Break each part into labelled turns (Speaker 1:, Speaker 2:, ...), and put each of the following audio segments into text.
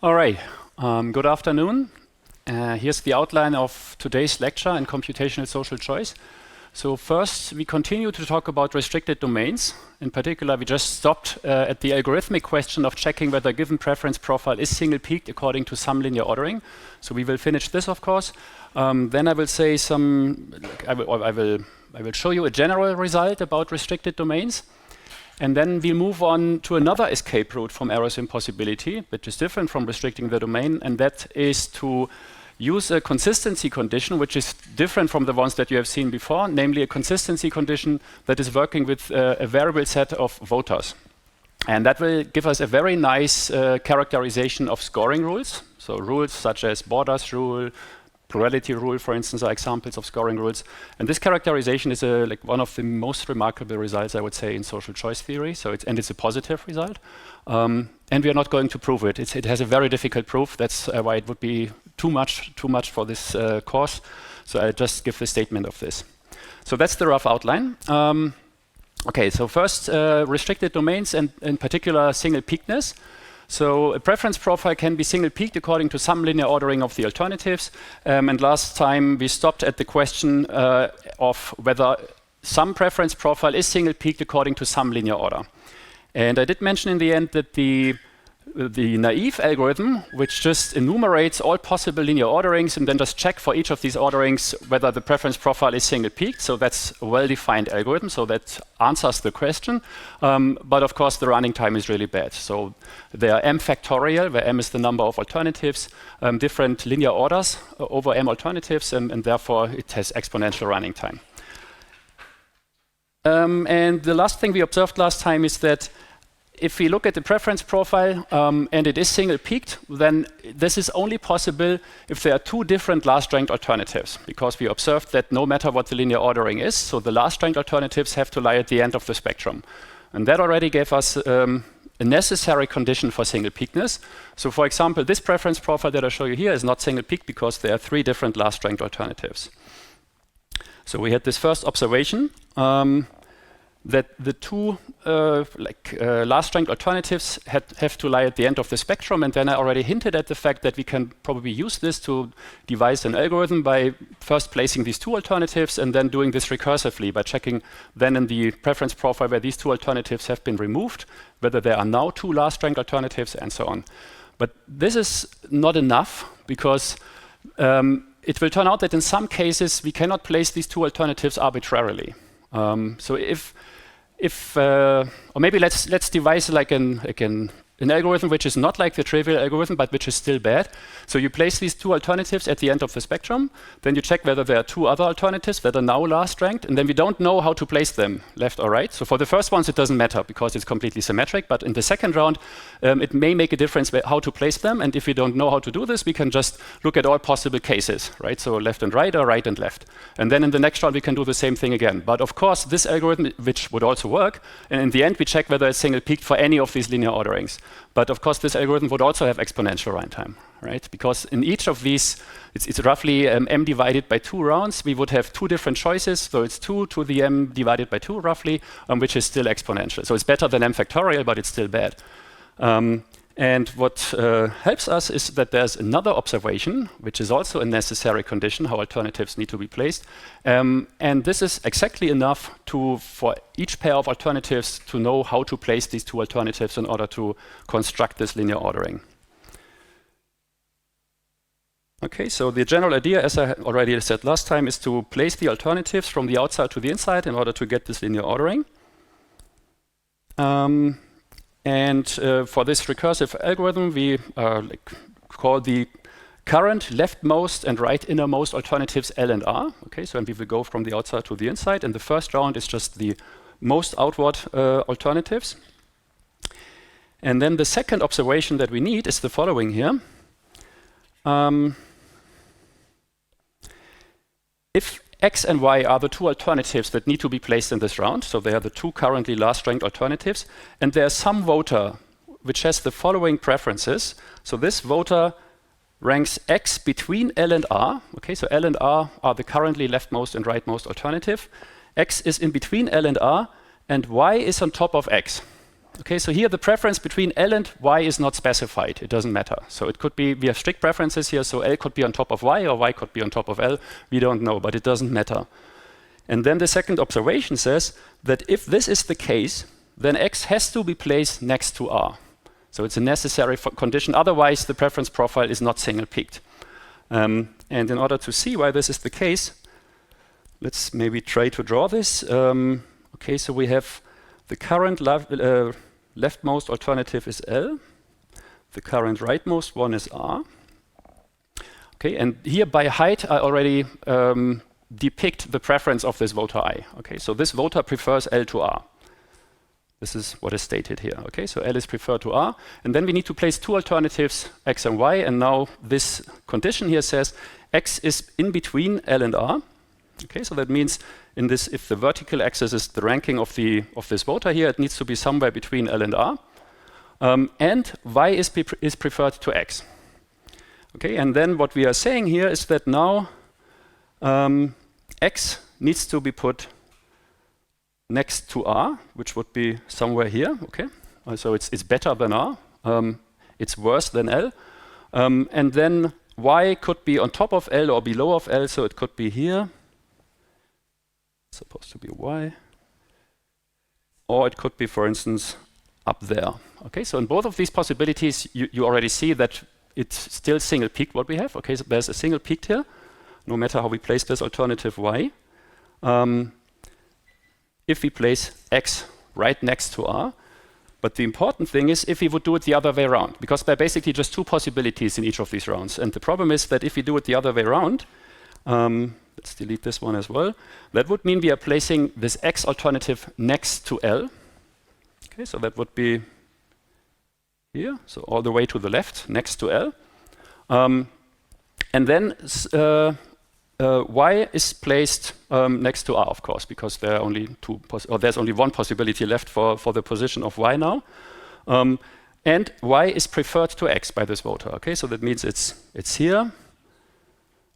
Speaker 1: All right, good afternoon. Here's the outline of today's lecture in computational social choice. So first, we continue to talk about restricted domains. In particular, we just stopped at the algorithmic question of checking whether a given preference profile is single-peaked according to some linear ordering. So we will finish this, of course. Then I will say I will show you a general result about restricted domains. And then we move on to another escape route from errors impossibility, which is different from restricting the domain, and that is to use a consistency condition, which is different from the ones that you have seen before, namely a consistency condition that is working with a variable set of voters. And that will give us a very nice characterization of scoring rules. So rules such as borders rule, plurality rule, for instance, are examples of scoring rules. And this characterization is one of the most remarkable results, I would say, in social choice theory. So it's a positive result. And we are not going to prove it. It has a very difficult proof. That's why it would be too much for this course. So I just give the statement of this. So that's the rough outline. Okay, so first, restricted domains and in particular single-peakedness. So a preference profile can be single-peaked according to some linear ordering of the alternatives. And last time we stopped at the question of whether some preference profile is single-peaked according to some linear order. And I did mention in the end that the naive algorithm, which just enumerates all possible linear orderings and then just check for each of these orderings whether the preference profile is single-peaked. So that's a well-defined algorithm, so that answers the question. But of course, the running time is really bad. So there are m factorial, where m is the number of alternatives, different linear orders over m alternatives, and therefore it has exponential running time. And the last thing we observed last time is that if we look at the preference profile and it is single-peaked, then this is only possible if there are two different last-ranked alternatives, because we observed that no matter what the linear ordering is, so the last-ranked alternatives have to lie at the end of the spectrum. And that already gave us a necessary condition for single-peakedness. So for example, this preference profile that I show you here is not single-peaked because there are three different last-ranked alternatives. So we had this first observation that the two last-ranked alternatives have to lie at the end of the spectrum, and then I already hinted at the fact that we can probably use this to devise an algorithm by first placing these two alternatives and then doing this recursively by checking then in the preference profile where these two alternatives have been removed, whether there are now two last-ranked alternatives and so on. But this is not enough because it will turn out that in some cases we cannot place these two alternatives arbitrarily. So or maybe let's devise like an algorithm which is not like the trivial algorithm, but which is still bad. So you place these two alternatives at the end of the spectrum, then you check whether there are two other alternatives that are now last ranked, and then we don't know how to place them, left or right. So for the first ones, it doesn't matter because it's completely symmetric, but in the second round, it may make a difference how to place them, and if we don't know how to do this, we can just look at all possible cases, right? So left and right or right and left. And then in the next round, we can do the same thing again. But of course, this algorithm, which would also work, and in the end, we check whether it's single-peaked for any of these linear orderings. But of course, this algorithm would also have exponential runtime, right? Because in each of these, it's roughly m divided by 2 rounds. We would have two different choices. So it's 2 to the m divided by 2, roughly, which is still exponential. So it's better than m factorial, but it's still bad. And what helps us is that there's another observation, which is also a necessary condition, how alternatives need to be placed. And this is exactly enough for each pair of alternatives to know how to place these two alternatives in order to construct this linear ordering. Okay, so the general idea, as I already said last time, is to place the alternatives from the outside to the inside in order to get this linear ordering. And for this recursive algorithm, we call the current leftmost and right innermost alternatives L and R. Okay, so we will go from the outside to the inside, and the first round is just the most outward alternatives. And then the second observation that we need is the following here. If X and Y are the two alternatives that need to be placed in this round, so they are the two currently last-ranked alternatives, and there's some voter which has the following preferences. So this voter ranks X between L and R. Okay, so L and R are the currently leftmost and rightmost alternative. X is in between L and R, and Y is on top of X. Okay, so here the preference between L and Y is not specified. It doesn't matter. So it could be, we have strict preferences here, so L could be on top of Y or Y could be on top of L. We don't know, but it doesn't matter. And then the second observation says that if this is the case, then X has to be placed next to R. So it's a necessary condition. Otherwise, the preference profile is not single-peaked. And in order to see why this is the case, let's maybe try to draw this. Okay, so we have the current leftmost alternative is L. The current rightmost one is R. Okay, and here by height, I already depict the preference of this voter I. Okay, so this voter prefers L to R. This is what is stated here. Okay, so L is preferred to R, and then we need to place two alternatives, X and Y, and now this condition here says X is in between L and R. Okay, so that means in this, if the vertical axis is the ranking of this voter here, it needs to be somewhere between L and R, and Y is preferred to X. Okay, and then what we are saying here is that now X needs to be put next to R, which would be somewhere here. Okay, so it's better than R. It's worse than L, and then Y could be on top of L or below of L, so it could be here. It's supposed to be Y, or it could be, for instance, up there. Okay, so in both of these possibilities, you already see that it's still single-peaked what we have. Okay, so there's a single-peaked here, no matter how we place this alternative Y. If we place X right next to R. But the important thing is if we would do it the other way around, because there are basically just two possibilities in each of these rounds. And the problem is that if we do it the other way around, let's delete this one as well, that would mean we are placing this X alternative next to L. Okay, so that would be here, so all the way to the left, next to L. And then Y is placed next to R, of course, because there are only there's only one possibility left for the position of Y now. And Y is preferred to X by this voter. Okay, so that means it's here,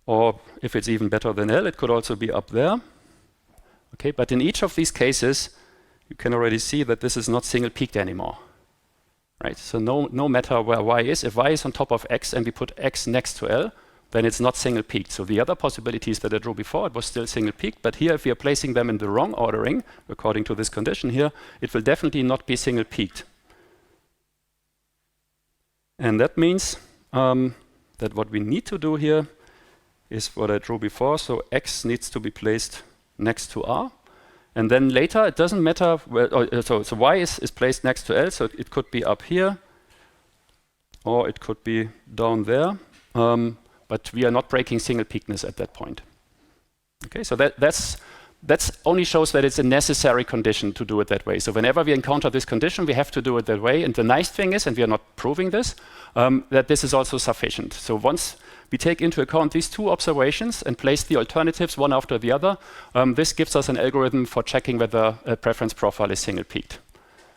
Speaker 1: or if it's even better than L, it could also be up there. Okay, but in each of these cases, you can already see that this is not single-peaked anymore. Right? So no matter where Y is, if Y is on top of X and we put X next to L, then it's not single-peaked. So the other possibilities that I drew before, it was still single-peaked, but here if we are placing them in the wrong ordering, according to this condition here, it will definitely not be single-peaked. And that means that what we need to do here is what I drew before, so X needs to be placed next to R, and then later it doesn't matter where, so Y is placed next to L, so it could be up here, or it could be down there. But we are not breaking single-peakedness at that point. Okay, so that's only shows that it's a necessary condition to do it that way. So whenever we encounter this condition, we have to do it that way. And the nice thing is, and we are not proving this, that this is also sufficient. So once we take into account these two observations and place the alternatives one after the other, this gives us an algorithm for checking whether a preference profile is single-peaked.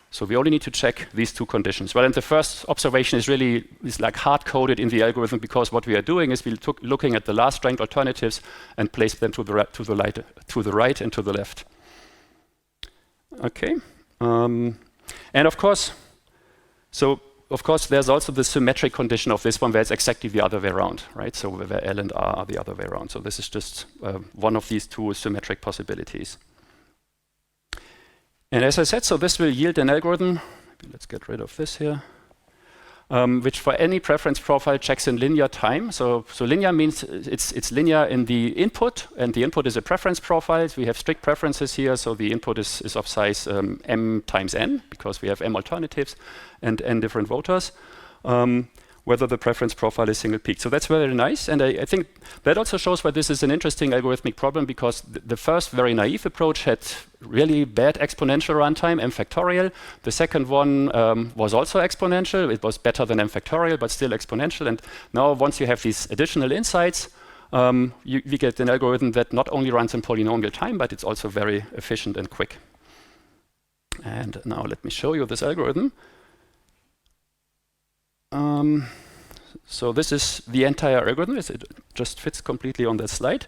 Speaker 1: So we only need to check these two conditions. Well, and the first observation is like hard-coded in the algorithm, because what we are doing is we're looking at the last ranked alternatives and place them to the right and to the left. Okay, and of course, there's also the symmetric condition of this one where it's exactly the other way around, right? So where L and R are the other way around. So this is just one of these two symmetric possibilities. And as I said, so this will yield an algorithm, maybe let's get rid of this here, which for any preference profile checks in linear time. So linear means it's linear in the input, and the input is a preference profile. We have strict preferences here, so the input is of size m times n, because we have m alternatives and n different voters, whether the preference profile is single-peaked. So that's very nice, and I think that also shows why this is an interesting algorithmic problem, because the first very naive approach had really bad exponential runtime, m factorial. The second one was also exponential. It was better than m factorial, but still exponential. And now once you have these additional insights, we get an algorithm that not only runs in polynomial time, but it's also very efficient and quick. And now let me show you this algorithm. So this is the entire algorithm. It just fits completely on that slide.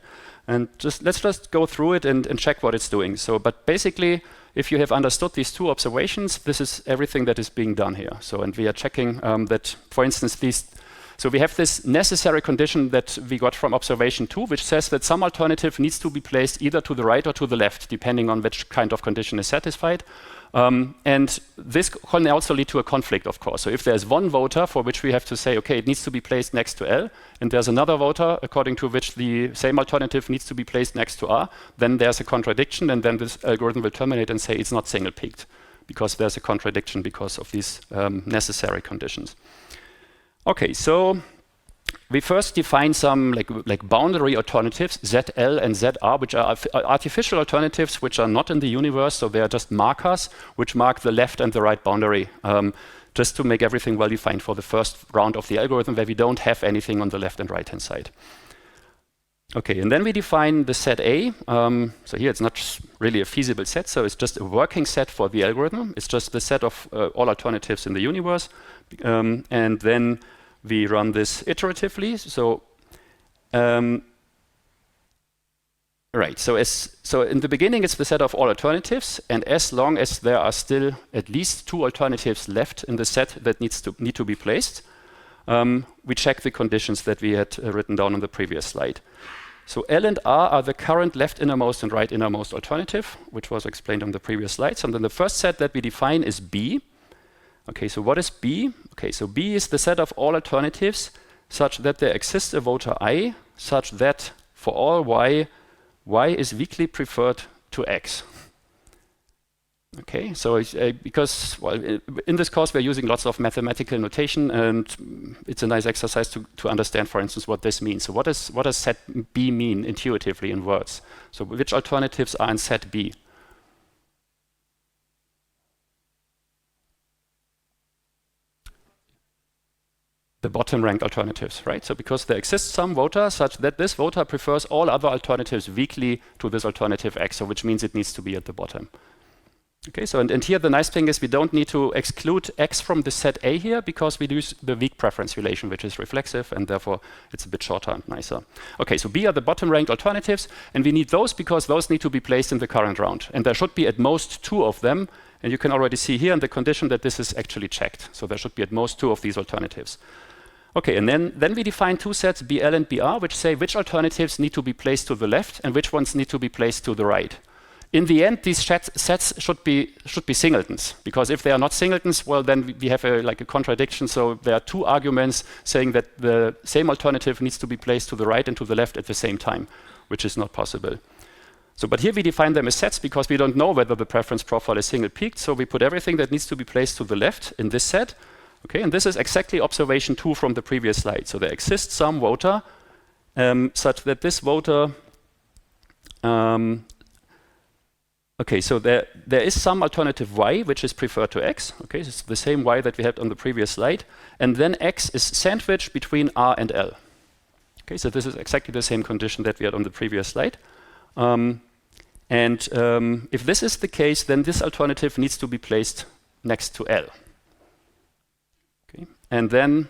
Speaker 1: And let's just go through it and check what it's doing. So, but basically, if you have understood these two observations, this is everything that is being done here. So, and we are checking that, for instance, so we have this necessary condition that we got from observation 2, which says that some alternative needs to be placed either to the right or to the left, depending on which kind of condition is satisfied. And this can also lead to a conflict, of course. So if there's one voter for which we have to say, okay, it needs to be placed next to L, and there's another voter according to which the same alternative needs to be placed next to R, then there's a contradiction, and then this algorithm will terminate and say it's not single-peaked, because there's a contradiction because of these necessary conditions. Okay, so we first define some like boundary alternatives, ZL and ZR, which are artificial alternatives which are not in the universe, so they are just markers which mark the left and the right boundary, just to make everything well defined for the first round of the algorithm where we don't have anything on the left and right hand side. Okay, and then we define the set A. So here it's not really a feasible set, so it's just a working set for the algorithm. It's just the set of all alternatives in the universe. And then we run this iteratively. So, so in the beginning it's the set of all alternatives, and as long as there are still at least two alternatives left in the set that need to be placed, we check the conditions that we had written down on the previous slide. So L and R are the current left innermost and right innermost alternative, which was explained on the previous slides. And then the first set that we define is B. Okay, so what is B? Okay, so B is the set of all alternatives such that there exists a voter I, such that for all Y, Y is weakly preferred to X. Okay, so because, well, in this course we're using lots of mathematical notation, and it's a nice exercise to understand, for instance, what this means. So what does set B mean intuitively in words? So which alternatives are in set B? The bottom ranked alternatives, right? So because there exists some voter such that this voter prefers all other alternatives weakly to this alternative X, so which means it needs to be at the bottom. Okay, so and here the nice thing is we don't need to exclude X from the set A here, because we use the weak preference relation, which is reflexive, and therefore it's a bit shorter and nicer. Okay, so B are the bottom ranked alternatives, and we need those because those need to be placed in the current round. And there should be at most two of them, and you can already see here in the condition that this is actually checked. So there should be at most two of these alternatives. Okay, and then we define two sets, BL and BR, which say which alternatives need to be placed to the left and which ones need to be placed to the right. In the end, these sets should be singletons, because if they are not singletons, well, then we have a contradiction. So there are two arguments saying that the same alternative needs to be placed to the right and to the left at the same time, which is not possible. So, but here we define them as sets because we don't know whether the preference profile is single-peaked. So we put everything that needs to be placed to the left in this set. Okay, and this is exactly observation 2 from the previous slide. So there exists some voter such that this voter. Okay, so there is some alternative Y which is preferred to X. Okay, it's the same Y that we had on the previous slide, and then X is sandwiched between R and L. Okay, so this is exactly the same condition that we had on the previous slide. If this is the case, then this alternative needs to be placed next to L. Okay, and then.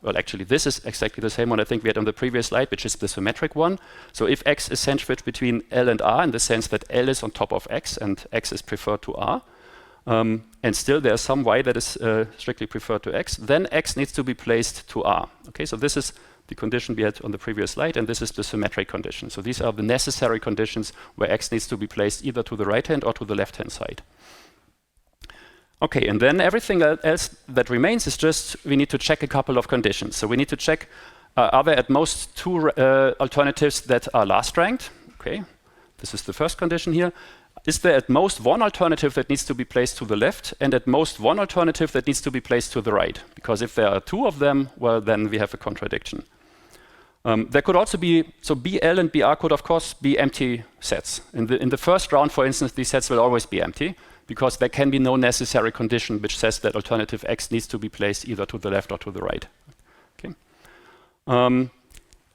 Speaker 1: Well, actually, this is exactly the same one I think we had on the previous slide, which is the symmetric one. So if X is sandwiched between L and R in the sense that L is on top of X and X is preferred to R, and still there's some Y that is strictly preferred to X, then X needs to be placed to R. Okay, so this is the condition we had on the previous slide, and this is the symmetric condition. So these are the necessary conditions where X needs to be placed either to the right hand or to the left hand side. Okay, and then everything else that remains is just we need to check a couple of conditions. So we need to check, are there at most two alternatives that are last ranked? Okay, this is the first condition here. Is there at most one alternative that needs to be placed to the left and at most one alternative that needs to be placed to the right? Because if there are two of them, well, then we have a contradiction. There could also be, so BL and BR could of course be empty sets. In the first round, for instance, these sets will always be empty, because there can be no necessary condition which says that alternative X needs to be placed either to the left or to the right. Okay.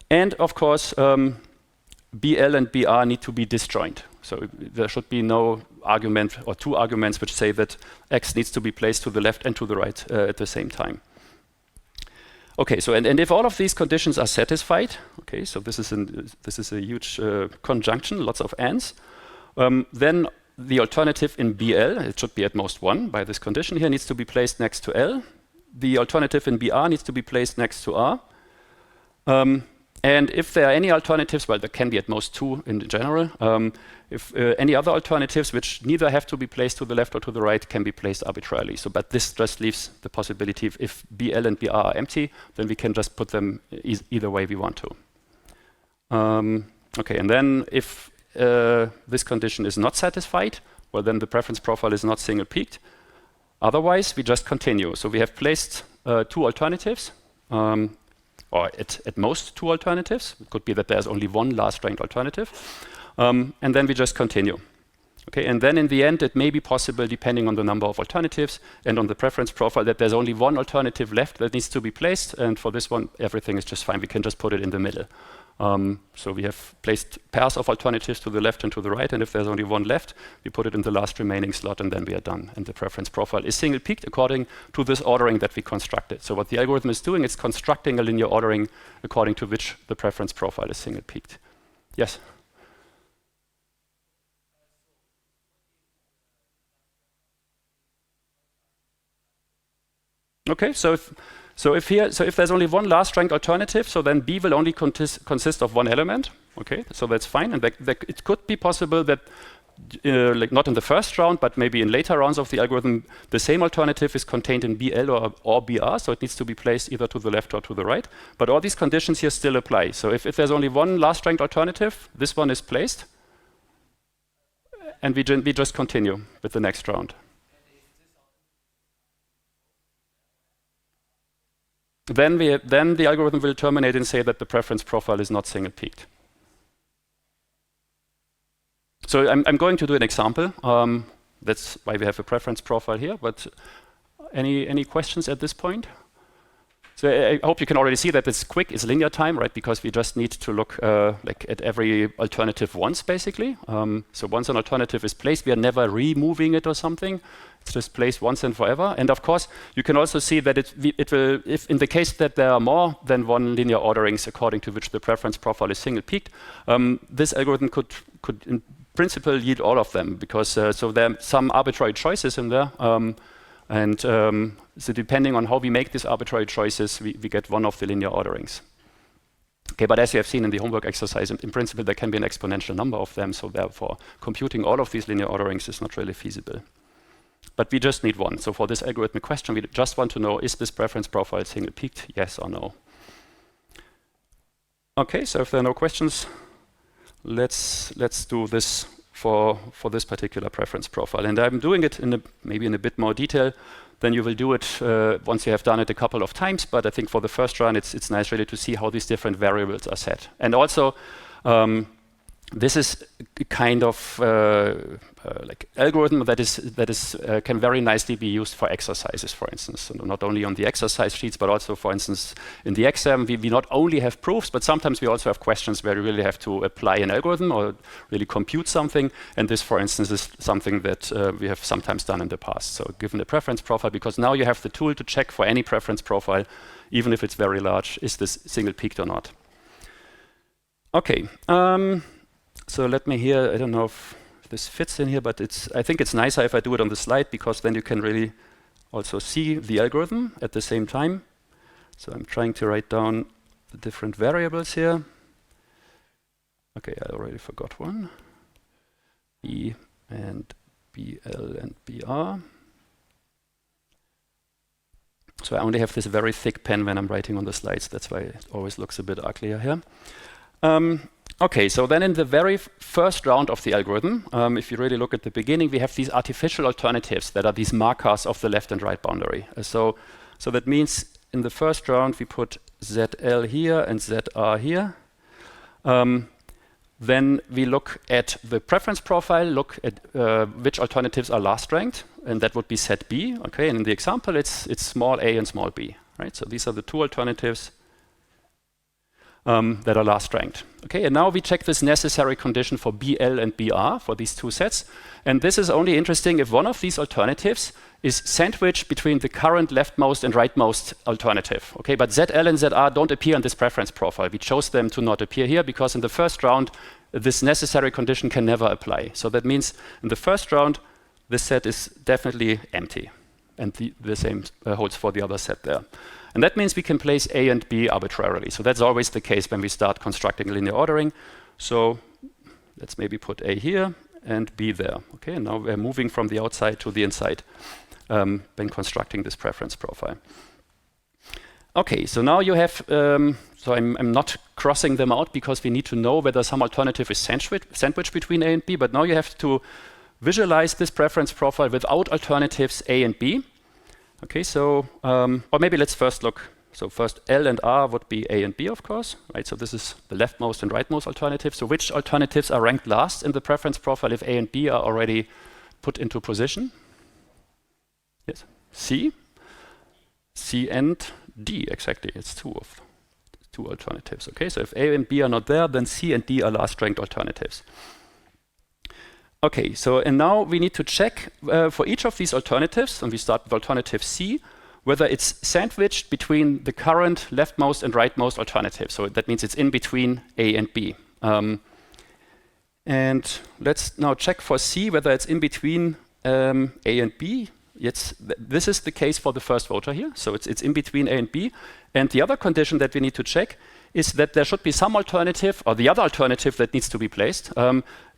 Speaker 1: And of course, BL and BR need to be disjoint. So there should be no argument or two arguments which say that X needs to be placed to the left and to the right at the same time. Okay, so and if all of these conditions are satisfied, okay, so this is a huge conjunction, lots of ands, then the alternative in BL, it should be at most 1 by this condition here, needs to be placed next to L. The alternative in BR needs to be placed next to R. And if there are any alternatives, well, there can be at most 2 in general. If any other alternatives, which neither have to be placed to the left or to the right, can be placed arbitrarily. So, but this just leaves the possibility if BL and BR are empty, then we can just put them either way we want to. Okay, and then if this condition is not satisfied, well, then the preference profile is not single-peaked. Otherwise, we just continue. So we have placed 2 alternatives, or at most 2 alternatives. It could be that there's only 1 last ranked alternative. And then we just continue. Okay, and then in the end, it may be possible, depending on the number of alternatives and on the preference profile, that there's only 1 alternative left that needs to be placed. And for this one, everything is just fine. We can just put it in the middle. So we have placed pairs of alternatives to the left and to the right, and if there's only 1 left, we put it in the last remaining slot, and then we are done. And the preference profile is single-peaked according to this ordering that we constructed. So what the algorithm is doing, it's constructing a linear ordering according to which the preference profile is single-peaked. Yes? Okay, so if there's only 1 last ranked alternative, so then B will only consist of 1 element. Okay, so that's fine. And it could be possible that, like not in the first round, but maybe in later rounds of the algorithm, the same alternative is contained in BL or BR, so it needs to be placed either to the left or to the right. But all these conditions here still apply. So if there's only 1 last ranked alternative, this one is placed, and we just continue with the next round. Then the algorithm will terminate and say that the preference profile is not single-peaked. So I'm going to do an example. That's why we have a preference profile here. But any questions at this point? So I hope you can already see that it's quick. It's linear time, right? Because we just need to look like at every alternative once, basically. So once an alternative is placed, we are never removing it or something. It's just placed once and forever. And of course, you can also see that it will, if in the case that there are more than 1 linear orderings according to which the preference profile is single-peaked, this algorithm could in principle yield all of them, because so there are some arbitrary choices in there. So depending on how we make these arbitrary choices, we get one of the linear orderings. Okay, but as you have seen in the homework exercise, in principle, there can be an exponential number of them. So therefore, computing all of these linear orderings is not really feasible. But we just need 1. So for this algorithmic question, we just want to know, is this preference profile single-peaked? Yes or no? Okay, so if there are no questions, let's do this for this particular preference profile. And I'm doing it maybe in a bit more detail than you will do it once you have done it a couple of times. But I think for the first run, it's nice really to see how these different variables are set. And also, this is a kind of like algorithm that can very nicely be used for exercises, for instance. So not only on the exercise sheets, but also, for instance, in the exam, we not only have proofs, but sometimes we also have questions where we really have to apply an algorithm or really compute something. And this, for instance, is something that we have sometimes done in the past. So given the preference profile, because now you have the tool to check for any preference profile, even if it's very large, is this single-peaked or not? Okay. So let me here, I don't know if this fits in here, but I think it's nicer if I do it on the slide, because then you can really also see the algorithm at the same time. So I'm trying to write down the different variables here. Okay, I already forgot one. B and BL and BR. So I only have this very thick pen when I'm writing on the slides. That's why it always looks a bit uglier here. Okay, so then in the very first round of the algorithm, if you really look at the beginning, we have these artificial alternatives that are these markers of the left and right boundary. So that means in the first round, we put ZL here and ZR here. Then we look at the preference profile, look at which alternatives are last ranked, and that would be set B. Okay, and in the example, it's small a and small b, right? So these are the 2 alternatives that are last ranked. Okay, and now we check this necessary condition for BL and BR for these 2 sets. And this is only interesting if one of these alternatives is sandwiched between the current leftmost and rightmost alternative. Okay, but ZL and ZR don't appear in this preference profile. We chose them to not appear here because in the first round, this necessary condition can never apply. So that means in the first round, this set is definitely empty. And the same holds for the other set there. And that means we can place A and B arbitrarily. So that's always the case when we start constructing linear ordering. So let's maybe put A here and B there. Okay, and now we're moving from the outside to the inside when constructing this preference profile. Okay, so now you have, so I'm not crossing them out because we need to know whether some alternative is sandwiched between A and B, but now you have to visualize this preference profile without alternatives A and B. Okay, so, or maybe let's first look. So first L and R would be A and B, of course, right? So this is the leftmost and rightmost alternative. So which alternatives are ranked last in the preference profile if A and B are already put into position? Yes, C and D, exactly. It's two alternatives. Okay, so if A and B are not there, then C and D are last ranked alternatives. Okay, so and now we need to check for each of these alternatives, and we start with alternative C, whether it's sandwiched between the current leftmost and rightmost alternative. So that means it's in between A and B. And let's now check for C whether it's in between A and B. Yes, this is the case for the first voter here. So it's in between A and B. And the other condition that we need to check is that there should be some alternative, or the other alternative that needs to be placed,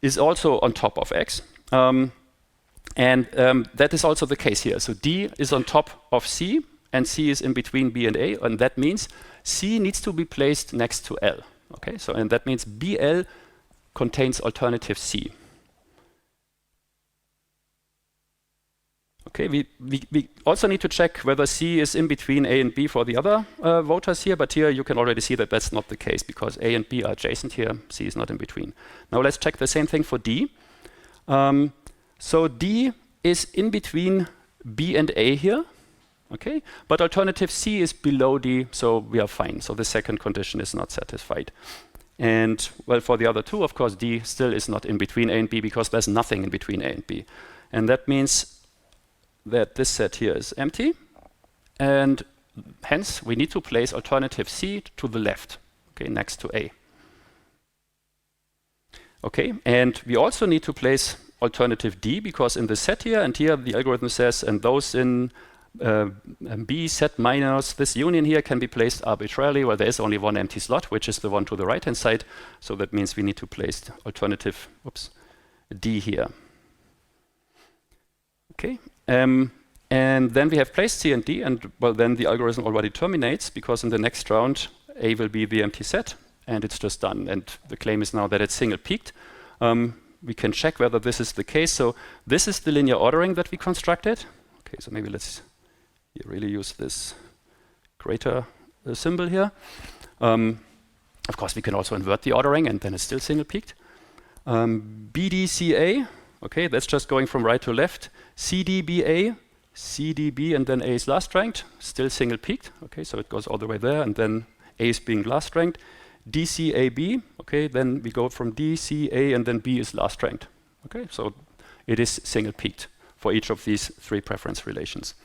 Speaker 1: is also on top of X. And that is also the case here. So D is on top of C, and C is in between B and A, and that means C needs to be placed next to L. Okay, so and that means BL contains alternative C. Okay, we also need to check whether C is in between A and B for the other voters here, but here you can already see that that's not the case because A and B are adjacent here, C is not in between. Now let's check the same thing for D. So D is in between B and A here, okay, but alternative C is below D, so we are fine. So the second condition is not satisfied. And well, for the other two, of course, D still is not in between A and B because there's nothing in between A and B. And that means that this set here is empty, and hence we need to place alternative C to the left, okay, next to A. Okay, and we also need to place alternative D because in the set here, and here the algorithm says, and those in B set minus this union here can be placed arbitrarily. Well, there is only one empty slot, which is the one to the right-hand side. So that means we need to place alternative, D here. Okay. And then we have placed C and D, and well, then the algorithm already terminates because in the next round, A will be the empty set, and it's just done. And the claim is now that it's single-peaked. We can check whether this is the case. So this is the linear ordering that we constructed. Okay, so maybe let's really use this greater symbol here. Of course, we can also invert the ordering, and then it's still single-peaked. BDCA, okay, that's just going from right to left. CDBA, CDB, and then A is last ranked, still single-peaked. Okay, so it goes all the way there, and then A is being last ranked. DCAB, okay, then we go from D, C, A, and then B is last ranked. Okay, so it is single-peaked for each of these three preference relations.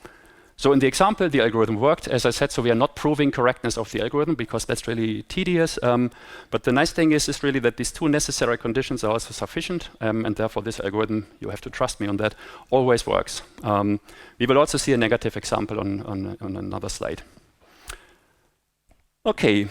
Speaker 1: So in the example, the algorithm worked, as I said, so we are not proving correctness of the algorithm because that's really tedious. But the nice thing is really that these two necessary conditions are also sufficient, and therefore this algorithm, you have to trust me on that, always works. We will also see a negative example on another slide. Okay,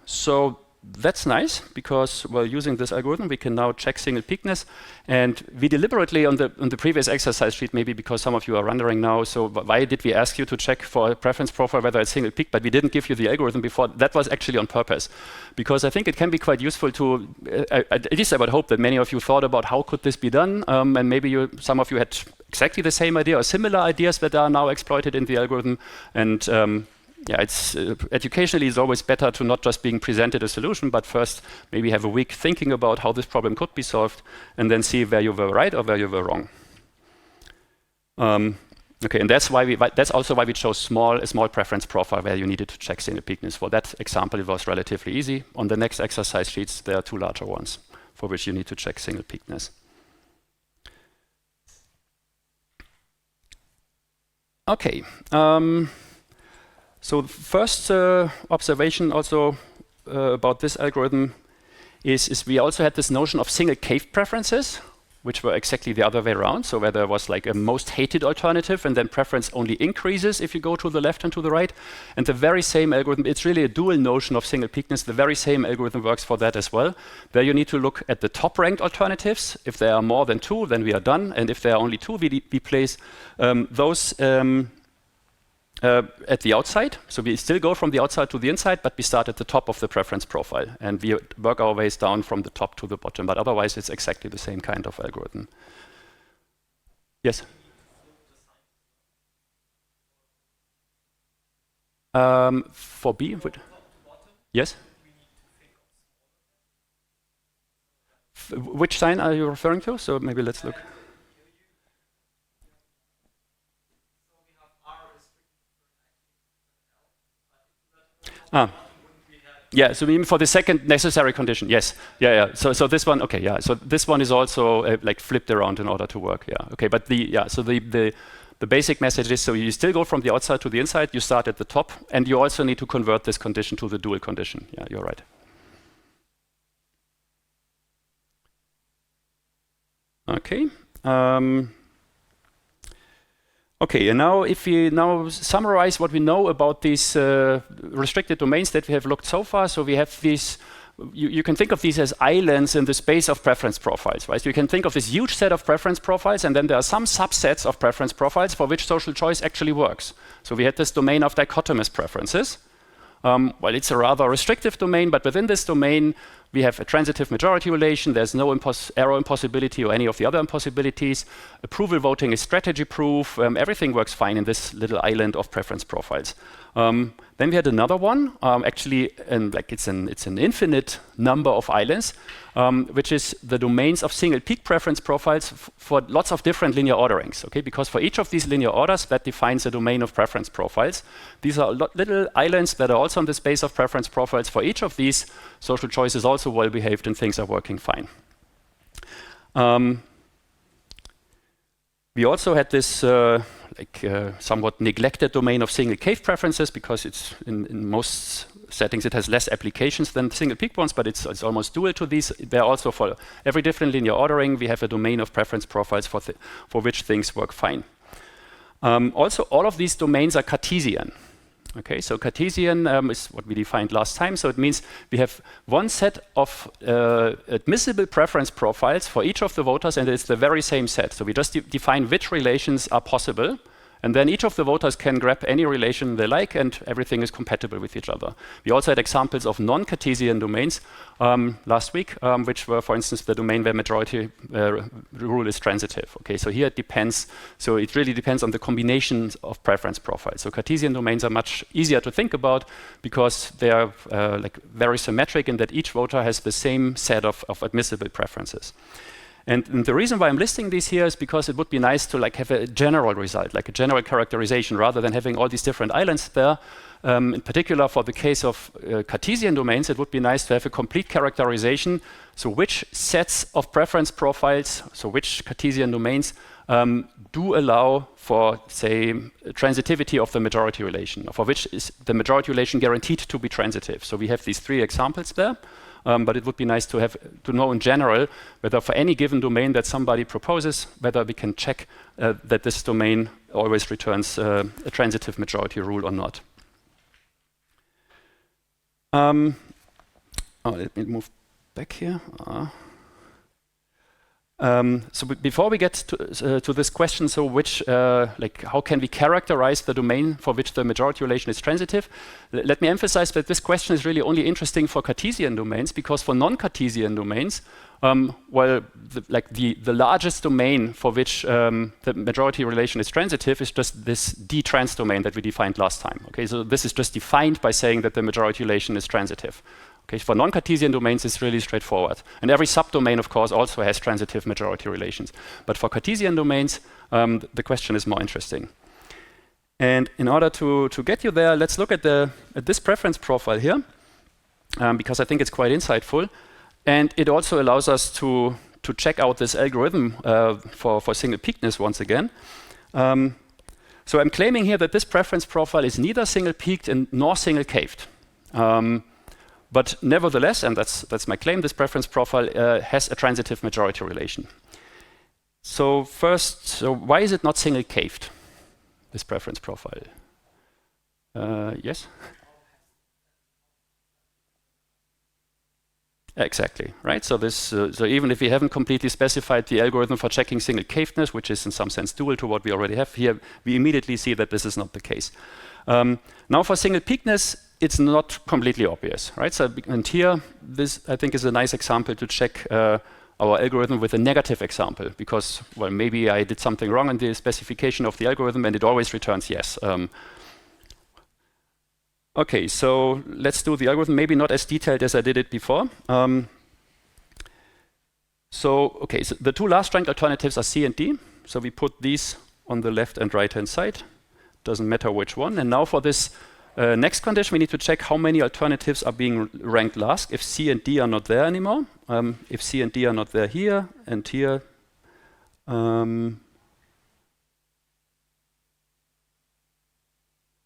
Speaker 1: so that's nice because, well, using this algorithm, we can now check single-peakedness. And we deliberately, on the previous exercise sheet, maybe because some of you are wondering now, so why did we ask you to check for a preference profile whether it's single-peaked, but we didn't give you the algorithm before? That was actually on purpose. Because I think it can be quite useful to, at least I would hope that many of you thought about how could this be done, and maybe some of you had exactly the same idea or similar ideas that are now exploited in the algorithm. And yeah, it's educationally it's always better to not just being presented a solution, but first maybe have a week thinking about how this problem could be solved, and then see where you were right or where you were wrong. Okay, and that's why that's also why we chose a small preference profile where you needed to check single-peakedness. For that example, it was relatively easy. On the next exercise sheets, there are two larger ones for which you need to check single-peakedness. Okay. So the first observation also about this algorithm is we also had this notion of single cave preferences, which were exactly the other way around. So where there was like a most hated alternative, and then preference only increases if you go to the left and to the right. And the very same algorithm, it's really a dual notion of single-peakness. The very same algorithm works for that as well. There you need to look at the top-ranked alternatives. If there are more than 2, then we are done. And if there are only 2, we place those at the outside. So we still go from the outside to the inside, but we start at the top of the preference profile. And we work our ways down from the top to the bottom. But otherwise, it's exactly the same kind of algorithm. Yes? For B? Yes? Which sign are you referring to? So maybe let's look. Yeah, so even for the second necessary condition, yes. Yeah. So this one, okay, yeah. So this one is also like flipped around in order to work, yeah. Okay, but the basic message is, so you still go from the outside to the inside, you start at the top, and you also need to convert this condition to the dual condition. Yeah, you're right. Okay. Okay, and now if we now summarize what we know about these restricted domains that we have looked so far, so we have these, you can think of these as islands in the space of preference profiles, right? So you can think of this huge set of preference profiles, and then there are some subsets of preference profiles for which social choice actually works. So we had this domain of dichotomous preferences. Well, it's a rather restrictive domain, but within this domain, we have a transitive majority relation. There's no error impossibility or any of the other impossibilities. Approval voting is strategy proof. Everything works fine in this little island of preference profiles. Then we had another one, actually, and like it's an infinite number of islands, which is the domains of single peak preference profiles for lots of different linear orderings. Okay, because for each of these linear orders, that defines a domain of preference profiles. These are little islands that are also in the space of preference profiles. For each of these, social choice is also well behaved and things are working fine. We also had this somewhat neglected domain of single cave preferences, because it's in most settings it has less applications than single peak ones, but it's almost dual to these. There also, for every different linear ordering, we have a domain of preference profiles for which things work fine. Also, all of these domains are Cartesian. Okay, so Cartesian is what we defined last time. So it means we have one set of admissible preference profiles for each of the voters, and it's the very same set. So we just define which relations are possible, and then each of the voters can grab any relation they like, and everything is compatible with each other. We also had examples of non-Cartesian domains last week, which were, for instance, the domain where majority rule is transitive. Okay, so here it depends. So it really depends on the combinations of preference profiles. So Cartesian domains are much easier to think about because they are like very symmetric in that each voter has the same set of admissible preferences. And the reason why I'm listing these here is because it would be nice to like have a general result, like a general characterization, rather than having all these different islands there. In particular, for the case of Cartesian domains, it would be nice to have a complete characterization. So which sets of preference profiles, so which Cartesian domains do allow for, say, transitivity of the majority relation, or for which is the majority relation guaranteed to be transitive. So we have these 3 examples there. But it would be nice to know in general whether for any given domain that somebody proposes, whether we can check that this domain always returns a transitive majority rule or not. Let me move back here. So before we get to this question, so which, how can we characterize the domain for which the majority relation is transitive? Let me emphasize that this question is really only interesting for Cartesian domains, because for non-Cartesian domains, the largest domain for which the majority relation is transitive is just this D-trans domain that we defined last time. Okay, so this is just defined by saying that the majority relation is transitive. Okay, for non-Cartesian domains, it's really straightforward. And every subdomain, of course, also has transitive majority relations. But for Cartesian domains, the question is more interesting. And in order to get you there, let's look at this preference profile here, because I think it's quite insightful. And it also allows us to check out this algorithm for single-peakness once again. So I'm claiming here that this preference profile is neither single-peaked and nor single-caved. But nevertheless, and that's my claim, this preference profile has a transitive majority relation. So first, why is it not single-caved, this preference profile? Yes? Exactly, right? So this, so even if we haven't completely specified the algorithm for checking single-cavedness, which is in some sense dual to what we already have here, we immediately see that this is not the case. Now for single-peakedness, it's not completely obvious, right? So, and here, this I think is a nice example to check our algorithm with a negative example, because, well, maybe I did something wrong in the specification of the algorithm and it always returns yes. Okay, so let's do the algorithm, maybe not as detailed as I did it before. So the two last ranked alternatives are C and D. So we put these on the left and right-hand side. Doesn't matter which one. And now for this next condition, we need to check how many alternatives are being ranked last if C and D are not there anymore. If C and D are not there here and here.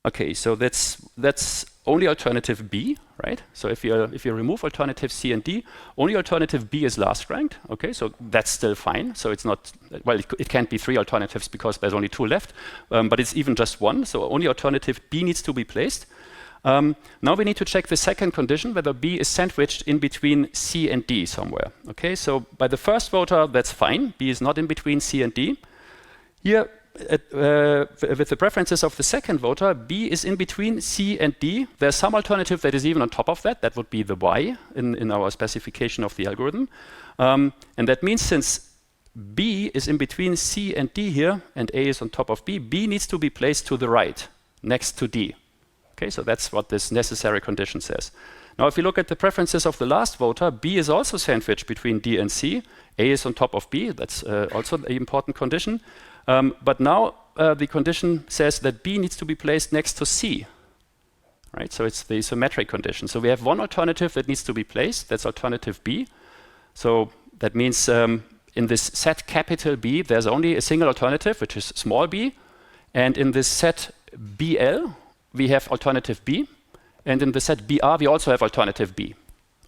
Speaker 1: Okay, so that's only alternative B, right? So if you remove alternative C and D, only alternative B is last ranked. Okay, so that's still fine. So it's not, well, it can't be three alternatives because there's only two left, but it's even just one. So only alternative B needs to be placed. Now we need to check the second condition, whether B is sandwiched in between C and D somewhere. Okay, so by the first voter, that's fine. B is not in between C and D. Here, with the preferences of the second voter, B is in between C and D. There's some alternative that is even on top of that. That would be the Y in our specification of the algorithm. And that means since B is in between C and D here, and A is on top of B, B needs to be placed to the right, next to D. Okay, so that's what this necessary condition says. Now, if you look at the preferences of the last voter, B is also sandwiched between D and C. A is on top of B. That's also an important condition. But now the condition says that B needs to be placed next to C, right? So it's the symmetric condition. So we have one alternative that needs to be placed. That's alternative B. So that means in this set capital B, there's only a single alternative, which is small b. And in this set BL, we have alternative B. And in the set BR, we also have alternative B.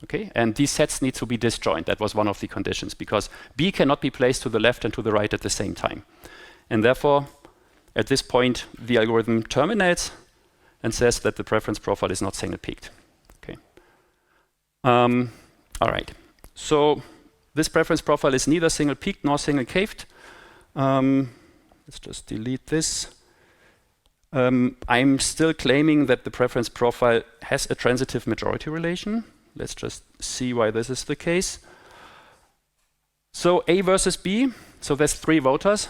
Speaker 1: Okay, and these sets need to be disjoint. That was one of the conditions, because B cannot be placed to the left and to the right at the same time. And therefore, at this point, the algorithm terminates and says that the preference profile is not single-peaked. Okay. All right. So this preference profile is neither single-peaked nor single-caved. Let's just delete this. I'm still claiming that the preference profile has a transitive majority relation. Let's just see why this is the case. So A versus B. So there's three voters.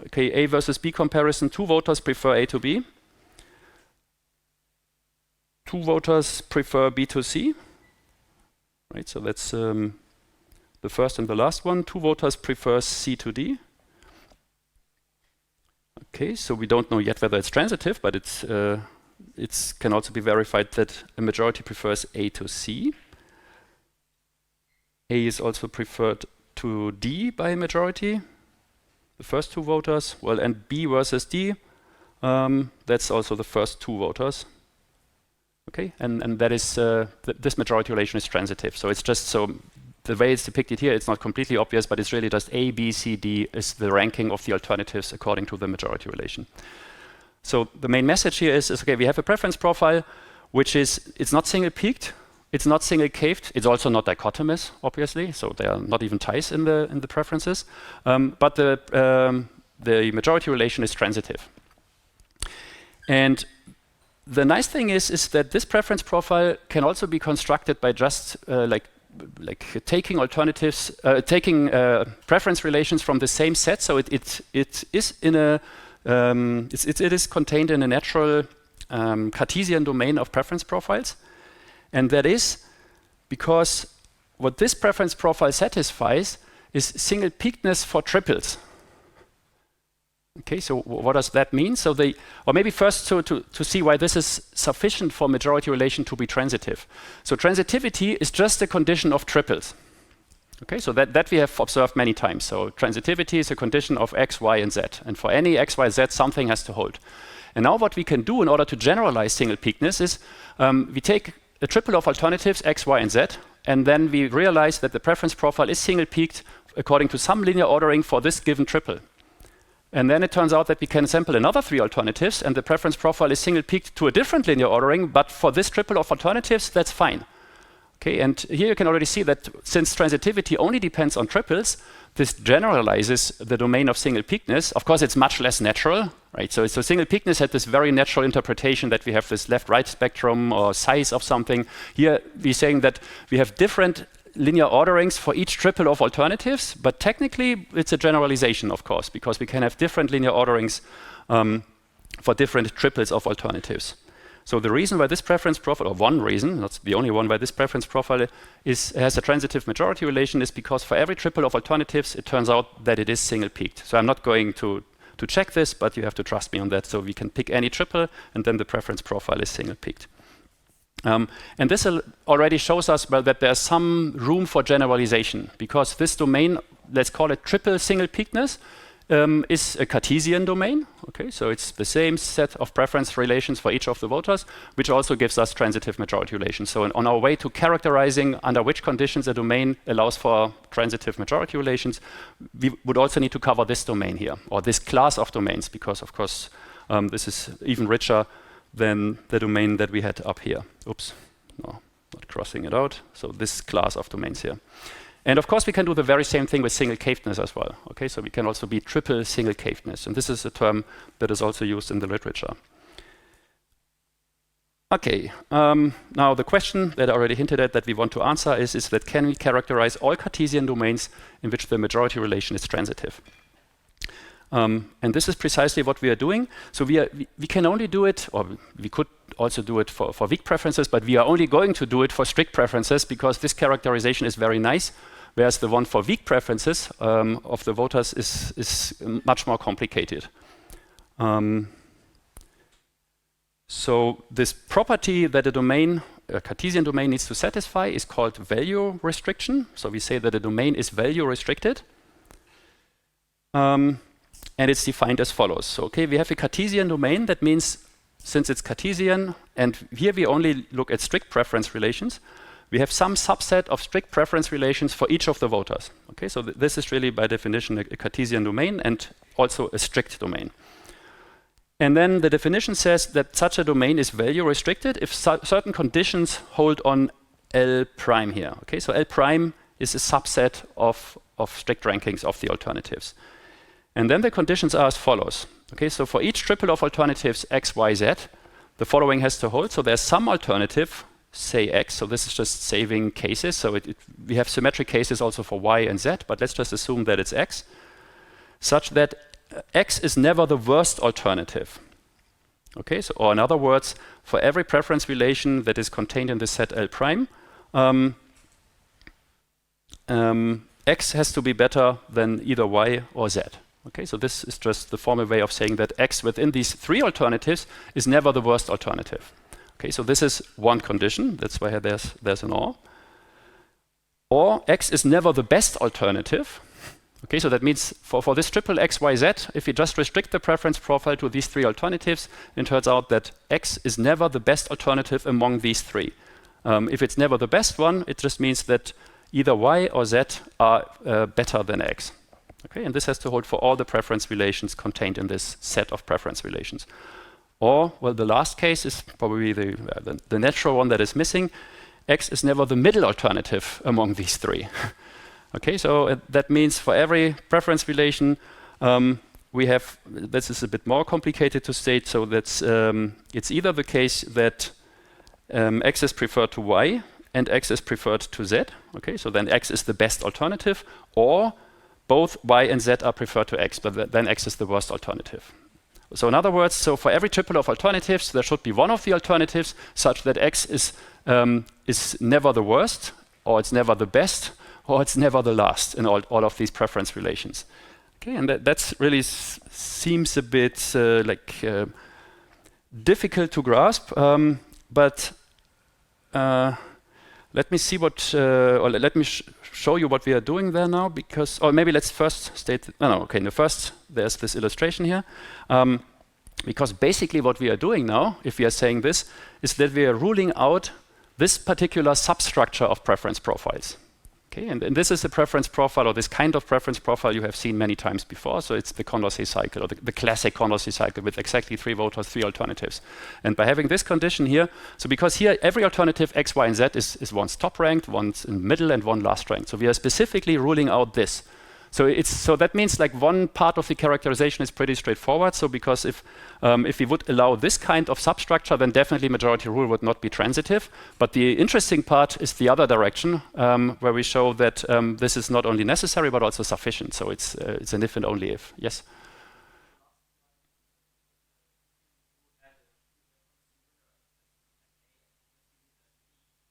Speaker 1: Okay, A versus B comparison, two voters prefer A to B. Two voters prefer B to C. Right, so that's the first and the last one. Two voters prefer C to D. Okay, so we don't know yet whether it's transitive, but it can also be verified that a majority prefers A to C. A is also preferred to D by a majority. The first two voters, well, and B versus D, that's also the first two voters. Okay, and that is this majority relation is transitive. So it's just so the way it's depicted here, it's not completely obvious, but it's really just A, B, C, D is the ranking of the alternatives according to the majority relation. So the main message here is okay, we have a preference profile, which is it's not single-peaked. It's not single-caved. It's also not dichotomous, obviously. So there are not even ties in the preferences. But the majority relation is transitive. And the nice thing is that this preference profile can also be constructed by just like taking alternatives, taking preference relations from the same set. So it is in a it is contained in a natural Cartesian domain of preference profiles. And that is because what this preference profile satisfies is single-peakedness for triples. Okay, so what does that mean? So or maybe first to see why this is sufficient for majority relation to be transitive. So transitivity is just a condition of triples. Okay, so that we have observed many times. So transitivity is a condition of x, y, and z. And for any x, y, z, something has to hold. And now what we can do in order to generalize single-peakedness is we take a triple of alternatives, x, y, and z, and then we realize that the preference profile is single-peaked according to some linear ordering for this given triple. And then it turns out that we can sample another 3 alternatives, and the preference profile is single-peaked to a different linear ordering, but for this triple of alternatives, that's fine. Okay, and here you can already see that since transitivity only depends on triples, this generalizes the domain of single-peakedness. Of course, it's much less natural, right? So single-peakedness had this very natural interpretation that we have this left-right spectrum or size of something. Here, we're saying that we have different linear orderings for each triple of alternatives, but technically, it's a generalization, of course, because we can have different linear orderings for different triples of alternatives. So the reason why this preference profile, or one reason, not the only one why this preference profile has a transitive majority relation, is because for every triple of alternatives, it turns out that it is single-peaked. So I'm not going to check this, but you have to trust me on that. So we can pick any triple, and then the preference profile is single-peaked. And this already shows us that there's some room for generalization, because this domain, let's call it triple single-peakedness, is a Cartesian domain. Okay, so it's the same set of preference relations for each of the voters, which also gives us transitive majority relations. So on our way to characterizing under which conditions a domain allows for transitive majority relations, we would also need to cover this domain here, or this class of domains, because of course this is even richer than the domain that we had up here. Oops, no, not crossing it out. So this class of domains here. And of course, we can do the very same thing with single-cavedness as well. Okay, so we can also be triple single-cavedness. And this is a term that is also used in the literature. Okay, now the question that I already hinted at that we want to answer is that can we characterize all Cartesian domains in which the majority relation is transitive? And this is precisely what we are doing. So we can only do it, or we could also do it for weak preferences, but we are only going to do it for strict preferences because this characterization is very nice, whereas the one for weak preferences of the voters is much more complicated. So this property that a Cartesian domain needs to satisfy is called value restriction. So we say that a domain is value restricted. And it's defined as follows. So, okay, we have a Cartesian domain. That means since it's Cartesian, and here we only look at strict preference relations, we have some subset of strict preference relations for each of the voters. Okay, so this is really by definition a Cartesian domain and also a strict domain. And then the definition says that such a domain is value restricted if certain conditions hold on L prime here. Okay, so L prime is a subset of strict rankings of the alternatives. And then the conditions are as follows. Okay, so for each triple of alternatives x, y, z, the following has to hold. So there's some alternative, say x. So this is just saving cases. So we have symmetric cases also for y and z, but let's just assume that it's x, such that x is never the worst alternative. Okay, so or in other words, for every preference relation that is contained in the set L prime, x has to be better than either y or z. Okay, so this is just the formal way of saying that x within these 3 alternatives is never the worst alternative. Okay, so this is one condition. That's why there's an or. Or x is never the best alternative. Okay, so that means for this triple x, y, z, if we just restrict the preference profile to these 3 alternatives, it turns out that x is never the best alternative among these 3. If it's never the best one, it just means that either y or z are better than x. Okay, and this has to hold for all the preference relations contained in this set of preference relations. Or, well, the last case is probably the natural one that is missing. X is never the middle alternative among these 3. Okay, so that means for every preference relation, we have, this is a bit more complicated to state, so that's it's either the case that x is preferred to y and x is preferred to z. Okay, so then x is the best alternative, or both y and z are preferred to x, but then x is the worst alternative. So in other words, so for every triple of alternatives, there should be one of the alternatives such that x is never the worst, or it's never the best, or it's never the last in all of these preference relations. Okay, and that's really seems a bit difficult to grasp, but let me see what, or let me show you what we are doing there now, because, or maybe let's first state, okay, no, first there's this illustration here. Because basically what we are doing now, if we are saying this, is that we are ruling out this particular substructure of preference profiles. Okay, and this is a preference profile, or this kind of preference profile you have seen many times before. So it's the Condorcet cycle, or the classic Condorcet cycle with exactly 3 voters, 3 alternatives. And by having this condition here, so because here every alternative X, Y, and Z is one's top ranked, one's in middle, and one last ranked. So we are specifically ruling out this. So that means like one part of the characterization is pretty straightforward. So because if we would allow this kind of substructure, then definitely majority rule would not be transitive. But the interesting part is the other direction, where we show that this is not only necessary but also sufficient. So it's an if and only if. Yes.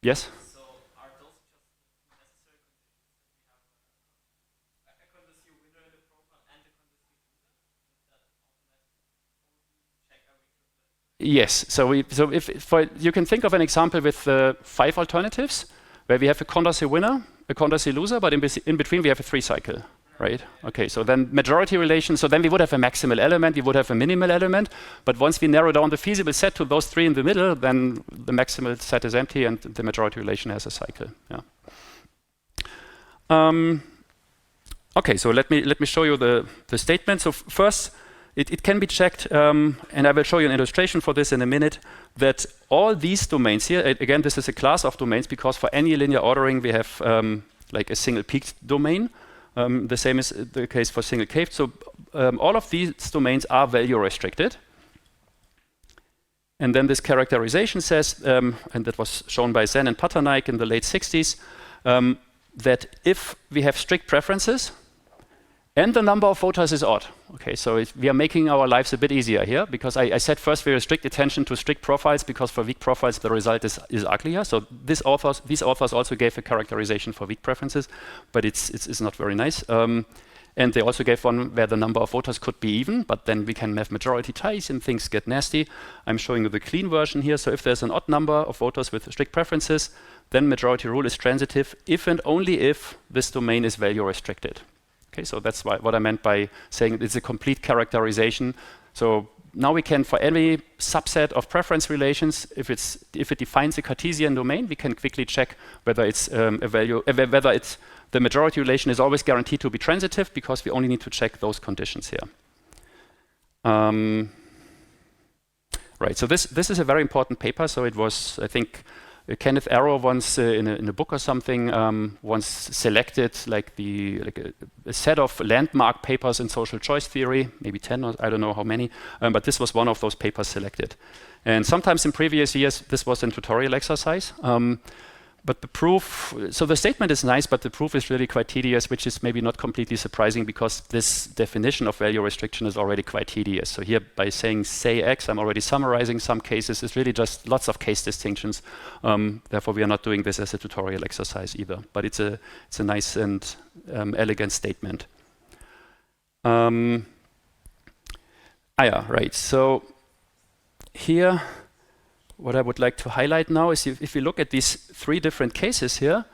Speaker 1: Yes. Yes. So if you can think of an example with 5 alternatives where we have a Condorcet winner, a Condorcet loser, but in between we have a 3 cycle, right? Okay. So then majority relation. So then we would have a maximal element, we would have a minimal element. But once we narrow down the feasible set to those 3 in the middle, then the maximal set is empty and the majority relation has a cycle. Yeah. Okay. So let me show you the statement. So first. It can be checked, and I will show you an illustration for this in a minute, that all these domains here, again, this is a class of domains because for any linear ordering we have like a single-peaked domain. The same is the case for single-caved. So all of these domains are value restricted. And then this characterization says, and that was shown by Zen and Patternike in the late 60s, that if we have strict preferences, and the number of voters is odd. Okay, so we are making our lives a bit easier here because I said first we restrict attention to strict profiles because for weak profiles the result is uglier. So these authors also gave a characterization for weak preferences, but it's not very nice. And they also gave one where the number of voters could be even, but then we can have majority ties and things get nasty. I'm showing you the clean version here. So if there's an odd number of voters with strict preferences, then majority rule is transitive if and only if this domain is value restricted. Okay, so that's what I meant by saying it's a complete characterization. So now we can, for any subset of preference relations, if it defines a Cartesian domain, we can quickly check whether it's whether it's the majority relation is always guaranteed to be transitive because we only need to check those conditions here. Right. So this is a very important paper. So it was, I think, Kenneth Arrow once in a book or something once selected like a set of landmark papers in social choice theory, maybe 10 or I don't know how many, but this was one of those papers selected. And sometimes in previous years this was a tutorial exercise. But the proof, so the statement is nice, but the proof is really quite tedious, which is maybe not completely surprising because this definition of value restriction is already quite tedious. So here by saying say X, I'm already summarizing some cases. It's really just lots of case distinctions. Therefore, we are not doing this as a tutorial exercise either, but it's a nice and elegant statement. Yeah, right. So here, what I would like to highlight now is if we look at these 3 different cases here,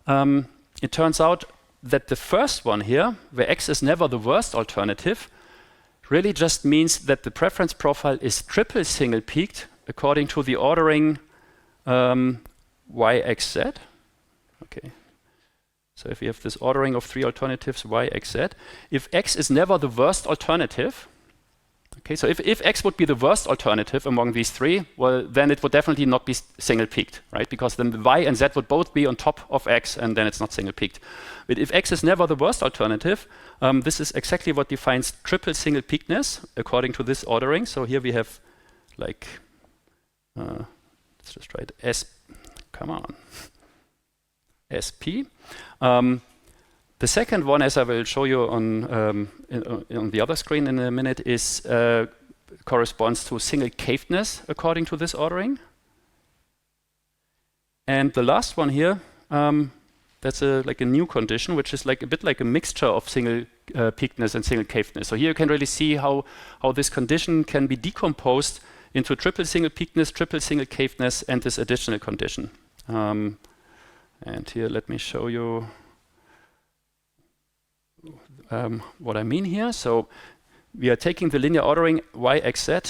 Speaker 1: it turns out that the first one here, where X is never the worst alternative, really just means that the preference profile is triple single-peaked according to the ordering YXZ. Okay. So if we have this ordering of 3 alternatives YXZ, if X is never the worst alternative, okay, so if X would be the worst alternative among these 3, well, then it would definitely not be single-peaked, right? Because then the Y and Z would both be on top of X, and then it's not single-peaked. But if X is never the worst alternative, this is exactly what defines triple single-peakedness according to this ordering. So here we have, like, let's just write SP. The second one, as I will show you on the other screen in a minute, is corresponds to single-cavedness according to this ordering. And the last one here, that's like a new condition, which is like a bit like a mixture of single-peakedness and single-cavedness. So here you can really see how this condition can be decomposed into triple single-peakedness, triple single-cavedness, and this additional condition. And here, let me show you what I mean here. So we are taking the linear ordering y, x, z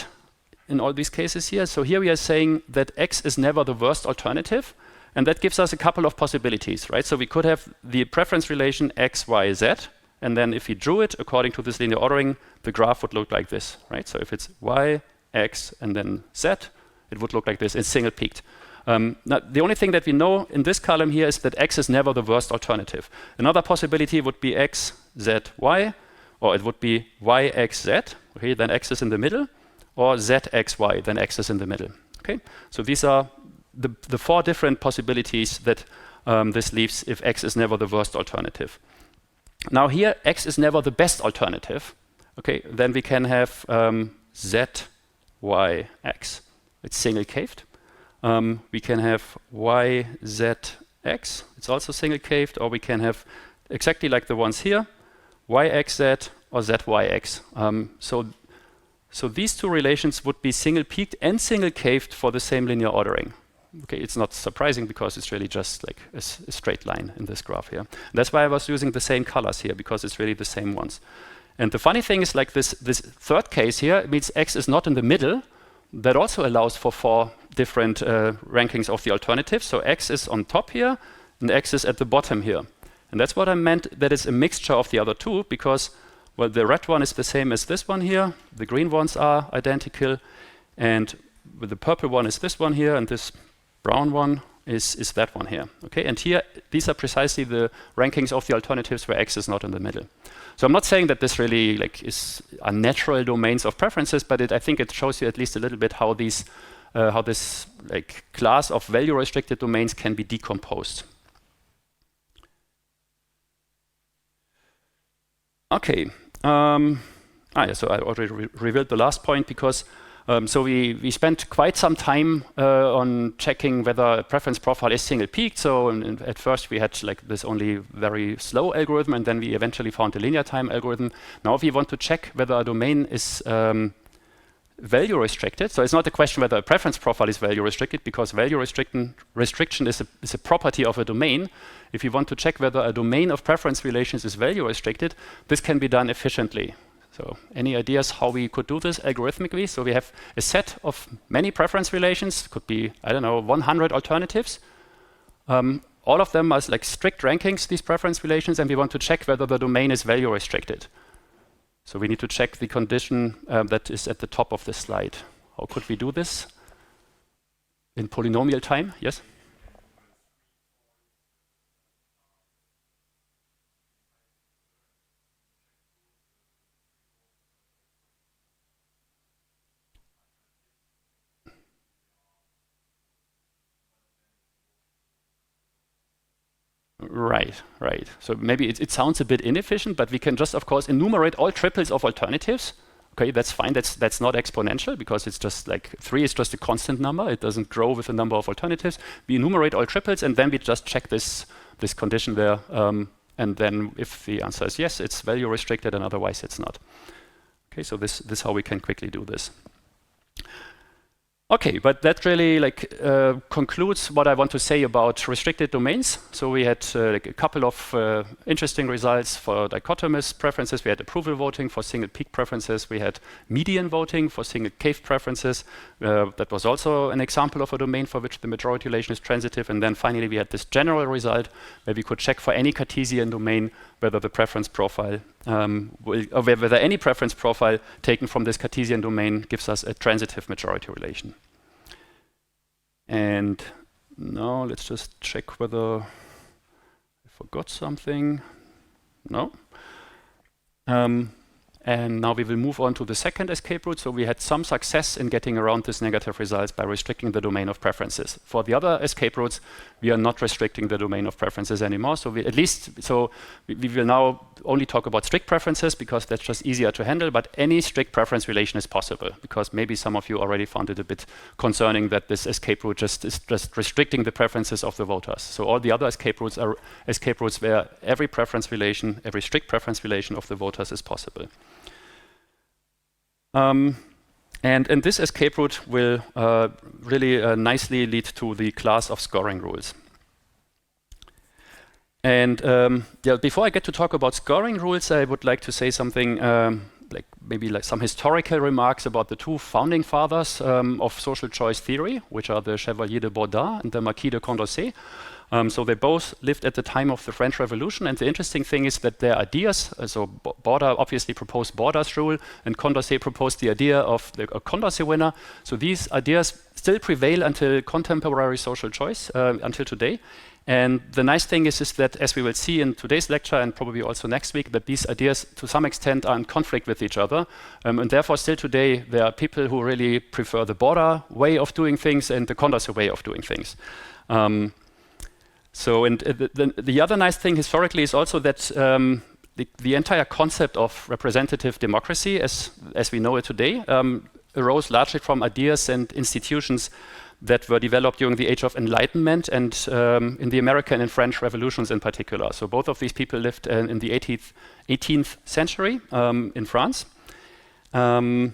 Speaker 1: in all these cases here. So here we are saying that x is never the worst alternative. And that gives us a couple of possibilities, right? So we could have the preference relation x, y, z. And then if we drew it according to this linear ordering, the graph would look like this, right? So if it's y, x, and then z, it would look like this. It's single-peaked. Now, the only thing that we know in this column here is that x is never the worst alternative. Another possibility would be x, z, y, or it would be y, x, z. Okay, then x is in the middle, or z, x, y, then x is in the middle. Okay, so these are the four different possibilities that this leaves if x is never the worst alternative. Now here, x is never the best alternative. Okay, then we can have z, y, x. It's single-caved. We can have y, z, x. It's also single-caved. Or we can have exactly like the ones here, y, x, z, or z, y, x. So these two relations would be single-peaked and single-caved for the same linear ordering. Okay, it's not surprising because it's really just like a straight line in this graph here. And that's why I was using the same colors here, because it's really the same ones. And the funny thing is, like this third case here, it means x is not in the middle. That also allows for four different rankings of the alternatives. So x is on top here, and x is at the bottom here. And that's what I meant, that it's a mixture of the other two, because, well, the red one is the same as this one here. The green ones are identical. And with the purple one is this one here, and this brown one is that one here. Okay, and here, these are precisely the rankings of the alternatives where x is not in the middle. So I'm not saying that this really are natural domains of preferences, but I think it shows you at least a little bit how this class of value-restricted domains can be decomposed. Okay. So I already revealed the last point because so we spent quite some time on checking whether a preference profile is single-peaked. So at first we had like this only very slow algorithm, and then we eventually found a linear time algorithm. Now we want to check whether a domain is value restricted. So it's not a question whether a preference profile is value restricted, because value restriction is a property of a domain. If you want to check whether a domain of preference relations is value restricted, this can be done efficiently. So any ideas how we could do this algorithmically? So we have a set of many preference relations, could be, I don't know, 100 alternatives. All of them are like strict rankings, these preference relations, and we want to check whether the domain is value restricted. So we need to check the condition that is at the top of this slide. How could we do this? In polynomial time, yes? Right. So maybe it sounds a bit inefficient, but we can just, of course, enumerate all triples of alternatives. Okay, that's fine. That's not exponential, because it's just like 3 is just a constant number. It doesn't grow with the number of alternatives. We enumerate all triples, and then we just check this condition there. And then if the answer is yes, it's value restricted, and otherwise it's not. Okay, so this is how we can quickly do this. Okay, but that really concludes what I want to say about restricted domains. So we had a couple of interesting results for dichotomous preferences. We had approval voting for single-peak preferences. We had median voting for single-cave preferences. That was also an example of a domain for which the majority relation is transitive. And then finally, we had this general result where we could check for any Cartesian domain whether the preference profile, or whether any preference profile taken from this Cartesian domain gives us a transitive majority relation. And now let's just check whether I forgot something. No. And now we will move on to the second escape route. So we had some success in getting around this negative results by restricting the domain of preferences. For the other escape routes, we are not restricting the domain of preferences anymore. So we will now only talk about strict preferences, because that's just easier to handle. But any strict preference relation is possible, because maybe some of you already found it a bit concerning that this escape route is just restricting the preferences of the voters. So all the other escape routes are escape routes where every strict preference relation of the voters is possible. And this escape route will really nicely lead to the class of scoring rules. And yeah, before I get to talk about scoring rules, I would like to say something like maybe like some historical remarks about the two founding fathers of social choice theory, which are the Chevalier de Bourdin and the Marquis de Condorcet. So they both lived at the time of the French Revolution, and the interesting thing is that their ideas, so Bourdin obviously proposed Bourdin's rule, and Condorcet proposed the idea of the Condorcet winner. So these ideas still prevail until contemporary social choice, until today. And the nice thing is that, as we will see in today's lecture and probably also next week, that these ideas to some extent are in conflict with each other. And therefore still today there are people who really prefer the Bourdin way of doing things and the Condorcet way of doing things. The other nice thing historically is also that the entire concept of representative democracy as we know it today arose largely from ideas and institutions that were developed during the Age of Enlightenment and in the American and French revolutions in particular. So both of these people lived in the 18th century in France. And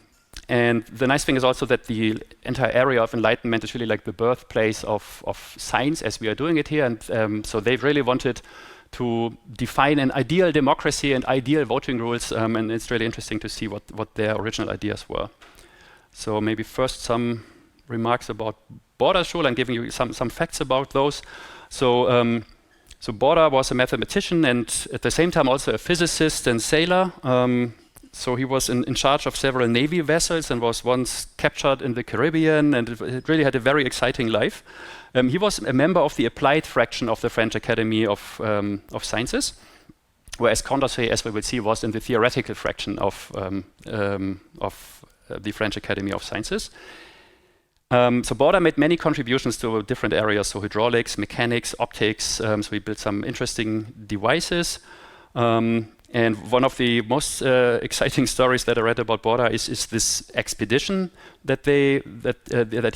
Speaker 1: the nice thing is also that the entire area of Enlightenment is really like the birthplace of science as we are doing it here. And so they really wanted to define an ideal democracy and ideal voting rules. And it's really interesting to see what their original ideas were. So maybe first some remarks about Bourdin's rule and giving you some facts about those. So Bourdin was a mathematician and at the same time also a physicist and sailor. So he was in charge of several Navy vessels and was once captured in the Caribbean, and it really had a very exciting life. He was a member of the applied fraction of the French Academy of Sciences, whereas Condorcet, as we will see, was in the theoretical fraction of the French Academy of Sciences. So Bourdin made many contributions to different areas, so hydraulics, mechanics, optics. So he built some interesting devices. And one of the most exciting stories that I read about Bourdin is this expedition that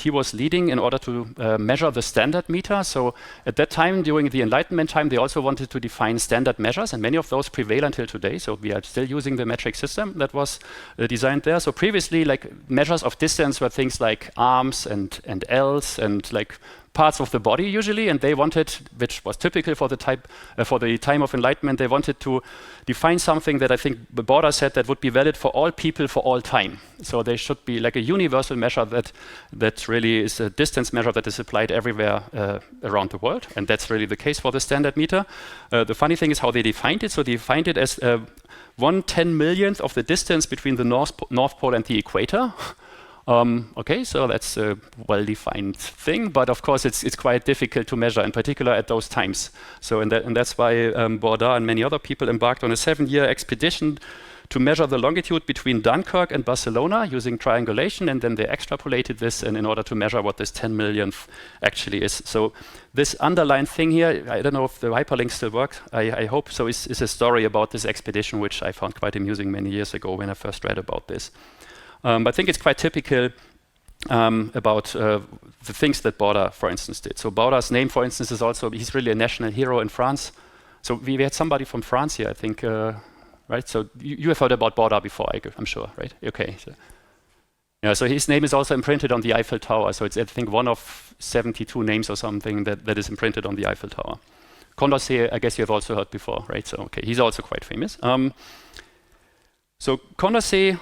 Speaker 1: he was leading in order to measure the standard meter. So at that time, during the Enlightenment time, they also wanted to define standard measures, and many of those prevail until today. So we are still using the metric system that was designed there. So previously, like measures of distance were things like arms and ells and like parts of the body usually, and they wanted, which was typical for the time of Enlightenment, they wanted to define something that I think Bourdin said that would be valid for all people for all time. So there should be like a universal measure that really is a distance measure that is applied everywhere around the world, and that's really the case for the standard meter. The funny thing is how they defined it. So they defined it as 1/10,000,000th of the distance between the North Pole and the equator. Okay, so that's a well-defined thing, but of course it's quite difficult to measure, in particular at those times. So and that's why Bourdin and many other people embarked on a 7-year expedition to measure the longitude between Dunkirk and Barcelona using triangulation, and then they extrapolated this in order to measure what this 10,000,000th actually is. So this underlined thing here, I don't know if the hyperlink still works, I hope so, is a story about this expedition, which I found quite amusing many years ago when I first read about this. I think it's quite typical about the things that Bourdin, for instance, did. So Bourdin's name, for instance, is also, he's really a national hero in France. So we had somebody from France here, I think, right? So you have heard about Bourdin before, I'm sure, right? Okay. So, yeah, so his name is also imprinted on the Eiffel Tower. So it's, I think, one of 72 names or something that is imprinted on the Eiffel Tower. Condorcet, I guess you have also heard before, right? So, okay, he's also quite famous. So Condorcet,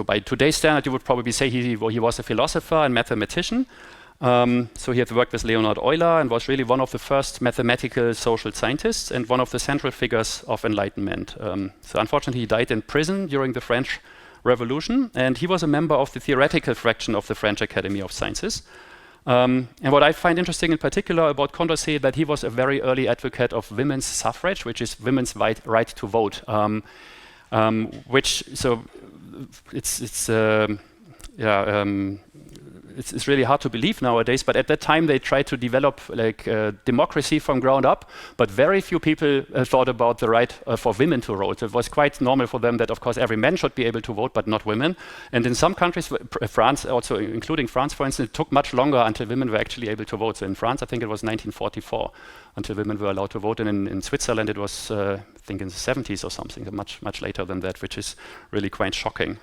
Speaker 1: by today's standard, you would probably say he was a philosopher and mathematician. So he had worked with Leonhard Euler and was really one of the first mathematical social scientists and one of the central figures of Enlightenment. So unfortunately, he died in prison during the French Revolution, and he was a member of the theoretical fraction of the French Academy of Sciences. And what I find interesting in particular about Condorcet, that he was a very early advocate of women's suffrage, which is women's right to vote. It's really hard to believe nowadays, but at that time they tried to develop like democracy from ground up, but very few people thought about the right for women to vote. It was quite normal for them that, of course, every man should be able to vote, but not women. And in some countries, France, also including France, for instance, it took much longer until women were actually able to vote. So in France, I think it was 1944 until women were allowed to vote, and in Switzerland it was, I think, in the 70s or something, much later than that, which is really quite shocking.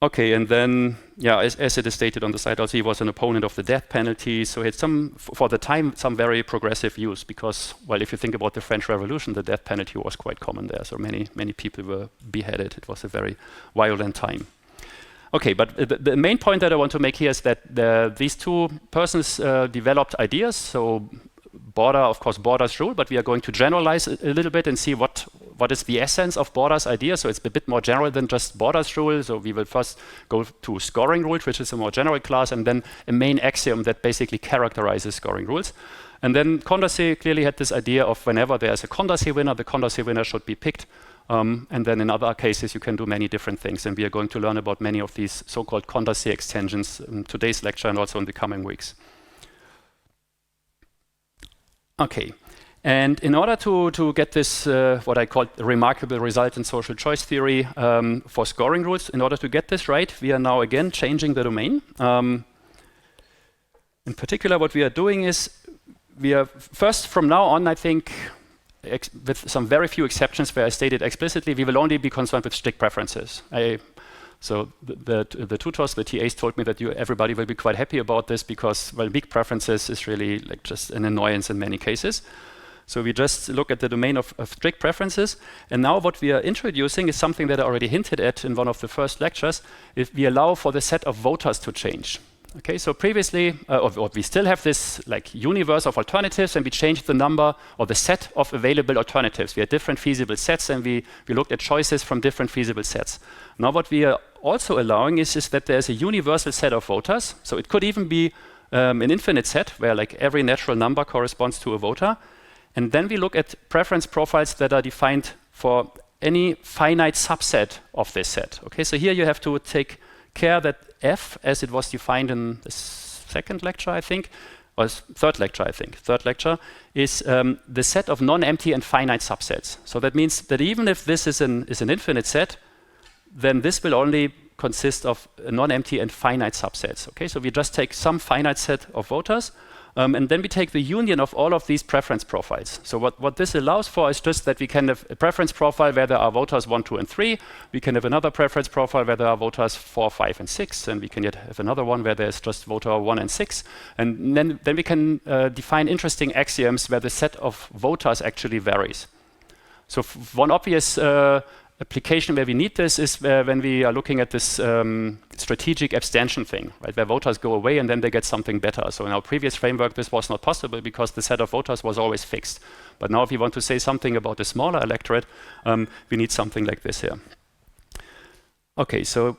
Speaker 1: Okay, and then, yeah, as it is stated on the side also, he was an opponent of the death penalty. So he had some, for the time, some very progressive views because, well, if you think about the French Revolution, the death penalty was quite common there. So many people were beheaded. It was a very violent time. Okay, but the main point that I want to make here is that these two persons developed ideas. So of course, Borda's rule, but we are going to generalize a little bit and see what is the essence of Borda's idea. So it's a bit more general than just Borda's rule. So we will first go to scoring rules, which is a more general class, and then a main axiom that basically characterizes scoring rules. And then Condorcet clearly had this idea of whenever there's a Condorcet winner, the Condorcet winner should be picked. And then in other cases, you can do many different things. And we are going to learn about many of these so-called Condorcet extensions in today's lecture and also in the coming weeks. Okay, and in order to get this, what I call remarkable result in social choice theory for scoring rules, in order to get this right, we are now again changing the domain. In particular, what we are doing is, we are first from now on, I think, with some very few exceptions where I stated explicitly, we will only be concerned with strict preferences. So the tutors, the TAs told me that everybody will be quite happy about this because, well, weak preferences is really like just an annoyance in many cases. So we just look at the domain of strict preferences. And now what we are introducing is something that I already hinted at in one of the first lectures, if we allow for the set of voters to change. Okay, so previously, or we still have this like universe of alternatives, and we changed the number or the set of available alternatives. We had different feasible sets, and we looked at choices from different feasible sets. Now what we are also allowing is that there's a universal set of voters. So it could even be an infinite set where like every natural number corresponds to a voter. And then we look at preference profiles that are defined for any finite subset of this set. Okay, so here you have to take care that F, as it was defined in the second lecture, I think, or third lecture, is the set of non-empty and finite subsets. So that means that even if this is an infinite set, then this will only consist of non-empty and finite subsets. Okay, so we just take some finite set of voters, and then we take the union of all of these preference profiles. So what this allows for is just that we can have a preference profile where there are voters 1, 2, and 3. We can have another preference profile where there are voters 4, 5, and 6. And we can yet have another one where there's just voter 1 and 6. And then we can define interesting axioms where the set of voters actually varies. So one obvious application where we need this is when we are looking at this strategic abstention thing, right? Where voters go away and then they get something better. So in our previous framework, this was not possible because the set of voters was always fixed. But now if you want to say something about a smaller electorate, we need something like this here. Okay, so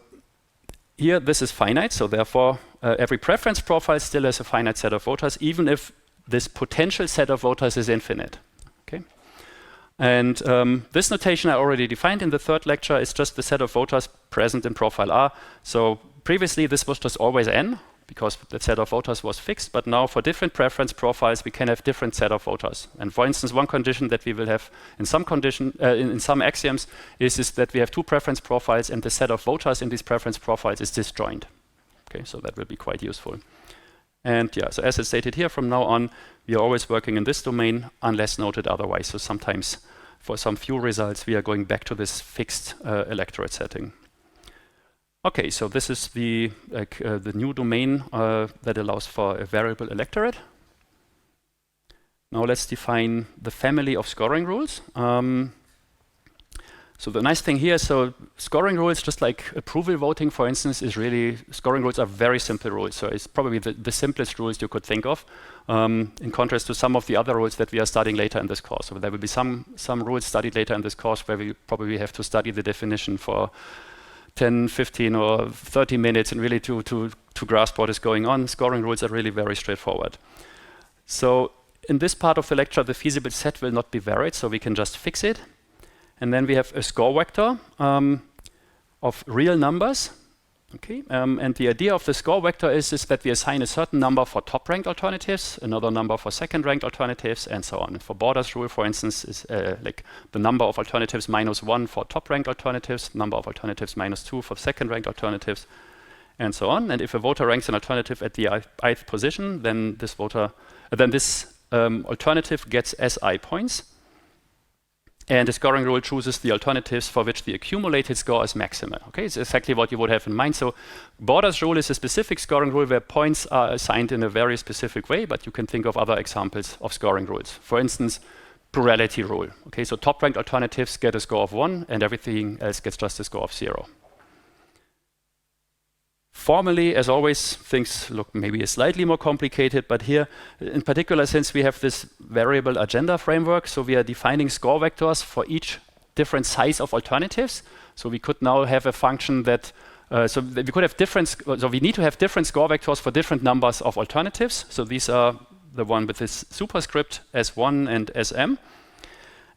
Speaker 1: here this is finite. So therefore, every preference profile still has a finite set of voters, even if this potential set of voters is infinite. Okay. And this notation I already defined in the third lecture is just the set of voters present in profile R. So previously this was just always N because the set of voters was fixed, but now for different preference profiles we can have different set of voters. And for instance, one condition that we will have in some in some axioms is that we have two preference profiles and the set of voters in these preference profiles is disjoint. Okay, so that will be quite useful. And yeah, so as I stated here, from now on, we are always working in this domain unless noted otherwise. So sometimes for some few results, we are going back to this fixed electorate setting. Okay, so this is the new domain that allows for a variable electorate. Now let's define the family of scoring rules. So the nice thing here, so scoring rules, just like approval voting, for instance, is really, scoring rules are very simple rules. So it's probably the simplest rules you could think of, in contrast to some of the other rules that we are studying later in this course. So there will be some rules studied later in this course where we probably have to study the definition for 10, 15, or 30 minutes and really to grasp what is going on. Scoring rules are really very straightforward. So in this part of the lecture, the feasible set will not be varied, so we can just fix it. And then we have a score vector of real numbers. Okay, and the idea of the score vector is that we assign a certain number for top-ranked alternatives, another number for second-ranked alternatives, and so on. And for Borda's rule, for instance, is like the number of alternatives -1 for top-ranked alternatives, number of alternatives -2 for second-ranked alternatives, and so on. And if a voter ranks an alternative at the ith position, then this alternative gets SI points. And the scoring rule chooses the alternatives for which the accumulated score is maximal. Okay, it's exactly what you would have in mind. So Borders rule is a specific scoring rule where points are assigned in a very specific way, but you can think of other examples of scoring rules. For instance, plurality rule. Okay, so top-ranked alternatives get a score of 1 and everything else gets just a score of 0. Formally, as always, things look maybe slightly more complicated, but here, in particular, since we have this variable agenda framework, so we are defining score vectors for each different size of alternatives. So we could now have a function that, so we could have different, so we need to have different score vectors for different numbers of alternatives. So these are the one with this superscript S1 and Sm.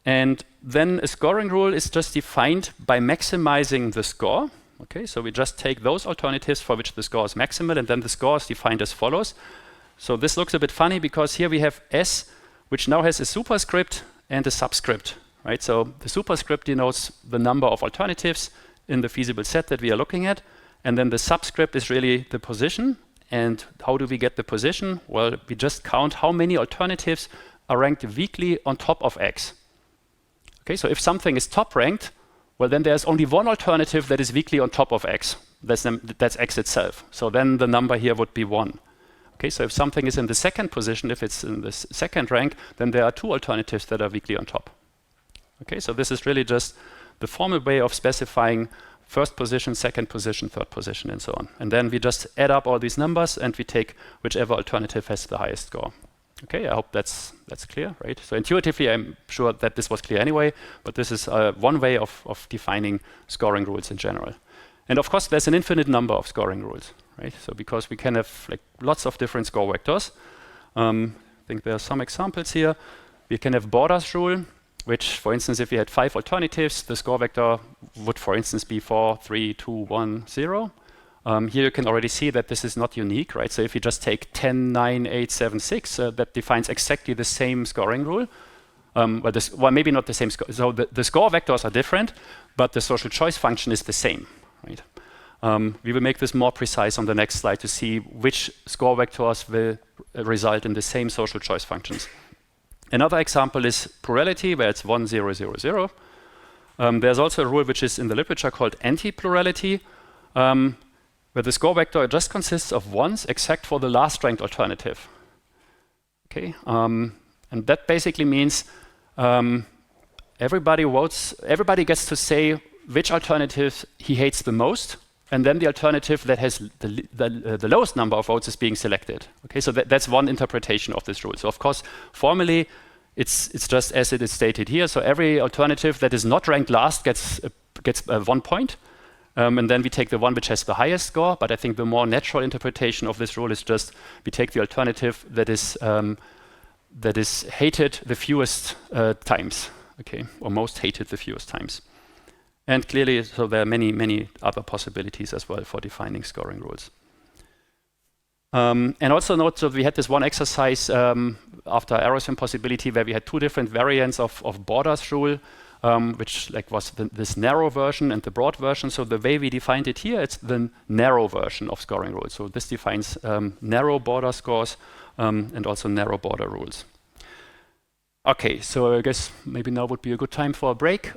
Speaker 1: And then a scoring rule is just defined by maximizing the score. Okay, so we just take those alternatives for which the score is maximal, and then the score is defined as follows. So this looks a bit funny because here we have S, which now has a superscript and a subscript, right? So the superscript denotes the number of alternatives in the feasible set that we are looking at, and then the subscript is really the position. And how do we get the position? Well, we just count how many alternatives are ranked weakly on top of X. Okay, so if something is top ranked, well, then there's only one alternative that is weakly on top of X. That's X itself. So then the number here would be 1. Okay, so if something is in the second position, if it's in the second rank, then there are 2 alternatives that are weakly on top. Okay, so this is really just the formal way of specifying first position, second position, third position, and so on. And then we just add up all these numbers and we take whichever alternative has the highest score. Okay, I hope that's clear, right? So intuitively, I'm sure that this was clear anyway, but this is one way of defining scoring rules in general. And of course, there's an infinite number of scoring rules, right? So because we can have like lots of different score vectors. I think there are some examples here. We can have Borders rule, which, for instance, if we had 5 alternatives, the score vector would, for instance, be 4, 3, 2, 1, 0. Here you can already see that this is not unique, right? So if you just take 10, 9, 8, 7, 6, that defines exactly the same scoring rule. Well, maybe not the same score. So the score vectors are different, but the social choice function is the same, right? We will make this more precise on the next slide to see which score vectors will result in the same social choice functions. Another example is plurality, where it's 1, 0, 0, 0. There's also a rule which is in the literature called anti-plurality, where the score vector just consists of 1s except for the last ranked alternative. Okay, and that basically means everybody gets to say which alternative he hates the most, and then the alternative that has the lowest number of votes is being selected. Okay, so that's one interpretation of this rule. So of course, formally, it's just as it is stated here. So every alternative that is not ranked last gets 1 point. And then we take the one which has the highest score, but I think the more natural interpretation of this rule is just we take the alternative that is hated the fewest times, okay, or most hated the fewest times. And clearly, so there are many other possibilities as well for defining scoring rules. And also note that we had this one exercise after errors impossibility where we had 2 different variants of Borders rule. Which was this narrow version and the broad version. So the way we defined it here, it's the narrow version of scoring rules. So this defines narrow border scores and also narrow border rules. Okay, so I guess maybe now would be a good time for a break.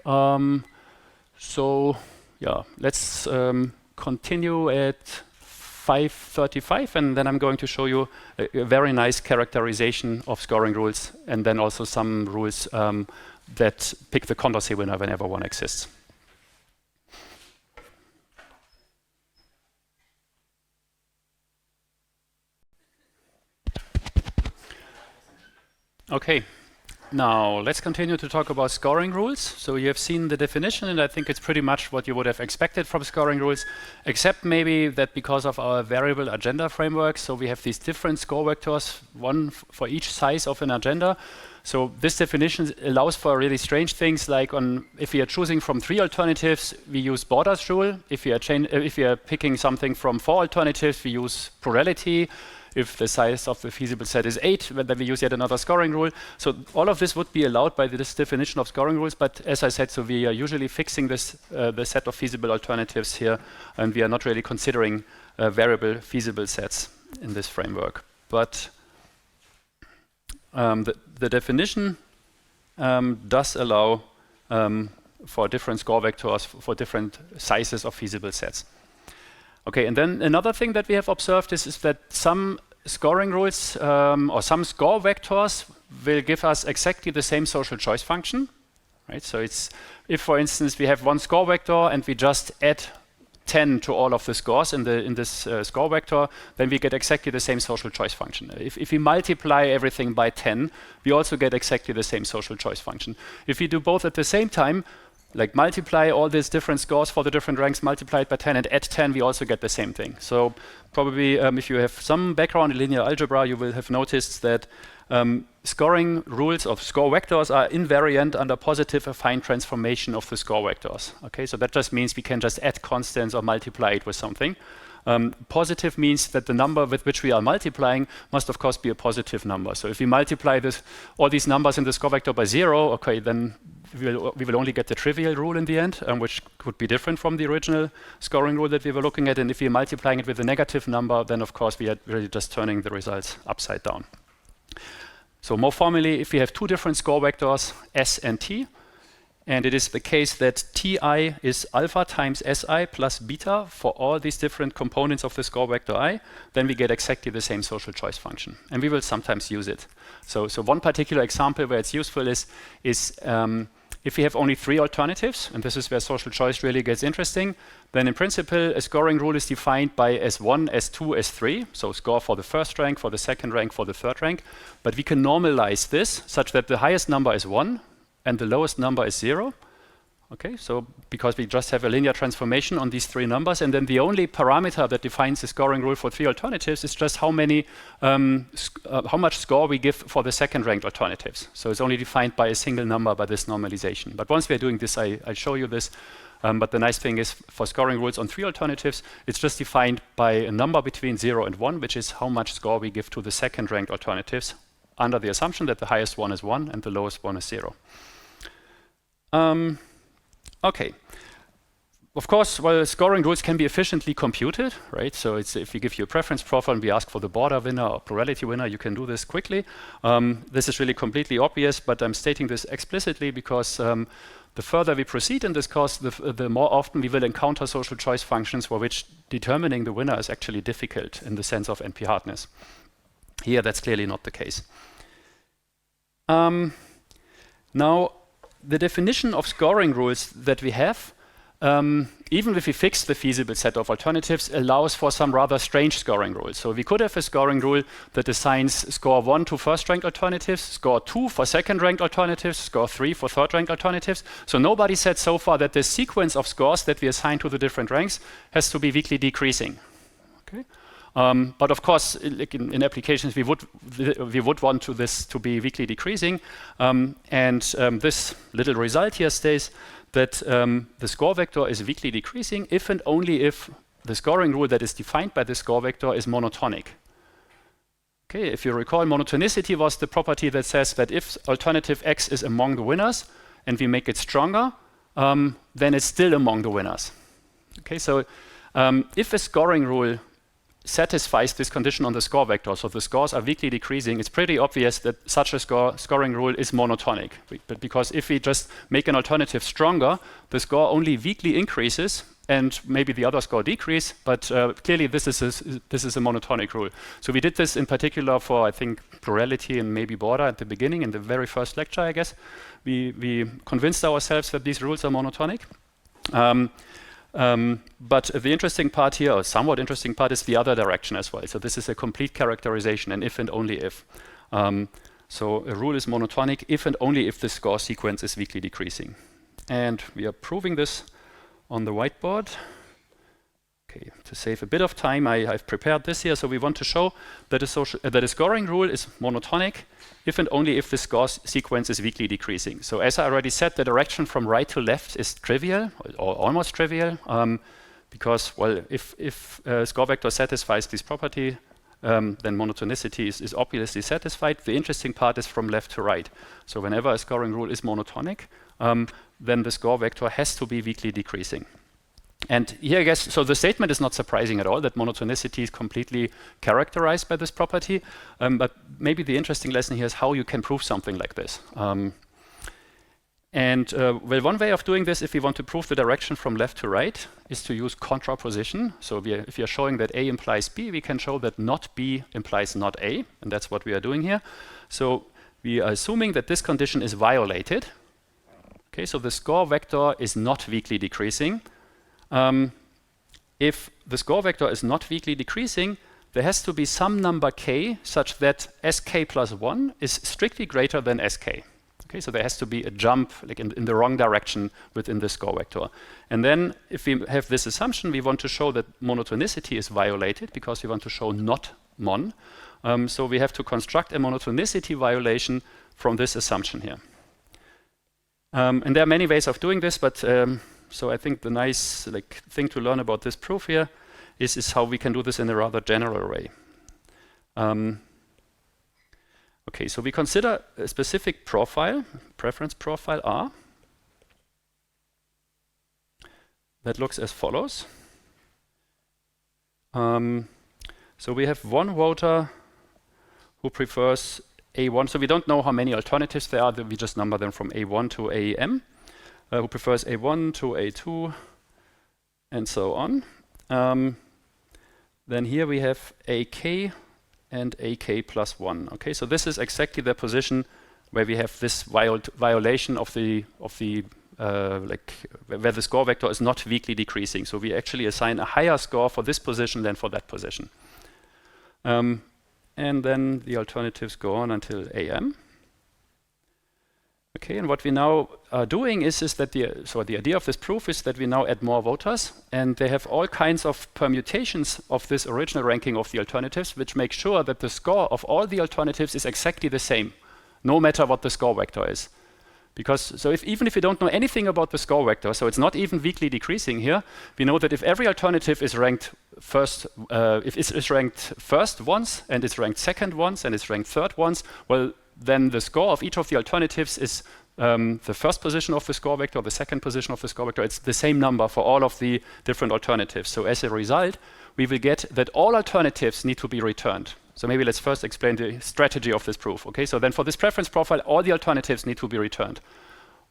Speaker 1: So yeah, let's continue at 5:35, and then I'm going to show you a very nice characterization of scoring rules, and then also some rules that pick the Condorcet winner whenever one exists. Okay, now let's continue to talk about scoring rules. So you have seen the definition, and I think it's pretty much what you would have expected from scoring rules, except maybe that because of our variable agenda framework, so we have these different score vectors, one for each size of an agenda. So this definition allows for really strange things, like if we are choosing from 3 alternatives, we use Borders rule. If we are picking something from 4 alternatives, we use plurality. If the size of the feasible set is 8, then we use yet another scoring rule. So all of this would be allowed by this definition of scoring rules. But as I said, so we are usually fixing this the set of feasible alternatives here, and we are not really considering variable feasible sets in this framework. But the definition does allow for different score vectors for different sizes of feasible sets. Okay, and then another thing that we have observed is that some scoring rules or some score vectors will give us exactly the same social choice function, right? So it's if, for instance, we have one score vector and we just add 10 to all of the scores in this score vector, then we get exactly the same social choice function. If we multiply everything by 10, we also get exactly the same social choice function. If we do both at the same time, like multiply all these different scores for the different ranks, multiply it by 10 and add 10, we also get the same thing. So probably if you have some background in linear algebra, you will have noticed that scoring rules of score vectors are invariant under positive affine transformation of the score vectors. Okay, so that just means we can just add constants or multiply it with something. Positive means that the number with which we are multiplying must of course be a positive number. So if we multiply all these numbers in the score vector by 0, okay, then we will only get the trivial rule in the end, which could be different from the original scoring rule that we were looking at. And if we're multiplying it with a negative number, then of course we are really just turning the results upside down. So more formally, if we have two different score vectors, S and T, and it is the case that Ti is alpha times Si plus beta for all these different components of the score vector I, then we get exactly the same social choice function. And we will sometimes use it. So one particular example where it's useful is if we have only 3 alternatives, and this is where social choice really gets interesting, then in principle, a scoring rule is defined by S1, S2, S3, so score for the first rank, for the second rank, for the third rank. But we can normalize this such that the highest number is 1 and the lowest number is 0. Okay, so because we just have a linear transformation on these 3 numbers, and then the only parameter that defines the scoring rule for 3 alternatives is just how much score we give for the second ranked alternatives. So it's only defined by a single number by this normalization. But once we're doing this, I'll show you this. But the nice thing is for scoring rules on 3 alternatives, it's just defined by a number between 0 and 1, which is how much score we give to the second ranked alternatives under the assumption that the highest one is 1 and the lowest one is 0. Okay. Of course, well, scoring rules can be efficiently computed, right? So if we give you a preference profile and we ask for the border winner or plurality winner, you can do this quickly. This is really completely obvious, but I'm stating this explicitly because the further we proceed in this course, the more often we will encounter social choice functions for which determining the winner is actually difficult in the sense of NP hardness. Here, that's clearly not the case. Now, the definition of scoring rules that we have, even if we fix the feasible set of alternatives, allows for some rather strange scoring rules. So we could have a scoring rule that assigns score 1 to first-ranked alternatives, score 2 for second-ranked alternatives, score 3 for third-ranked alternatives. So nobody said so far that the sequence of scores that we assign to the different ranks has to be weakly decreasing. Okay? But of course, in applications, we would want this to be weakly decreasing. This little result here states that the score vector is weakly decreasing if and only if the scoring rule that is defined by the score vector is monotonic. Okay, if you recall, monotonicity was the property that says that if alternative X is among the winners and we make it stronger, then it's still among the winners. Okay, so if a scoring rule satisfies this condition on the score vector, so the scores are weakly decreasing, it's pretty obvious that such a scoring rule is monotonic. But because if we just make an alternative stronger, the score only weakly increases and maybe the other score decrease, but clearly this is a monotonic rule. So we did this in particular for, I think, plurality and maybe border at the beginning, in the very first lecture, I guess. We convinced ourselves that these rules are monotonic. But the interesting part here, or somewhat interesting part, is the other direction as well. So this is a complete characterization, an if and only if. So a rule is monotonic if and only if the score sequence is weakly decreasing. And we are proving this on the whiteboard. Okay, to save a bit of time, I've prepared this here. So we want to show that a scoring rule is monotonic if and only if the score sequence is weakly decreasing. So as I already said, the direction from right to left is trivial, or almost trivial, because, well, if a score vector satisfies this property, then monotonicity is obviously satisfied. The interesting part is from left to right. So whenever a scoring rule is monotonic, then the score vector has to be weakly decreasing. And here, I guess, so the statement is not surprising at all, that monotonicity is completely characterized by this property. But maybe the interesting lesson here is how you can prove something like this. And well, one way of doing this, if we want to prove the direction from left to right, is to use contraposition. So if we are showing that A implies B, we can show that not B implies not A, and that's what we are doing here. So we are assuming that this condition is violated. Okay, so the score vector is not weakly decreasing. If the score vector is not weakly decreasing, there has to be some number k such that sk plus 1 is strictly greater than sk. Okay, so there has to be a jump like in the wrong direction within the score vector. And then if we have this assumption, we want to show that monotonicity is violated because we want to show not mon. So we have to construct a monotonicity violation from this assumption here. And there are many ways of doing this, but so I think the nice thing to learn about this proof here is how we can do this in a rather general way. Okay, so we consider a specific profile, preference profile R, that looks as follows. So we have one voter who prefers A1. So we don't know how many alternatives there are. We just number them from A1 to AEM, who prefers A1 to A2, and so on. Then here we have AK and AK plus 1. Okay, so this is exactly the position where we have this violation of the where the score vector is not weakly decreasing. So we actually assign a higher score for this position than for that position. And then the alternatives go on until AM. Okay, and what we now are doing is that the idea of this proof is that we now add more voters, and they have all kinds of permutations of this original ranking of the alternatives, which make sure that the score of all the alternatives is exactly the same, no matter what the score vector is. Because even if we don't know anything about the score vector, so it's not even weakly decreasing here, we know that if every alternative is ranked first, if it's ranked first once, and it's ranked second once, and it's ranked third once, well, then the score of each of the alternatives is the first position of the score vector, the second position of the score vector. It's the same number for all of the different alternatives. So as a result, we will get that all alternatives need to be returned. So maybe let's first explain the strategy of this proof. Okay, so then for this preference profile, all the alternatives need to be returned.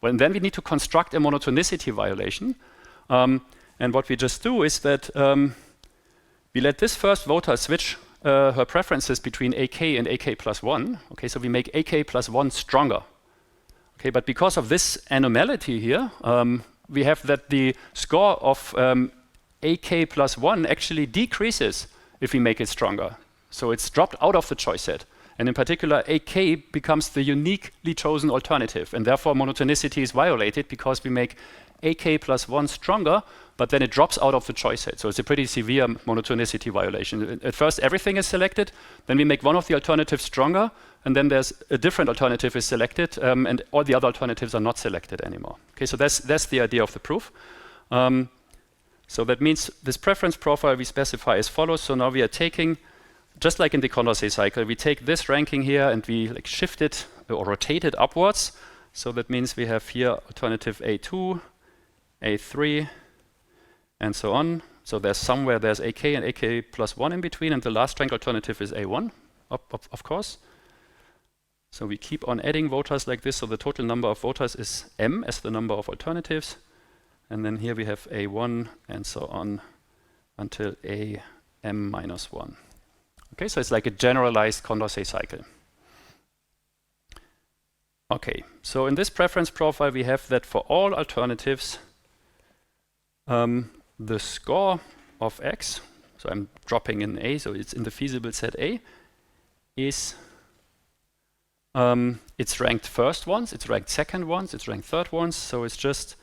Speaker 1: Well, then we need to construct a monotonicity violation. And what we just do is that we let this first voter switch her preferences between AK and AK plus 1. Okay, so we make AK plus 1 stronger. Okay, but because of this anomaly here, we have that the score of AK plus 1 actually decreases if we make it stronger. So it's dropped out of the choice set. And in particular, AK becomes the uniquely chosen alternative. And therefore, monotonicity is violated because we make AK plus 1 stronger, but then it drops out of the choice set. So it's a pretty severe monotonicity violation. At first, everything is selected. Then we make one of the alternatives stronger. And then there's a different alternative is selected. And all the other alternatives are not selected anymore. Okay, so that's the idea of the proof. So that means this preference profile we specify as follows. So now we are taking, just like in the Condorcet cycle, we take this ranking here and we shift it or rotate it upwards. So that means we have here alternative A2, A3, and so on. So there's AK and AK plus 1 in between, and the last rank alternative is A1, of course. So we keep on adding voters like this. So the total number of voters is M as the number of alternatives. And then here we have A1 and so on until AM minus 1. Okay, so it's like a generalized Condorcet cycle. Okay, so in this preference profile, we have that for all alternatives, the score of X, so I'm dropping in A, so it's in the feasible set A, is it's ranked first once, it's ranked second once, it's ranked third once, so it's just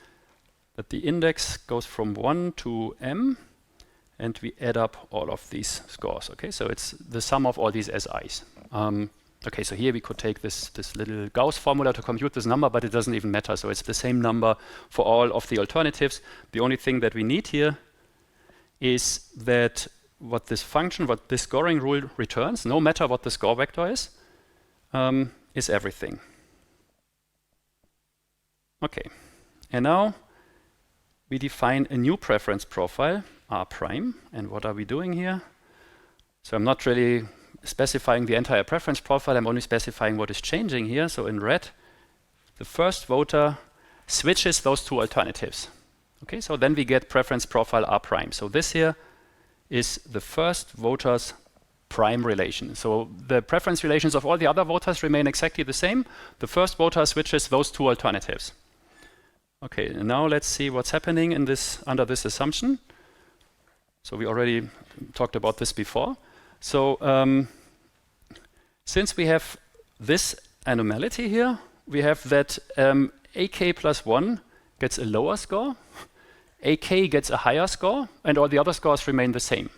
Speaker 1: that the index goes from 1 to M, and we add up all of these scores. Okay, so it's the sum of all these SIs. Okay, so here we could take this little Gauss formula to compute this number, but it doesn't even matter. So it's the same number for all of the alternatives. The only thing that we need here is that what this scoring rule returns, no matter what the score vector is everything. Okay, and now we define a new preference profile, R prime. And what are we doing here? So I'm not really specifying the entire preference profile. I'm only specifying what is changing here. So in red, the first voter switches those two alternatives. Okay, so then we get preference profile R prime. So this here is the first voter's prime relation. So the preference relations of all the other voters remain exactly the same. The first voter switches those two alternatives. Okay, and now let's see what's happening in this under this assumption. So we already talked about this before. So since we have this anomality here, we have that AK plus 1 gets a lower score, AK gets a higher score, and all the other scores remain the same.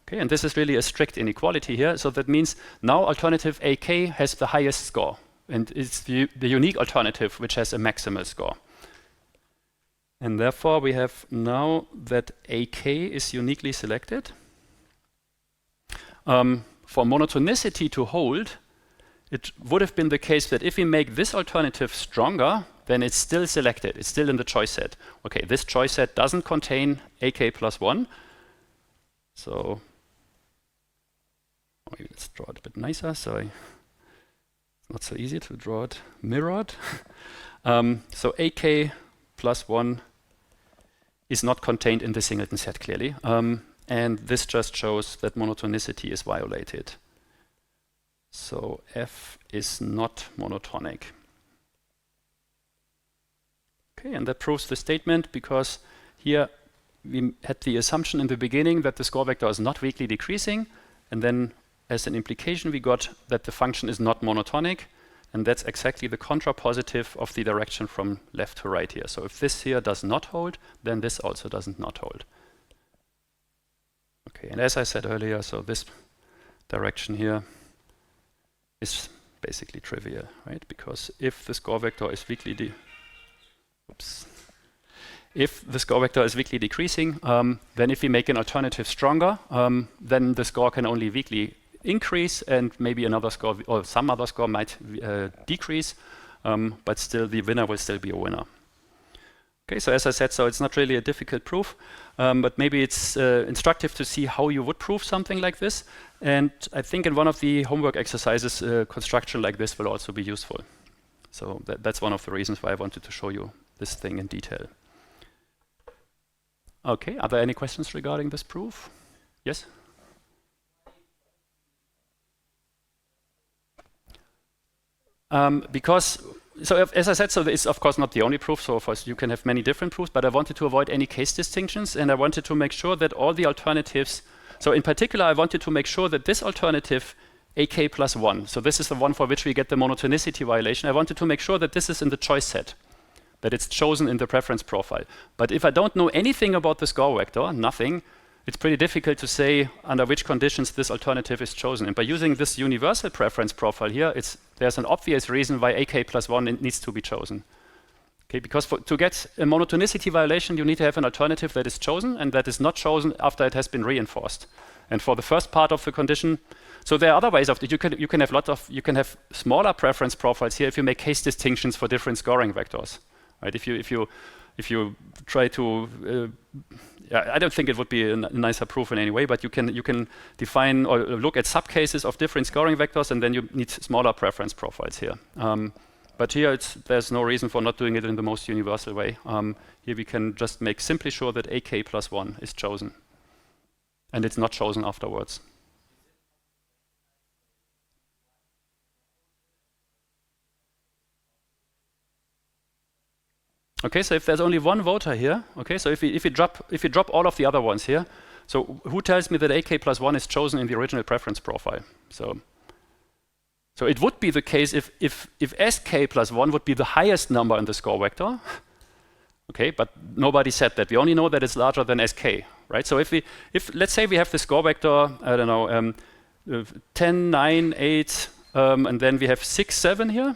Speaker 1: Okay, and this is really a strict inequality here. So that means now alternative AK has the highest score, and it's the unique alternative which has a maximal score. And therefore, we have now that AK is uniquely selected. For monotonicity to hold, it would have been the case that if we make this alternative stronger, then it's still selected. It's still in the choice set. Okay, this choice set doesn't contain AK plus 1. So maybe let's draw it a bit nicer. So it's not so easy to draw it mirrored. So AK plus 1 is not contained in the singleton set clearly. And this just shows that monotonicity is violated. So F is not monotonic. Okay, and that proves the statement because here we had the assumption in the beginning that the score vector is not weakly decreasing, and then as an implication we got that the function is not monotonic, and that's exactly the contrapositive of the direction from left to right here. So if this here does not hold, then this also doesn't not hold. Okay, and as I said earlier, so this direction here is basically trivial, right? Because if the score vector is weakly decreasing, then if we make an alternative stronger, then the score can only weakly increase, and maybe another score or some other score might decrease, but still the winner will still be a winner. Okay, so as I said, so it's not really a difficult proof, but maybe it's instructive to see how you would prove something like this. And I think in one of the homework exercises, construction like this will also be useful. So that's one of the reasons why I wanted to show you this thing in detail. Okay, are there any questions regarding this proof? Yes? Because, so as I said, so it's of course not the only proof, so of course you can have many different proofs, but I wanted to avoid any case distinctions, and I wanted to make sure that all the alternatives, so in particular I wanted to make sure that this alternative AK plus 1, so this is the one for which we get the monotonicity violation, I wanted to make sure that this is in the choice set, that it's chosen in the preference profile. But if I don't know anything about the score vector, nothing, it's pretty difficult to say under which conditions this alternative is chosen. And by using this universal preference profile here, there's an obvious reason why AK plus 1 needs to be chosen. Okay, because to get a monotonicity violation, you need to have an alternative that is chosen and that is not chosen after it has been reinforced. And for the first part of the condition, so there are other ways of it. You can have you can have smaller preference profiles here if you make case distinctions for different scoring vectors. Right? If you try to I don't think it would be a nicer proof in any way, but you can define or look at subcases of different scoring vectors, and then you need smaller preference profiles here. But here there's no reason for not doing it in the most universal way. Here we can just make simply sure that AK plus 1 is chosen, and it's not chosen afterwards. Okay, so if there's only one voter here, okay, so if we drop all of the other ones here, so who tells me that AK plus 1 is chosen in the original preference profile? So it would be the case if SK plus 1 would be the highest number in the score vector, okay, but nobody said that. We only know that it's larger than SK, right? So if let's say we have the score vector, I don't know, 10, 9, 8, and then we have 6, 7 here,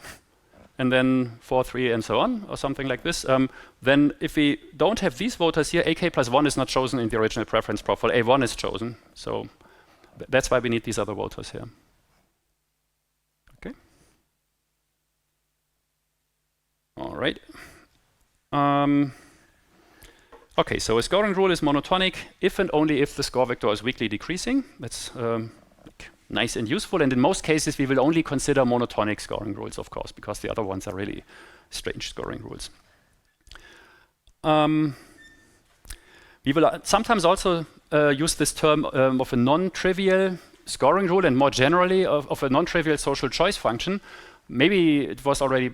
Speaker 1: and then 4, 3, and so on, or something like this, then if we don't have these voters here, AK plus 1 is not chosen in the original preference profile, A1 is chosen. So that's why we need these other voters here. Okay. All right. Okay, so a scoring rule is monotonic if and only if the score vector is weakly decreasing. That's nice and useful, and in most cases we will only consider monotonic scoring rules, of course, because the other ones are really strange scoring rules. We will sometimes also use this term of a non-trivial scoring rule, and more generally of a non-trivial social choice function. Maybe it was already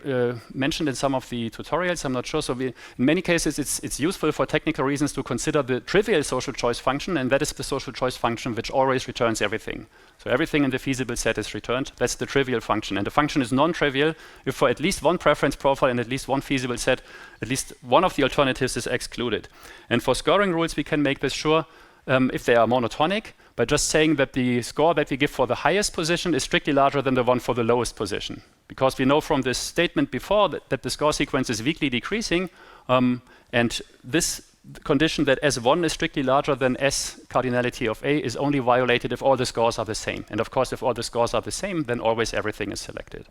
Speaker 1: mentioned in some of the tutorials, I'm not sure. So in many cases, it's useful for technical reasons to consider the trivial social choice function, and that is the social choice function which always returns everything. So everything in the feasible set is returned. That's the trivial function. And the function is non-trivial if for at least one preference profile and at least one feasible set, at least one of the alternatives is excluded. And for scoring rules, we can make this sure if they are monotonic by just saying that the score that we give for the highest position is strictly larger than the one for the lowest position. Because we know from this statement before that the score sequence is weakly decreasing, and this condition that S1 is strictly larger than S cardinality of A is only violated if all the scores are the same. And of course, if all the scores are the same, then always everything is selected.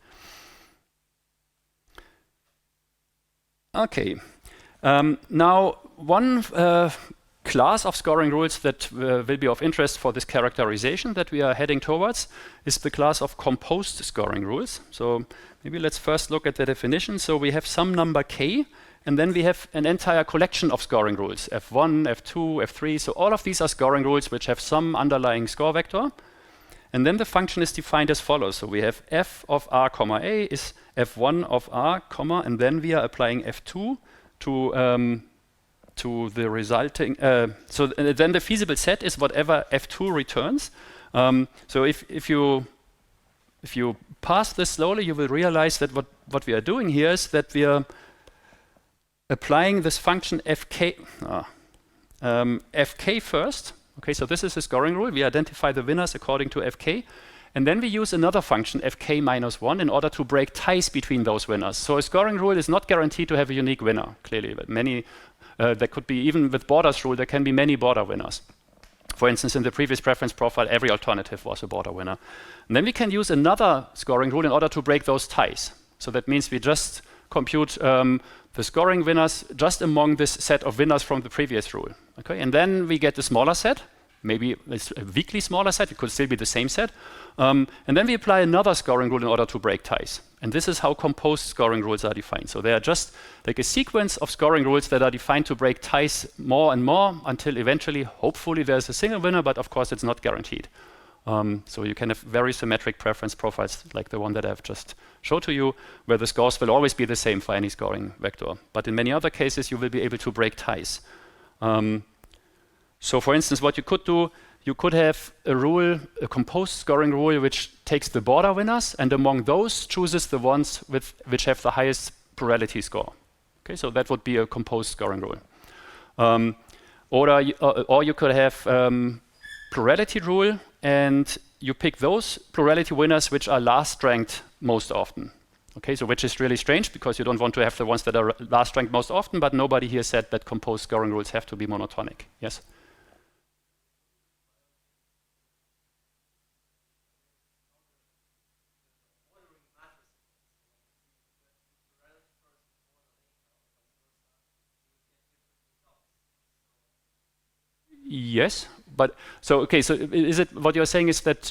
Speaker 1: Okay. Now, one class of scoring rules that will be of interest for this characterization that we are heading towards is the class of composed scoring rules. So maybe let's first look at the definition. So we have some number k, and then we have an entire collection of scoring rules, f1, f2, f3. So all of these are scoring rules which have some underlying score vector. And then the function is defined as follows. So we have f of r comma a is f1 of r comma, and then we are applying f2 to the resulting, so then the feasible set is whatever f2 returns. So if you pass this slowly, you will realize that what we are doing here is that we are applying this function fk first. Okay, so this is a scoring rule. We identify the winners according to fk. And then we use another function, fk minus 1, in order to break ties between those winners. So a scoring rule is not guaranteed to have a unique winner, clearly. But there could be, even with borders rule, there can be many border winners. For instance, in the previous preference profile, every alternative was a border winner. And then we can use another scoring rule in order to break those ties. So that means we just compute the scoring winners just among this set of winners from the previous rule. Okay? And then we get a smaller set. Maybe it's a weakly smaller set. It could still be the same set. And then we apply another scoring rule in order to break ties. And this is how composed scoring rules are defined. So they are just like a sequence of scoring rules that are defined to break ties more and more until eventually, hopefully, there's a single winner, but of course, it's not guaranteed. So you can have very symmetric preference profiles like the one that I've just showed to you, where the scores will always be the same for any scoring vector. But in many other cases, you will be able to break ties. So for instance, what you could do, you could have a rule, a composed scoring rule, which takes the border winners, and among those chooses the ones which have the highest plurality score. Okay, so that would be a composed scoring rule. Or you could have plurality rule, and you pick those plurality winners which are last ranked most often. Okay, so which is really strange because you don't want to have the ones that are last ranked most often, but nobody here said that composed scoring rules have to be monotonic. Yes? Yes, but so okay. So is it what you're saying is that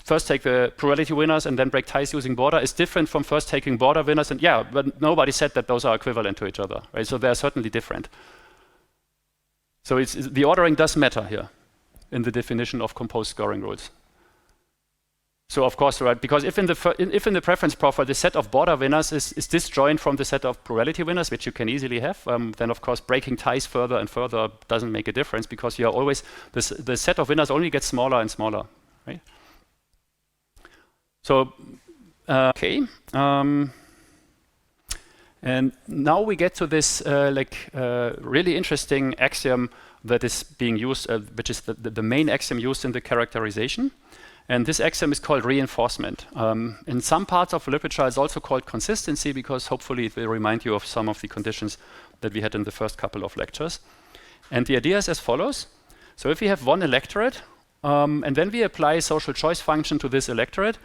Speaker 1: first take the plurality winners and then break ties using border is different from first taking border winners? And yeah, but nobody said that those are equivalent to each other, right? So they are certainly different. So the ordering does matter here in the definition of composed scoring rules. So of course, right, because if in the preference profile the set of border winners is disjoint from the set of plurality winners, which you can easily have, then of course breaking ties further and further doesn't make a difference because you are always the set of winners only gets smaller and smaller, right? So okay, and now we get to this really interesting axiom that is being used, which is the main axiom used in the characterization. And this axiom is called reinforcement. In some parts of the literature, it's also called consistency because hopefully it will remind you of some of the conditions that we had in the first couple of lectures. And the idea is as follows. So if we have one electorate, and then we apply a social choice function to this electorate,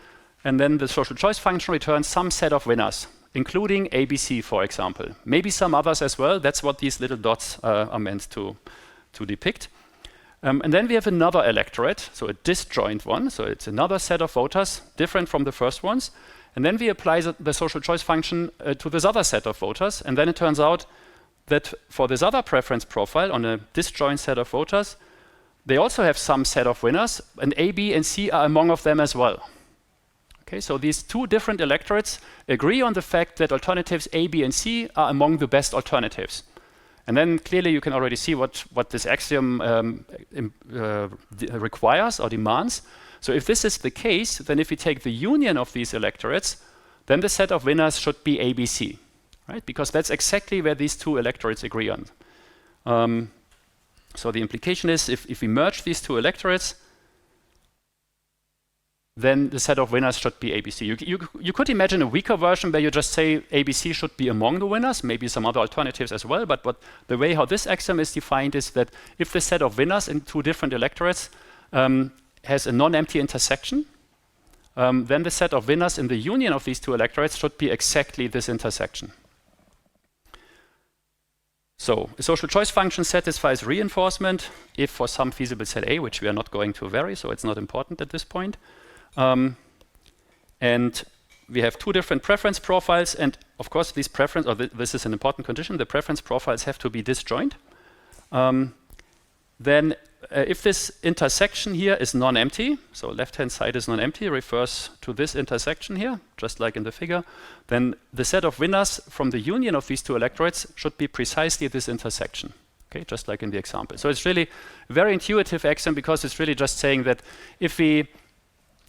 Speaker 1: and then the social choice function returns some set of winners, including ABC, for example. Maybe some others as well. That's what these little dots are meant to depict. And then we have another electorate, so a disjoint one. So it's another set of voters, different from the first ones. And then we apply the social choice function to this other set of voters. And then it turns out that for this other preference profile on a disjoint set of voters, they also have some set of winners, and A, B, and C are among of them as well. Okay, so these two different electorates agree on the fact that alternatives A, B, and C are among the best alternatives. And then clearly you can already see what this axiom requires or demands. So if this is the case, then if we take the union of these electorates, then the set of winners should be ABC, right? Because that's exactly where these two electorates agree on. So the implication is if we merge these two electorates, then the set of winners should be ABC. You could imagine a weaker version where you just say ABC should be among the winners, maybe some other alternatives as well, but the way how this axiom is defined is that if the set of winners in two different electorates has a non-empty intersection, then the set of winners in the union of these two electorates should be exactly this intersection. So a social choice function satisfies reinforcement if for some feasible set A, which we are not going to vary, so it's not important at this point. And we have two different preference profiles, and of course these preference, or this is an important condition, the preference profiles have to be disjoint. Then if this intersection here is non-empty, so left-hand side is non-empty, refers to this intersection here, just like in the figure, then the set of winners from the union of these two electorates should be precisely this intersection, okay, just like in the example. So it's really a very intuitive axiom because it's really just saying that if we,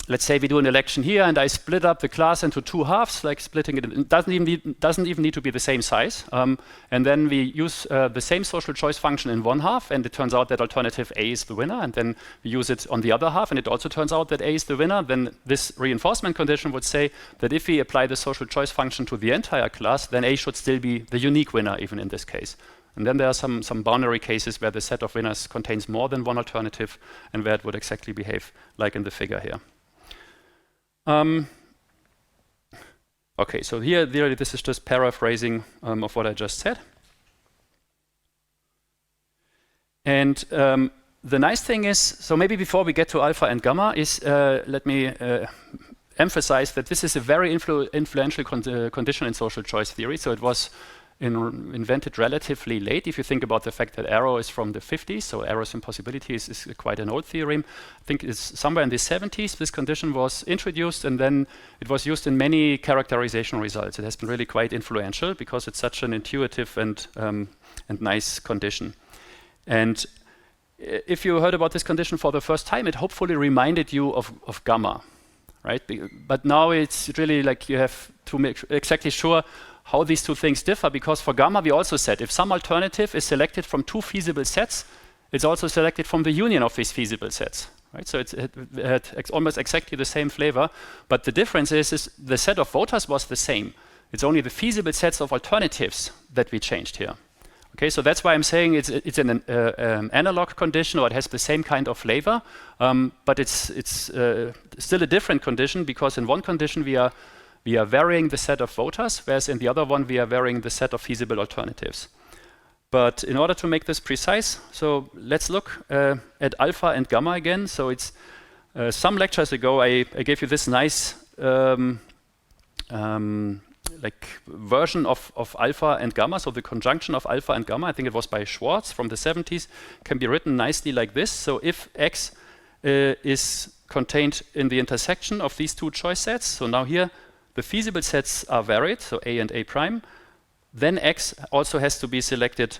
Speaker 1: let's say we do an election here and I split up the class into two halves, like splitting it doesn't even need to be the same size. And then we use the same social choice function in one half, and it turns out that alternative A is the winner, and then we use it on the other half, and it also turns out that A is the winner. Then this reinforcement condition would say that if we apply the social choice function to the entire class, then A should still be the unique winner, even in this case. And then there are some boundary cases where the set of winners contains more than one alternative, and where it would exactly behave like in the figure here. Okay, so here this is just paraphrasing of what I just said. And the nice thing is, so maybe before we get to alpha and gamma, is let me emphasize that this is a very influential condition in social choice theory. So it was invented relatively late. If you think about the fact that arrow is from the 50s, so arrows impossibility is quite an old theorem. I think it's somewhere in the 70s this condition was introduced, and then it was used in many characterization results. It has been really quite influential because it's such an intuitive and nice condition. And if you heard about this condition for the first time, it hopefully reminded you of gamma, right? But now it's really like you have to make exactly sure how these two things differ, because for gamma we also said if some alternative is selected from two feasible sets, it's also selected from the union of these feasible sets, right? So it had almost exactly the same flavor, but the difference is the set of voters was the same. It's only the feasible sets of alternatives that we changed here. Okay, so that's why I'm saying it's an analog condition, or it has the same kind of flavor, but it's still a different condition, because in one condition we are varying the set of voters, whereas in the other one we are varying the set of feasible alternatives. But in order to make this precise, so let's look at alpha and gamma again. So it's some lectures ago I gave you this nice like version of alpha and gamma. So the conjunction of alpha and gamma, I think it was by Schwartz from the 70s, can be written nicely like this. So if X is contained in the intersection of these two choice sets, so now here the feasible sets are varied, so A and A prime, then X also has to be selected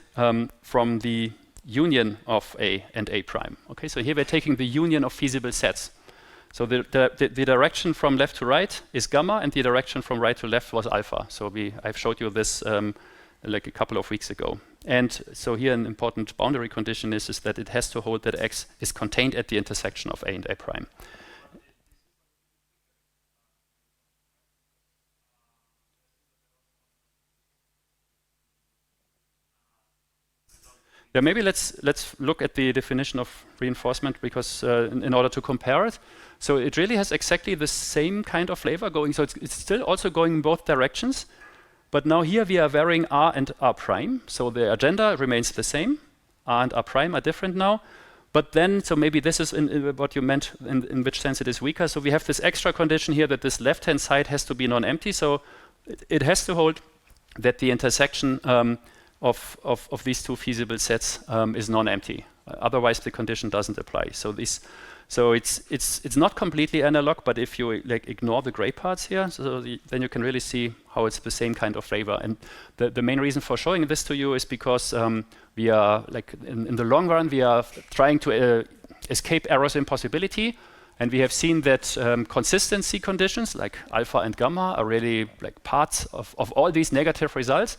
Speaker 1: from the union of A and A prime. Okay, so here we're taking the union of feasible sets. So the direction from left to right is gamma, and the direction from right to left was alpha. So I've showed you this like a couple of weeks ago. And so here an important boundary condition is that it has to hold that X is contained at the intersection of A and A prime. Yeah, maybe let's look at the definition of reinforcement, because in order to compare it, so it really has exactly the same kind of flavor going. So it's still also going in both directions, but now here we are varying R and R prime. So the agenda remains the same. R and R prime are different now, but then so maybe this is in what you meant in which sense it is weaker. So we have this extra condition here that this left-hand side has to be non-empty. So it has to hold that the intersection of these two feasible sets is non-empty. Otherwise, the condition doesn't apply. So it's not completely analog, but if you like ignore the gray parts here, then you can really see how it's the same kind of flavor. And the main reason for showing this to you is because we are like in the long run we are trying to escape errors impossibility, and we have seen that consistency conditions like alpha and gamma are really like parts of all these negative results.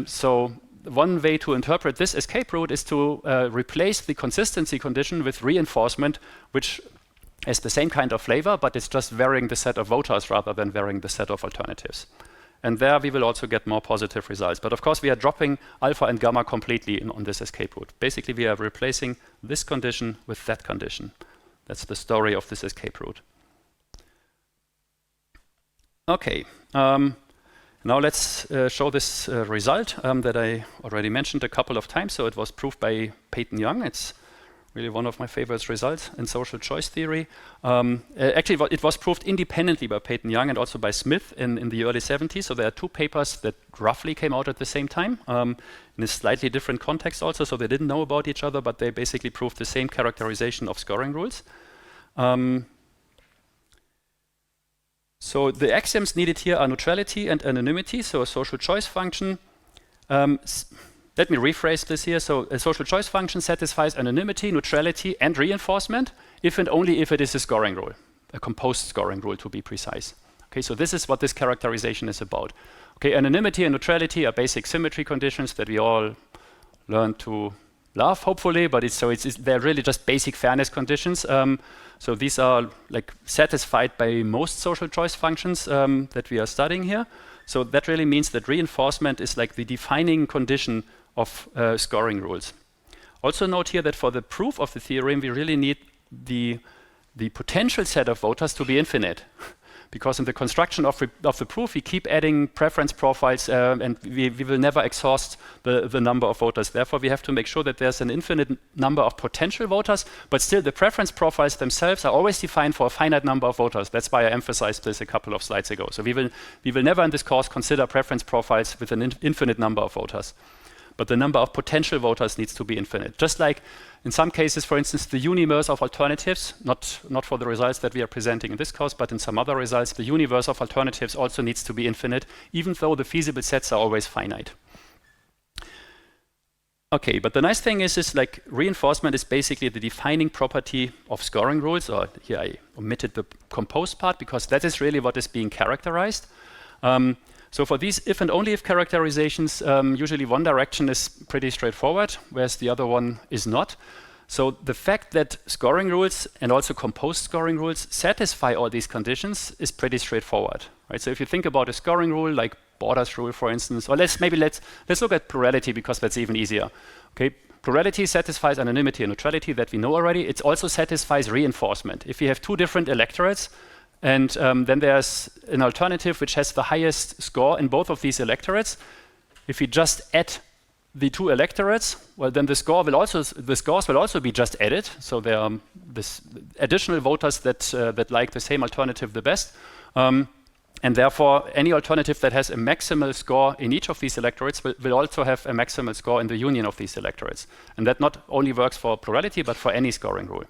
Speaker 1: So one way to interpret this escape route is to replace the consistency condition with reinforcement, which has the same kind of flavor, but it's just varying the set of voters rather than varying the set of alternatives. And there we will also get more positive results. But of course, we are dropping alpha and gamma completely on this escape route. Basically, we are replacing this condition with that condition. That's the story of this escape route. Okay. Now let's show this result that I already mentioned a couple of times. So it was proved by Peyton-Young. It's really one of my favorite results in social choice theory. Actually, it was proved independently by Peyton-Young and also by Smith in the early 70s. So there are two papers that roughly came out at the same time in a slightly different context also. So they didn't know about each other, but they basically proved the same characterization of scoring rules. So the axioms needed here are neutrality and anonymity, so a social choice function. Let me rephrase this here. So a social choice function satisfies anonymity, neutrality, and reinforcement if and only if it is a scoring rule, a composed scoring rule to be precise. Okay, so this is what this characterization is about. Okay, anonymity and neutrality are basic symmetry conditions that we all learn to love, hopefully, but they're really just basic fairness conditions. So these are like satisfied by most social choice functions that we are studying here. So that really means that reinforcement is like the defining condition of scoring rules. Also note here that for the proof of the theorem, we really need the potential set of voters to be infinite. Because in the construction of the proof, we keep adding preference profiles and we will never exhaust the number of voters. Therefore, we have to make sure that there's an infinite number of potential voters, but still the preference profiles themselves are always defined for a finite number of voters. That's why I emphasized this a couple of slides ago. So we will never in this course consider preference profiles with an infinite number of voters. But the number of potential voters needs to be infinite. Just like in some cases, for instance, the universe of alternatives, not for the results that we are presenting in this course, but in some other results, the universe of alternatives also needs to be infinite, even though the feasible sets are always finite. Okay, but the nice thing is like reinforcement is basically the defining property of scoring rules, or here I omitted the composed part because that is really what is being characterized. So for these if and only if characterizations, usually one direction is pretty straightforward, whereas the other one is not. So the fact that scoring rules and also composed scoring rules satisfy all these conditions is pretty straightforward, right? So if you think about a scoring rule like Borders rule, for instance, or let's look at plurality because that's even easier. Okay, plurality satisfies anonymity and neutrality that we know already. It also satisfies reinforcement. If you have two different electorates, and then there's an alternative which has the highest score in both of these electorates. If we just add the two electorates, well, then the scores will also be just added. So there are this additional voters that like the same alternative the best. And therefore, any alternative that has a maximal score in each of these electorates will also have a maximal score in the union of these electorates. And that not only works for plurality, but for any scoring rule.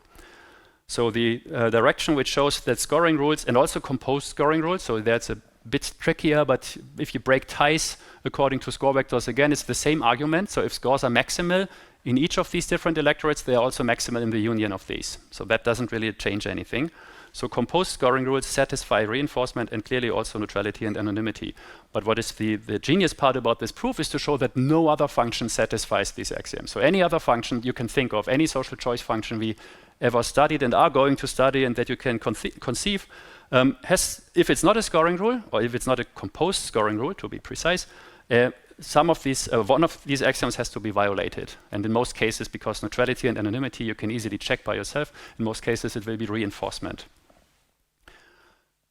Speaker 1: So the direction which shows that scoring rules and also composed scoring rules, so that's a bit trickier, but if you break ties according to score vectors, again, it's the same argument. So if scores are maximal in each of these different electorates, they are also maximal in the union of these. So that doesn't really change anything. So composed scoring rules satisfy reinforcement and clearly also neutrality and anonymity. But what is the genius part about this proof is to show that no other function satisfies these axioms. So any other function you can think of, any social choice function we ever studied and are going to study and that you can conceive, if it's not a scoring rule, or if it's not a composed scoring rule, to be precise, one of these axioms has to be violated. And in most cases, because neutrality and anonymity you can easily check by yourself, in most cases it will be reinforcement.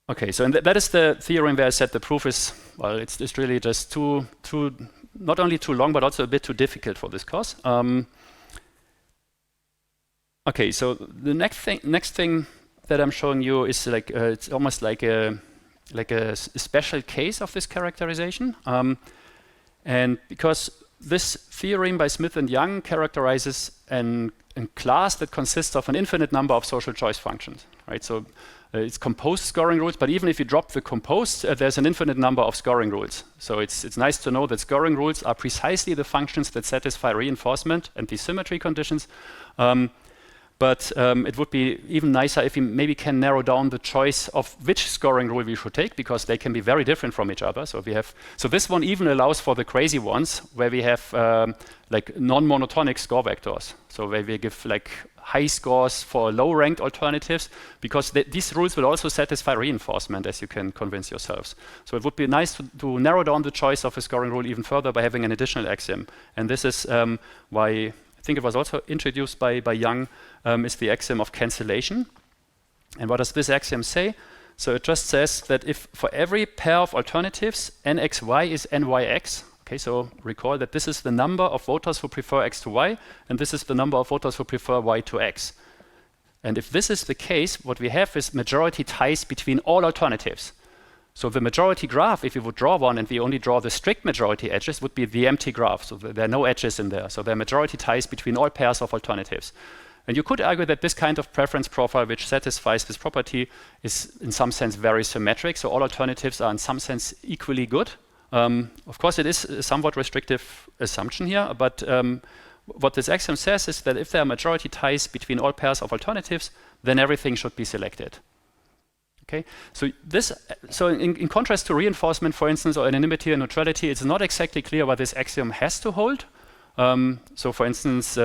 Speaker 1: Okay, so that is the theorem where I said the proof is, well, it's really just not only too long, but also a bit too difficult for this course. Okay, so the next thing that I'm showing you is like it's almost like a special case of this characterization, and because this theorem by Smith and Young characterizes a class that consists of an infinite number of social choice functions, right? So it's composed scoring rules, but even if you drop the composed, there's an infinite number of scoring rules. So it's nice to know that scoring rules are precisely the functions that satisfy reinforcement and these symmetry conditions. But it would be even nicer if we maybe can narrow down the choice of which scoring rule we should take, because they can be very different from each other. So this one even allows for the crazy ones where we have like non-monotonic score vectors. So where we give like high scores for low-ranked alternatives, because these rules will also satisfy reinforcement, as you can convince yourselves. So it would be nice to narrow down the choice of a scoring rule even further by having an additional axiom. And this is why I think it was also introduced by Young, is the axiom of cancellation. And what does this axiom say? So it just says that if for every pair of alternatives, nxy is nyx, okay, so recall that this is the number of voters who prefer x to y, and this is the number of voters who prefer y to x. And if this is the case, what we have is majority ties between all alternatives. So the majority graph, if we would draw one and we only draw the strict majority edges, would be the empty graph. So there are no edges in there. So there are majority ties between all pairs of alternatives. And you could argue that this kind of preference profile, which satisfies this property, is in some sense very symmetric. So all alternatives are in some sense equally good. Of course, it is a somewhat restrictive assumption here, but what this axiom says is that if there are majority ties between all pairs of alternatives, then everything should be selected. Okay, so in contrast to reinforcement, for instance, or anonymity and neutrality, it's not exactly clear what this axiom has to hold. So for instance,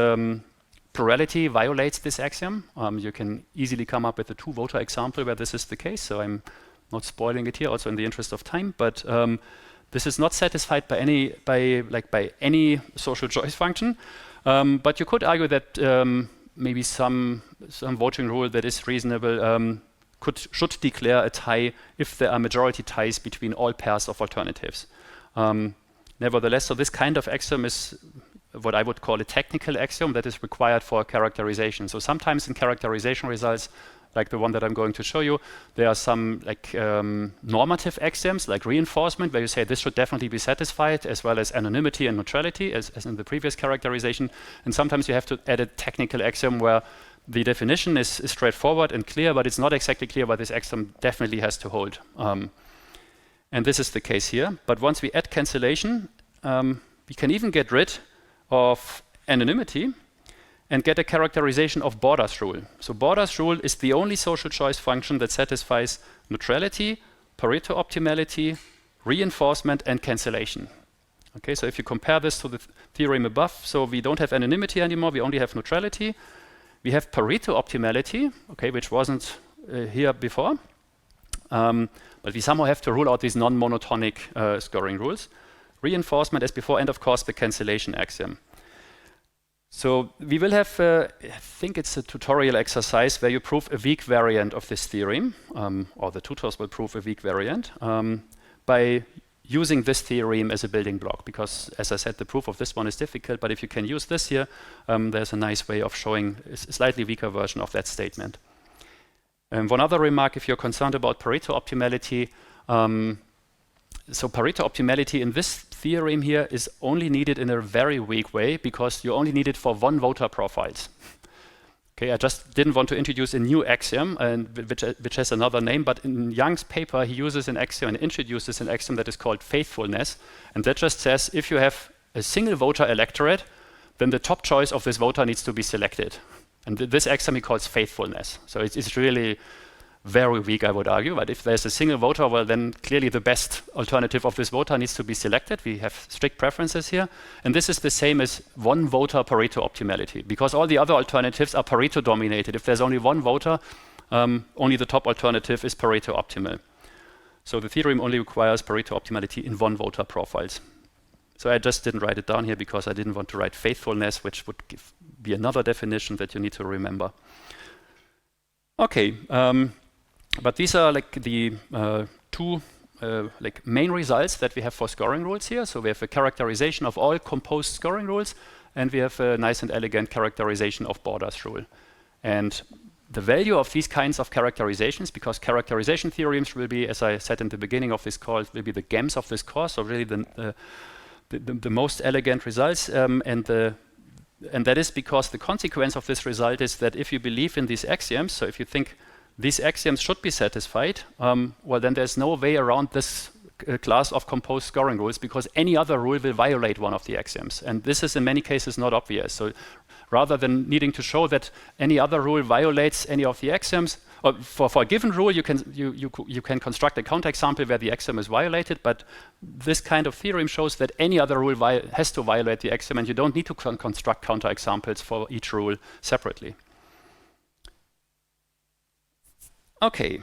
Speaker 1: plurality violates this axiom. You can easily come up with a two-voter example where this is the case, so I'm not spoiling it here, also in the interest of time, but this is not satisfied by any social choice function. But you could argue that maybe some voting rule that is reasonable should declare a tie if there are majority ties between all pairs of alternatives. Nevertheless, so this kind of axiom is what I would call a technical axiom that is required for characterization. So sometimes in characterization results, like the one that I'm going to show you, there are some normative axioms like reinforcement, where you say this should definitely be satisfied, as well as anonymity and neutrality, as in the previous characterization. And sometimes you have to add a technical axiom where the definition is straightforward and clear, but it's not exactly clear what this axiom definitely has to hold. And this is the case here. But once we add cancellation, we can even get rid of anonymity and get a characterization of Borda's rule. So Borda's rule is the only social choice function that satisfies neutrality, Pareto optimality, reinforcement, and cancellation. Okay, so if you compare this to the theorem above, so we don't have anonymity anymore, we only have neutrality. We have Pareto optimality, okay, which wasn't here before. But we somehow have to rule out these non-monotonic scoring rules. Reinforcement as before, and of course the cancellation axiom. So we will have, I think it's a tutorial exercise where you prove a weak variant of this theorem, or the tutors will prove a weak variant, by using this theorem as a building block, because as I said, the proof of this one is difficult, but if you can use this here, there's a nice way of showing a slightly weaker version of that statement. One other remark, if you're concerned about Pareto optimality, so Pareto optimality in this theorem here is only needed in a very weak way, because you only need it for one voter profiles. Okay, I just didn't want to introduce a new axiom, which has another name, but in Young's paper, he uses an axiom and introduces an axiom that is called faithfulness. And that just says if you have a single voter electorate, then the top choice of this voter needs to be selected. And this axiom he calls faithfulness. So it's really very weak, I would argue. But if there's a single voter, well, then clearly the best alternative of this voter needs to be selected. We have strict preferences here. And this is the same as one voter Pareto optimality, because all the other alternatives are Pareto dominated. If there's only one voter, only the top alternative is Pareto optimal. So the theorem only requires Pareto optimality in one voter profiles. So I just didn't write it down here because I didn't want to write faithfulness, which would be another definition that you need to remember. Okay. But these are like the two main results that we have for scoring rules here. So we have a characterization of all composed scoring rules, and we have a nice and elegant characterization of Borda's rule. And the value of these kinds of characterizations, because characterization theorems will be, as I said in the beginning of this course, will be the gems of this course, so really the the most elegant results, and that is because the consequence of this result is that if you believe in these axioms, so if you think these axioms should be satisfied, well, then there's no way around this class of composed scoring rules, because any other rule will violate one of the axioms. And this is in many cases not obvious. So rather than needing to show that any other rule violates any of the axioms, or for a given rule, you can construct a counterexample where the axiom is violated, but this kind of theorem shows that any other rule has to violate the axiom, and you don't need to construct counterexamples for each rule separately. Okay,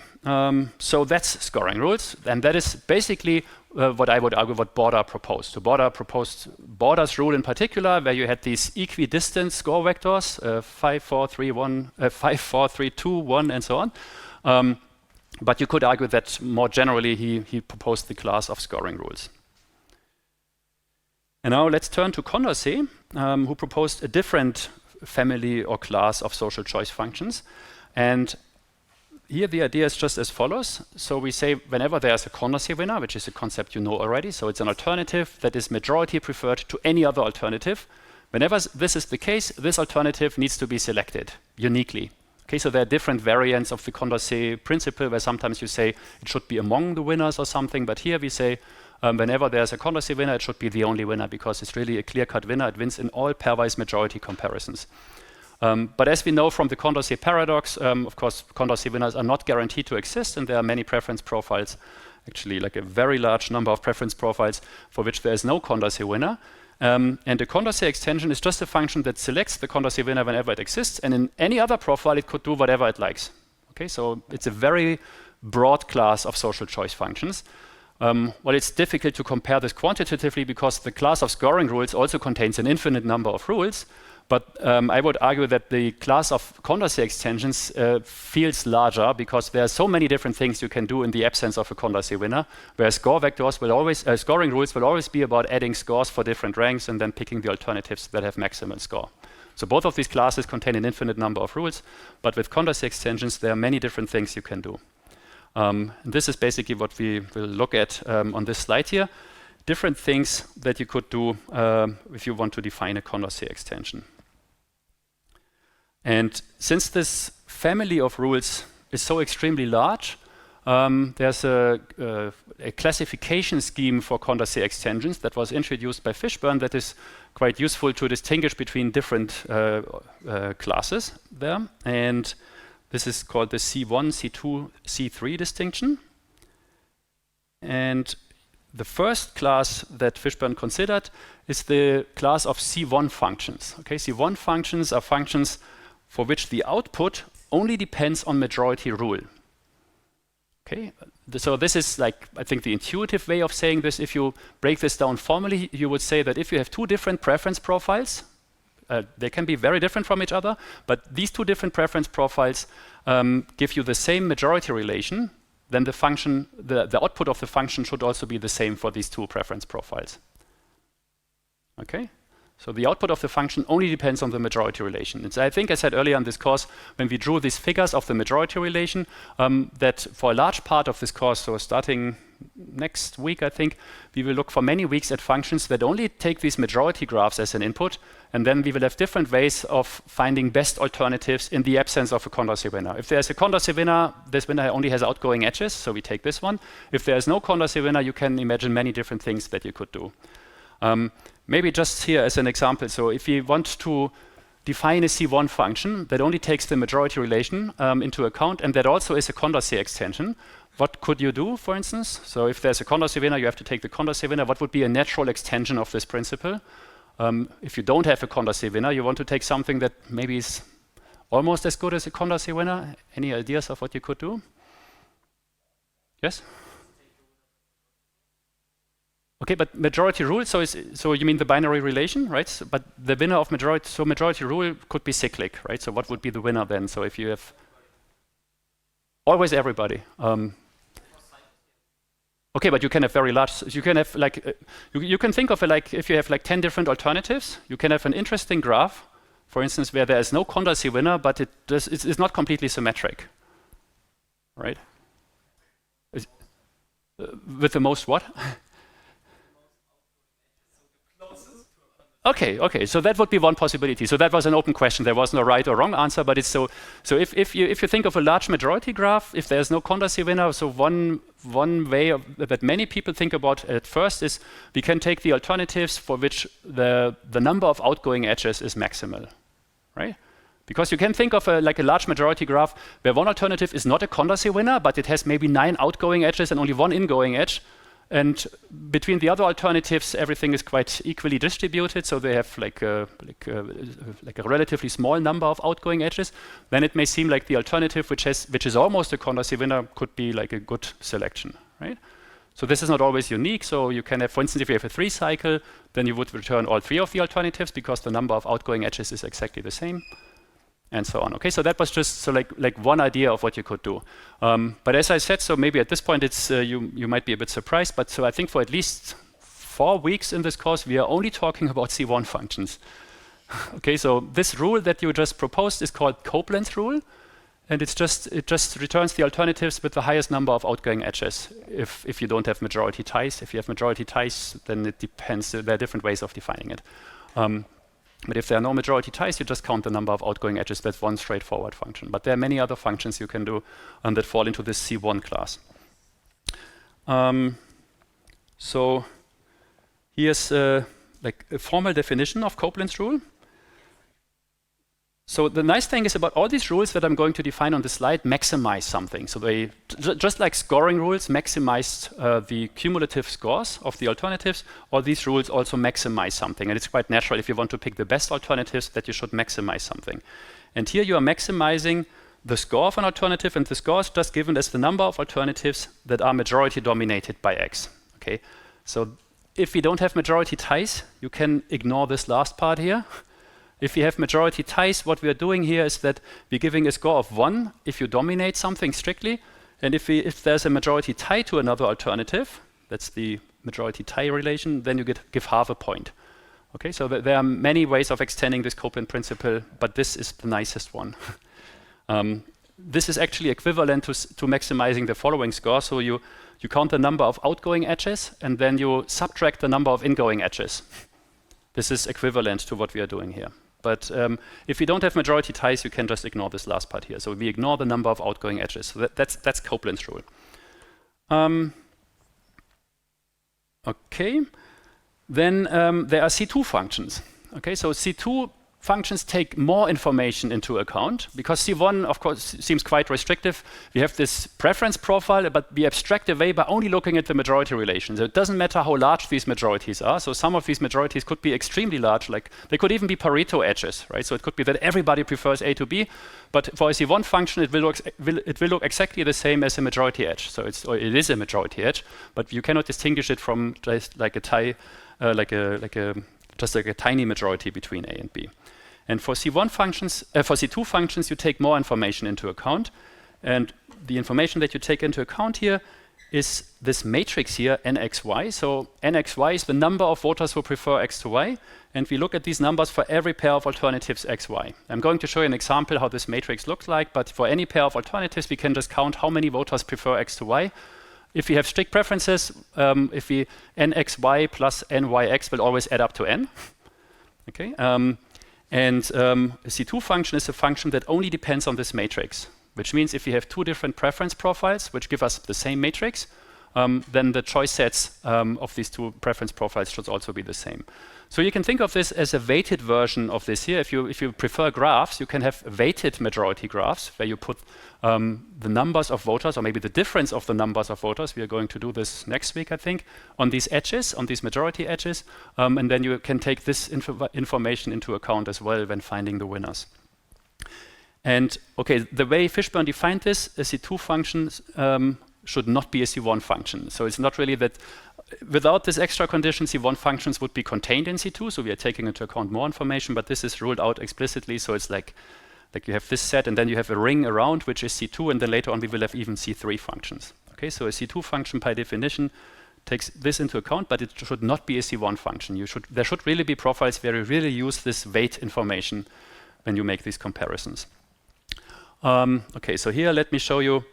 Speaker 1: so that's scoring rules, and that is basically what I would argue what Borda proposed. So Borda proposed Borda's rule in particular, where you had these equidistant score vectors, 5, 4, 3, 1, 5, 4, 3, 2, 1, and so on. But you could argue that more generally he proposed the class of scoring rules. And now let's turn to Condorcet, who proposed a different family or class of social choice functions. And here the idea is just as follows. So we say whenever there's a Condorcet winner, which is a concept you know already, so it's an alternative that is majority preferred to any other alternative. Whenever this is the case, this alternative needs to be selected uniquely. Okay, so there are different variants of the Condorcet principle where sometimes you say it should be among the winners or something, but here we say whenever there's a Condorcet winner, it should be the only winner because it's really a clear-cut winner. It wins in all pairwise majority comparisons. But as we know from the Condorcet paradox, of course, Condorcet winners are not guaranteed to exist, and there are many preference profiles, actually like a very large number of preference profiles for which there is no Condorcet winner. And the Condorcet extension is just a function that selects the Condorcet winner whenever it exists, and in any other profile it could do whatever it likes. Okay, so it's a very broad class of social choice functions. Well, it's difficult to compare this quantitatively because the class of scoring rules also contains an infinite number of rules. But I would argue that the class of Condorcet extensions feels larger because there are so many different things you can do in the absence of a Condorcet winner, whereas scoring rules will always be about adding scores for different ranks and then picking the alternatives that have maximal score. So both of these classes contain an infinite number of rules, but with Condorcet extensions, there are many different things you can do. And this is basically what we will look at on this slide here. Different things that you could do if you want to define a Condorcet extension. And since this family of rules is so extremely large, there's a classification scheme for Condorcet extensions that was introduced by Fishburne that is quite useful to distinguish between different classes there. And this is called the C1, C2, C3 distinction. And the first class that Fishburne considered is the class of C1 functions. Okay, C1 functions are functions for which the output only depends on majority rule. Okay, so this is like, I think, the intuitive way of saying this. If you break this down formally, you would say that if you have two different preference profiles, they can be very different from each other, but these two different preference profiles give you the same majority relation, then the function, the output of the function should also be the same for these two preference profiles. Okay? So the output of the function only depends on the majority relation. And so I think I said earlier in this course, when we drew these figures of the majority relation, that for a large part of this course, so starting next week, I think, we will look for many weeks at functions that only take these majority graphs as an input, and then we will have different ways of finding best alternatives in the absence of a Condorcet winner. If there's a Condorcet winner, this winner only has outgoing edges, so we take this one. If there's no Condorcet winner, you can imagine many different things that you could do. Maybe just here as an example, so if you want to define a C1 function that only takes the majority relation into account, and that also is a Condorcet extension, what could you do, for instance? So if there's a Condorcet winner, you have to take the Condorcet winner. What would be a natural extension of this principle? If you don't have a Condorcet winner, you want to take something that maybe is almost as good as a Condorcet winner. Any ideas of what you could do? Yes? Okay, but majority rule, so you mean the binary relation, right? So, but the winner of majority, so majority rule could be cyclic, right? So what would be the winner then? So if you have always everybody. Okay, but you can have very large, you can have like, you can think of it like if you have like 10 different alternatives, you can have an interesting graph, for instance, where there is no Condorcet winner, but it's not completely symmetric, right? With the most what? Okay. So that would be one possibility. So that was an open question. There was no right or wrong answer, but it's so. So if you think of a large majority graph, if there's no Condorcet winner, so one way that many people think about at first is we can take the alternatives for which the number of outgoing edges is maximal, right? Because you can think of like a large majority graph where one alternative is not a Condorcet winner, but it has maybe 9 outgoing edges and only 1 ingoing edge. And between the other alternatives, everything is quite equally distributed, so they have like a relatively small number of outgoing edges. Then it may seem like the alternative, which is almost a Condorcet winner, could be like a good selection, right? So this is not always unique. So you can have, for instance, if you have a 3 cycle, then you would return all 3 of the alternatives because the number of outgoing edges is exactly the same, and so on. Okay, so that was just so like one idea of what you could do. But as I said, so maybe at this point it's you might be a bit surprised, but so I think for at least 4 weeks in this course we are only talking about C1 functions. Okay, so this rule that you just proposed is called Copeland's rule, and it just returns the alternatives with the highest number of outgoing edges. If you don't have majority ties, if you have majority ties, then it depends. There are different ways of defining it. But if there are no majority ties, you just count the number of outgoing edges. That's one straightforward function. But there are many other functions you can do that fall into this C1 class. So here's like a formal definition of Copeland's rule. So the nice thing is about all these rules that I'm going to define on the slide maximize something. So they, just like scoring rules maximized the cumulative scores of the alternatives, all these rules also maximize something. And it's quite natural if you want to pick the best alternatives that you should maximize something. And here you are maximizing the score of an alternative, and the score is just given as the number of alternatives that are majority dominated by X. Okay, so if we don't have majority ties, you can ignore this last part here. If we have majority ties, what we are doing here is that we're giving a score of 1 if you dominate something strictly, and if there's a majority tie to another alternative, that's the majority tie relation, then you give half a point. Okay, so there are many ways of extending this Copeland principle, but this is the nicest one. This is actually equivalent to maximizing the following score. So you count the number of outgoing edges, and then you subtract the number of ingoing edges. This is equivalent to what we are doing here. But if we don't have majority ties, you can just ignore this last part here. So we ignore the number of outgoing edges. So that's Copeland's rule. Okay. Then there are C2 functions. Okay, so C2 functions take more information into account because C1, of course, seems quite restrictive. We have this preference profile, but we abstract away by only looking at the majority relation. So it doesn't matter how large these majorities are. So some of these majorities could be extremely large, like they could even be Pareto edges, right? So it could be that everybody prefers A to B, but for a C1 function, it will look exactly the same as a majority edge. So it is a majority edge, but you cannot distinguish it from just like a tie, just like a tiny majority between A and B. And for C1 functions, for C2 functions, you take more information into account. And the information that you take into account here is this matrix here, nxy. So nxy is the number of voters who prefer x to y. And we look at these numbers for every pair of alternatives xy. I'm going to show you an example how this matrix looks like. But for any pair of alternatives, we can just count how many voters prefer x to y. If we have strict preferences, if we nxy plus nyx will always add up to n. Okay. And a C2 function is a function that only depends on this matrix, which means if we have 2 different preference profiles, which give us the same matrix, then the choice sets of these 2 preference profiles should also be the same. So you can think of this as a weighted version of this here. If you prefer graphs, you can have weighted majority graphs where you put the numbers of voters, or maybe the difference of the numbers of voters. We are going to do this next week, I think, on these edges, on these majority edges. And then you can take this information into account as well when finding the winners. And okay, the way Fishburne defined this, a C2 function should not be a C1 function. So it's not really that without this extra condition, C1 functions would be contained in C2. So we are taking into account more information, but this is ruled out explicitly. So it's like you have this set, and then you have a ring around, which is C2, and then later on we will have even C3 functions. Okay, so a C2 function by definition takes this into account, but it should not be a C1 function. There should really be profiles where you really use this weight information when you make these comparisons. Okay, so here let me show you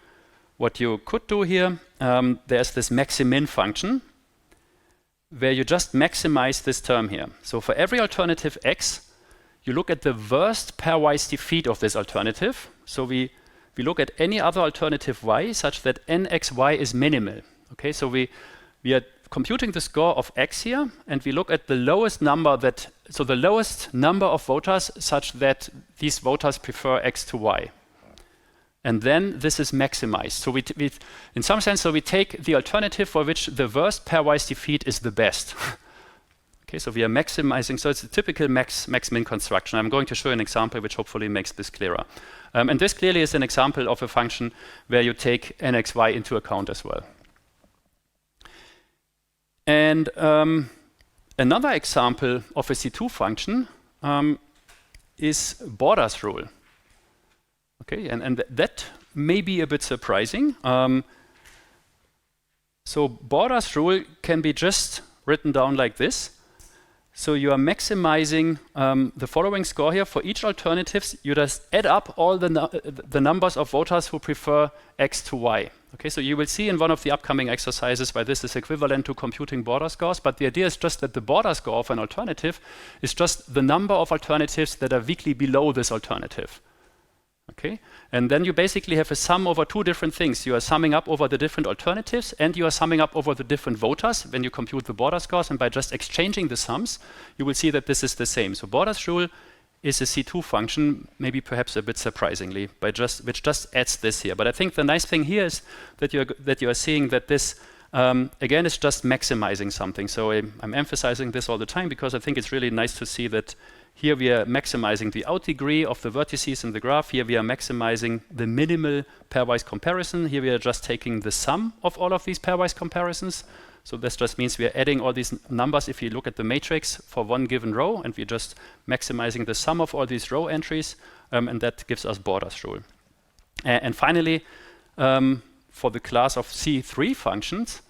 Speaker 1: what you could do here. There's this maximin function. where you just maximize this term here. So for every alternative x, you look at the worst pairwise defeat of this alternative. So we look at any other alternative y such that nxy is minimal. Okay, so we are computing the score of x here, and we look at the lowest number the lowest number of voters such that these voters prefer x to y. And then this is maximized. So in some sense, we take the alternative for which the worst pairwise defeat is the best. Okay, so we are maximizing. So it's a typical max-min construction. I'm going to show an example which hopefully makes this clearer. And this clearly is an example of a function where you take nxy into account as well. And another example of a C2 function is Borders rule. Okay, and that may be a bit surprising. So Borders rule can be just written down like this. So you are maximizing the following score here. For each alternatives, you just add up all the numbers of voters who prefer x to y. Okay, so you will see in one of the upcoming exercises why this is equivalent to computing border scores, but the idea is just that the border score of an alternative is just the number of alternatives that are weakly below this alternative. Okay, and then you basically have a sum over two different things. You are summing up over the different alternatives, and you are summing up over the different voters when you compute the border scores. And by just exchanging the sums, you will see that this is the same. So Borders rule is a C2 function, maybe perhaps a bit surprisingly, which just adds this here. But I think the nice thing here is that you are seeing that this again is just maximizing something. So I'm emphasizing this all the time because I think it's really nice to see that. Here we are maximizing the out degree of the vertices in the graph. Here we are maximizing the minimal pairwise comparison. Here we are just taking the sum of all of these pairwise comparisons. So this just means we are adding all these numbers if you look at the matrix for one given row, and we're just maximizing the sum of all these row entries, and that gives us Borders rule. And finally, for the class of C3 functions,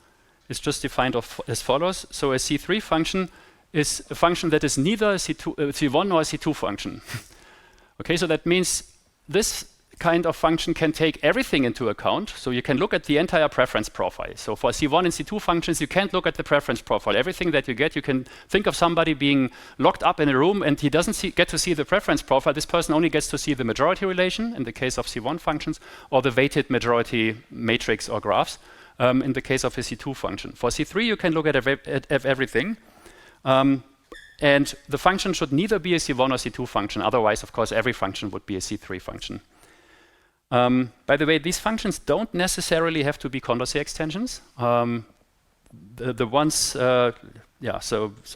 Speaker 1: it's just defined as follows. So a C3 function is a function that is neither a C1 nor a C2 function. Okay, so that means this kind of function can take everything into account. So you can look at the entire preference profile. So for C1 and C2 functions, you can't look at the preference profile. Everything that you get, you can think of somebody being locked up in a room and he doesn't get to see the preference profile. This person only gets to see the majority relation in the case of C1 functions, or the weighted majority matrix or graphs in the case of a C2 function. For C3, you can look at everything. And the function should neither be a C1 or C2 function. Otherwise, of course, every function would be a C3 function. By the way, these functions don't necessarily have to be Condorcet extensions. The ones, so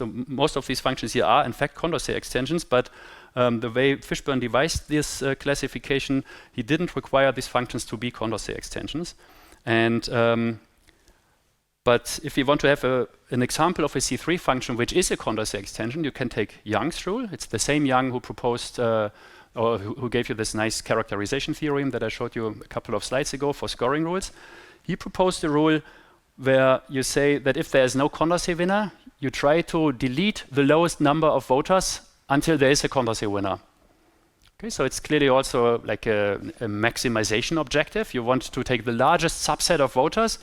Speaker 1: most of these functions here are in fact Condorcet extensions, but the way Fishburne devised this classification, he didn't require these functions to be Condorcet extensions. And but if you want to have an example of a C3 function which is a Condorcet extension, you can take Young's rule. It's the same Young who proposed or who gave you this nice characterization theorem that I showed you a couple of slides ago for scoring rules. He proposed a rule where you say that if there is no Condorcet winner, you try to delete the lowest number of voters until there is a Condorcet winner. Okay, so it's clearly also like a maximization objective. You want to take the largest subset of voters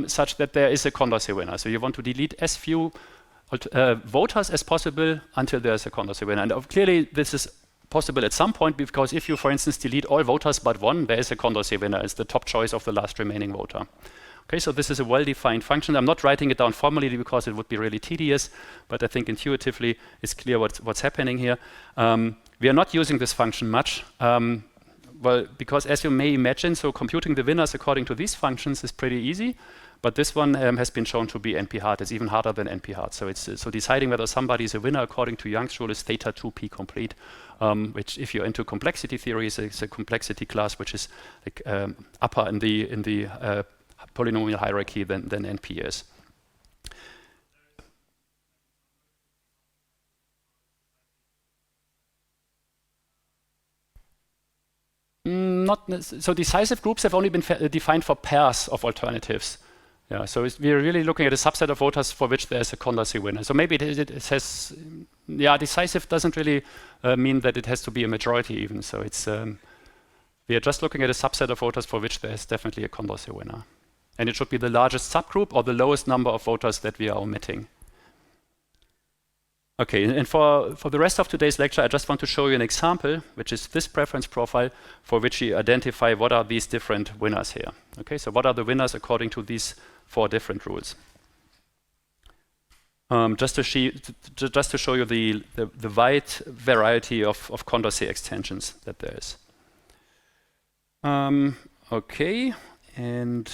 Speaker 1: such that there is a Condorcet winner. So you want to delete as few voters as possible until there is a Condorcet winner. And clearly this is possible at some point, because if you, for instance, delete all voters but one, there is a Condorcet winner. It's the top choice of the last remaining voter. Okay, so this is a well-defined function. I'm not writing it down formally because it would be really tedious, but I think intuitively it's clear what's happening here. We are not using this function much. Well, because as you may imagine, so computing the winners according to these functions is pretty easy, but this one has been shown to be NP-hard. It's even harder than NP-hard. So so deciding whether somebody is a winner according to Young's rule is theta 2p complete, which, if you're into complexity theory, is a complexity class which is like upper in the polynomial hierarchy than NP is. So decisive groups have only been defined for pairs of alternatives. Yeah, so we're really looking at a subset of voters for which there's a Condorcet winner. So maybe it says, yeah, decisive doesn't really mean that it has to be a majority even. So it's we are just looking at a subset of voters for which there's definitely a Condorcet winner. And it should be the largest subgroup or the lowest number of voters that we are omitting. Okay, and for the rest of today's lecture, I just want to show you an example, which is this preference profile, for which you identify what are these different winners here. Okay, so what are the winners according to these 4 different rules? Just to show you the wide variety of Condorcet extensions that there is. Okay, and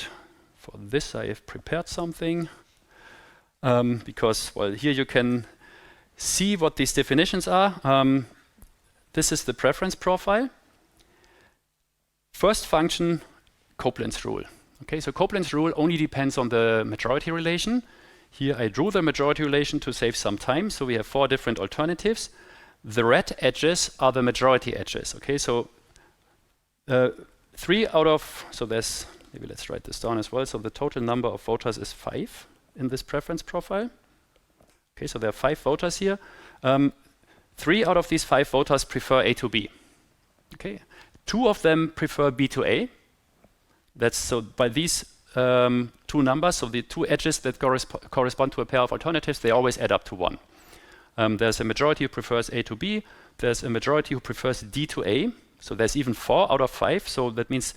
Speaker 1: for this I have prepared something because, well, here you can see what these definitions are. This is the preference profile. First function, Copeland's rule. Okay, so Copeland's rule only depends on the majority relation. Here I drew the majority relation to save some time. So we have 4 different alternatives. The red edges are the majority edges. Okay, so 3 out of, so there's, maybe let's write this down as well. So the total number of voters is 5 in this preference profile. Okay, so there are 5 voters here. 3 out of these 5 voters prefer A to B. Okay, 2 of them prefer B to A. That's so by these 2 numbers, so the 2 edges that correspond to a pair of alternatives, they always add up to 1. There's a majority who prefers A to B. There's a majority who prefers D to A. So there's even 4 out of 5. So that means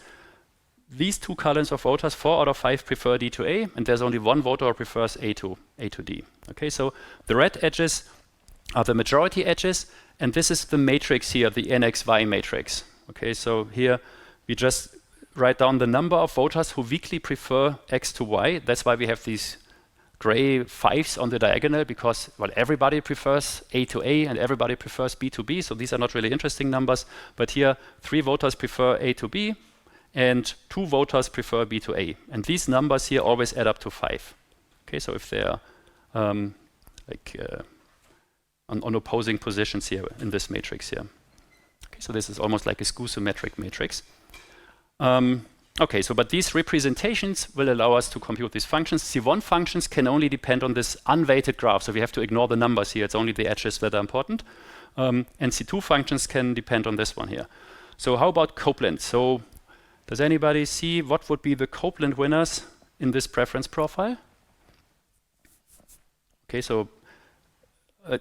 Speaker 1: these 2 columns of voters, 4 out of 5 prefer D to A, and there's only 1 voter who prefers A to D. Okay, so the red edges are the majority edges, and this is the matrix here, the NXY matrix. Okay, so here we just write down the number of voters who weakly prefer X to Y. That's why we have these gray 5s on the diagonal, because, well, everybody prefers A to A and everybody prefers B to B, so these are not really interesting numbers. But here, 3 voters prefer A to B, and 2 voters prefer B to A. And these numbers here always add up to 5. Okay, so if they're on opposing positions here in this matrix here. Okay, so this is almost like a skew-symmetric matrix. Okay, so but these representations will allow us to compute these functions. C1 functions can only depend on this unweighted graph, so we have to ignore the numbers here. It's only the edges that are important. And C2 functions can depend on this one here. So how about Copeland? So does anybody see what would be the Copeland winners in this preference profile? Okay, so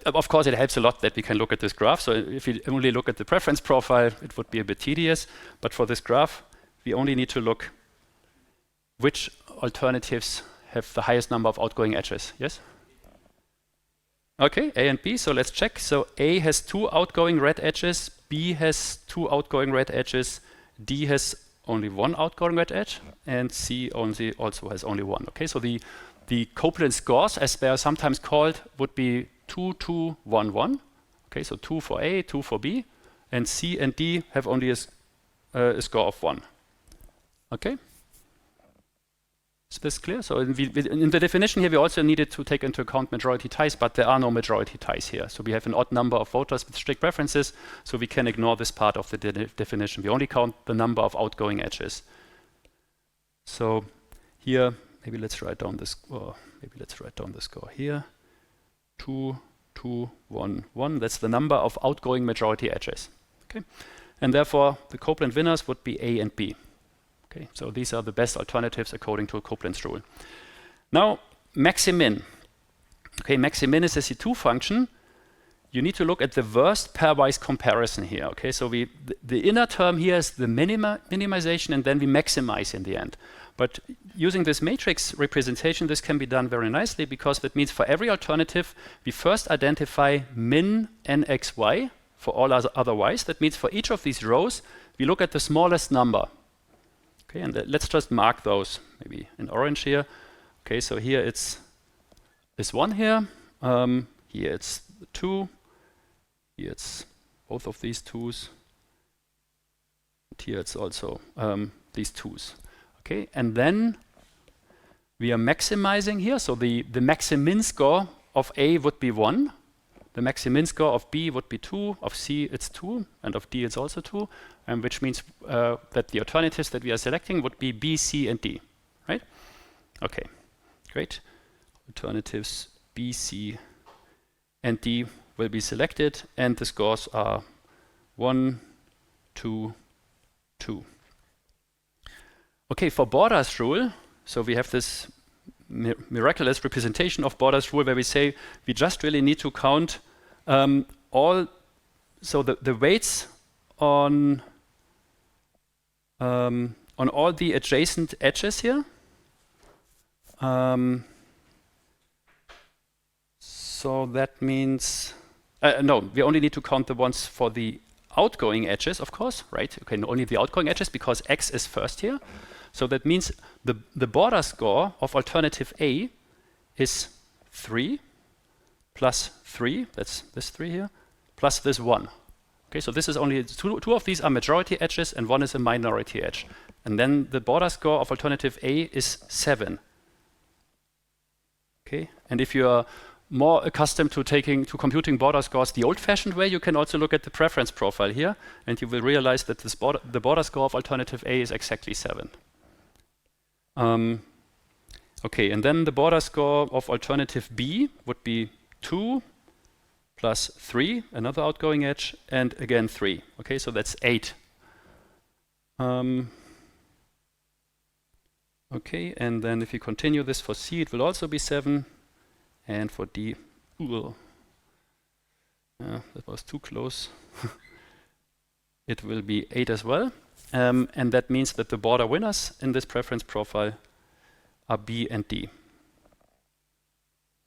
Speaker 1: of course it helps a lot that we can look at this graph. So if you only look at the preference profile, it would be a bit tedious. But for this graph, we only need to look which alternatives have the highest number of outgoing edges. Yes? Okay, A and B, so let's check. So A has 2 outgoing red edges, B has 2 outgoing red edges, D has only 1 outgoing red edge, and C also has only 1. Okay, so the Copeland scores, as they are sometimes called, would be 2, 2, 1, 1. Okay, so 2 for A, 2 for B, and C and D have only a score of 1. Okay? Is this clear? So in the definition here, we also needed to take into account majority ties, but there are no majority ties here. So we have an odd number of voters with strict preferences, so we can ignore this part of the definition. We only count the number of outgoing edges. So here, maybe let's write down this, or maybe let's write down the score here. 2, 2, 1, 1. That's the number of outgoing majority edges. Okay? And therefore, the Copeland winners would be A and B. Okay, so these are the best alternatives according to Copeland's rule. Now, maximin. Okay, maximin is a C2 function. You need to look at the worst pairwise comparison here. Okay, so the inner term here is the minimization, and then we maximize in the end. But using this matrix representation, this can be done very nicely, because that means for every alternative, we first identify min nxy for all other y's. That means for each of these rows, we look at the smallest number. Okay, and let's just mark those, maybe in orange here. Okay, so here it's this 1 here. Here it's 2. Here it's both of these 2's. And here it's also these 2's. Okay, and then we are maximizing here. So the maximin score of A would be 1. The maximin score of B would be 2, of C it's 2, and of D it's also 2, which means that the alternatives that we are selecting would be B, C, and D, right? Okay, great. Alternatives B, C, and D will be selected, and the scores are 1, 2, 2. Okay, for Borda's rule, so we have this miraculous representation of Borda's rule where we say we just really need to count So the weights on all the adjacent edges here. So that means no, we only need to count the ones for the outgoing edges, of course, right? Okay, only the outgoing edges because x is first here. So that means the border score of alternative A is 3 plus 3, that's this 3 here, plus this 1. Okay, so this is only two of these are majority edges and one is a minority edge. And then the border score of alternative A is 7. Okay, and if you are more accustomed to computing border scores the old-fashioned way, you can also look at the preference profile here, and you will realize that the border score of alternative A is exactly 7. Okay, and then the border score of alternative B would be 2 plus 3, another outgoing edge, and again 3. Okay, so that's 8. Okay, and then if you continue this for C, it will also be 7. And for D, that was too close. It will be 8 as well. And that means that the border winners in this preference profile are B and D.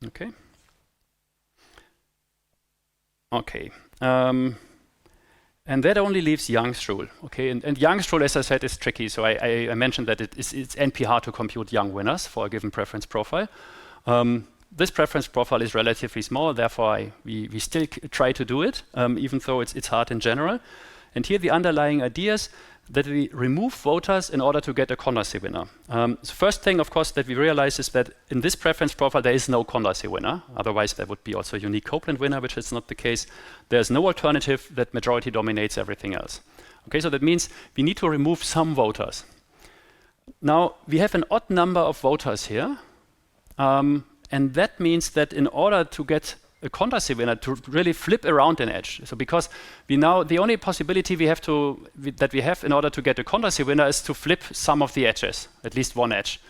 Speaker 1: Okay. Okay. And that only leaves Young's rule. Okay. And Young's rule, as I said, is tricky. So I mentioned that it's NP hard to compute Young winners for a given preference profile. This preference profile is relatively small, therefore we still try to do it, even though it's hard in general. And here the underlying idea is that we remove voters in order to get a Condorcet winner. The first thing, of course, that we realize is that in this preference profile there is no Condorcet winner. Otherwise there would be also a unique Copeland winner, which is not the case. There's no alternative that majority dominates everything else. Okay, so that means we need to remove some voters. Now we have an odd number of voters here. And that means that in order to get a Condorcet winner, to really flip around an edge. So because the only possibility that we have in order to get a Condorcet winner is to flip some of the edges, at least one edge.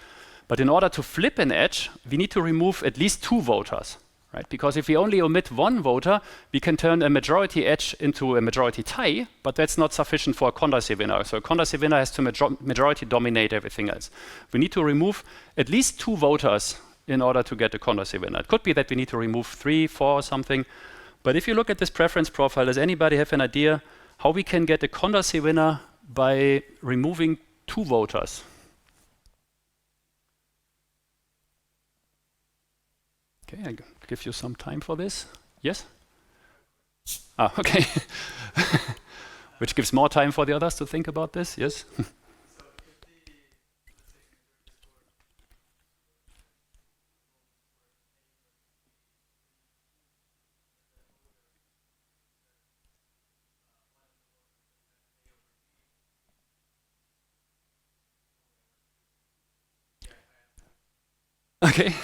Speaker 1: But in order to flip an edge, we need to remove at least 2 voters, right? Because if we only omit 1 voter, we can turn a majority edge into a majority tie, but that's not sufficient for a Condorcet winner. So a Condorcet winner has to majority dominate everything else. We need to remove at least 2 voters in order to get a Condorcet winner. It could be that we need to remove 3, 4 or something. But if you look at this preference profile, does anybody have an idea how we can get a Condorcet winner by removing 2 voters? Okay, I give you some time for this. Yes? Ah, okay. Which gives more time for the others to think about this, yes? Okay.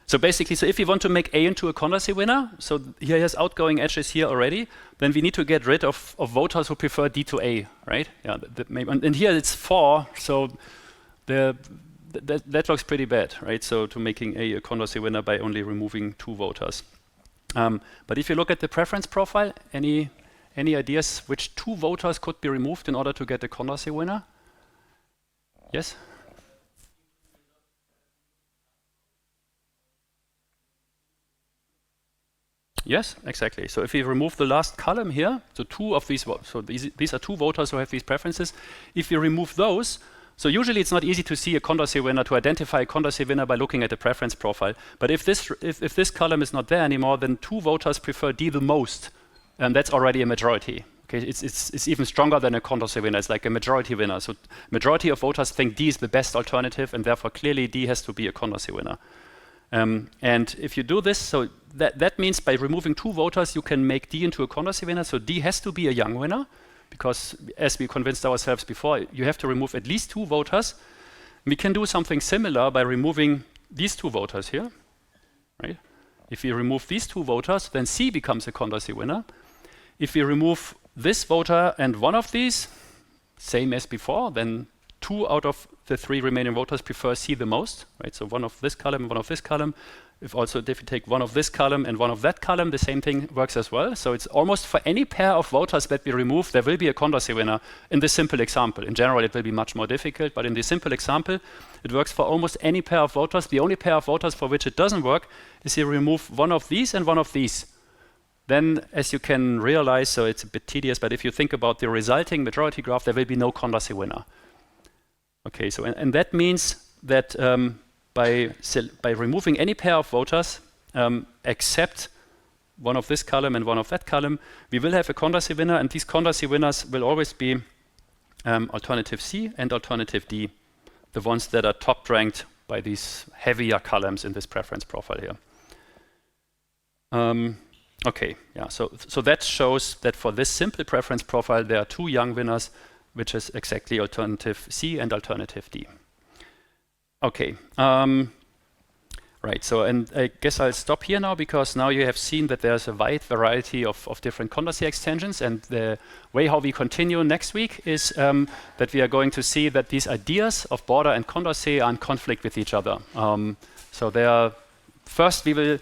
Speaker 1: So basically, if you want to make A into a Condorcet winner, so here has outgoing edges here already, then we need to get rid of voters who prefer D to A, right? Yeah, and here it's 4, so that looks pretty bad, right? So to making a Condorcet winner by only removing 2 voters. But if you look at the preference profile, any ideas which 2 voters could be removed in order to get a Condorcet winner? Yes? Yes, exactly. So if we remove the last column here, so 2 of these, so these are 2 voters who have these preferences. If we remove those, so usually it's not easy to see a Condorcet winner, to identify a Condorcet winner by looking at the preference profile. But if this column is not there anymore, then 2 voters prefer D the most, and that's already a majority. Okay, it's even stronger than a Condorcet winner. It's like a majority winner. So majority of voters think D is the best alternative, and therefore clearly D has to be a Condorcet winner. And if you do this, so that means by removing 2 voters, you can make D into a Condorcet winner. So D has to be a Young winner, because as we convinced ourselves before, you have to remove at least 2 voters. We can do something similar by removing these 2 voters here, right? If we remove these 2 voters, then C becomes a Condorcet winner. If we remove this voter and one of these, same as before, then 2 out of the 3 remaining voters prefer C the most, right? So one of this column and one of this column. if you take one of this column and one of that column, the same thing works as well. So it's almost for any pair of voters that we remove, there will be a Condorcet winner in this simple example. In general, it will be much more difficult, but in this simple example, it works for almost any pair of voters. The only pair of voters for which it doesn't work is you remove one of these and one of these. Then, as you can realize, so it's a bit tedious, but if you think about the resulting majority graph, there will be no Condorcet winner. Okay, so and that means that by removing any pair of voters except one of this column and one of that column, we will have a Condorcet winner, and these Condorcet winners will always be alternative C and alternative D, the ones that are top ranked by these heavier columns in this preference profile here. Okay, yeah, so that shows that for this simple preference profile, there are two young winners, which is exactly alternative C and alternative D. Okay, right, so and I guess I'll stop here now, because now you have seen that there's a wide variety of different Condorcet extensions, and the way how we continue next week is that we are going to see that these ideas of border and Condorcet are in conflict with each other. So first we will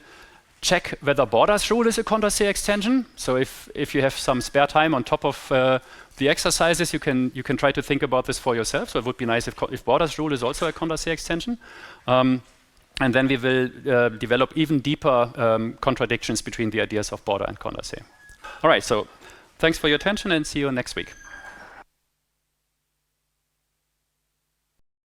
Speaker 1: check whether borders rule is a Condorcet extension. So if you have some spare time on top of the exercises, you can try to think about this for yourself. So it would be nice if borders rule is also a Condorcet extension. And then we will develop even deeper contradictions between the ideas of border and Condorcet. All right, so thanks for your attention and see you next week.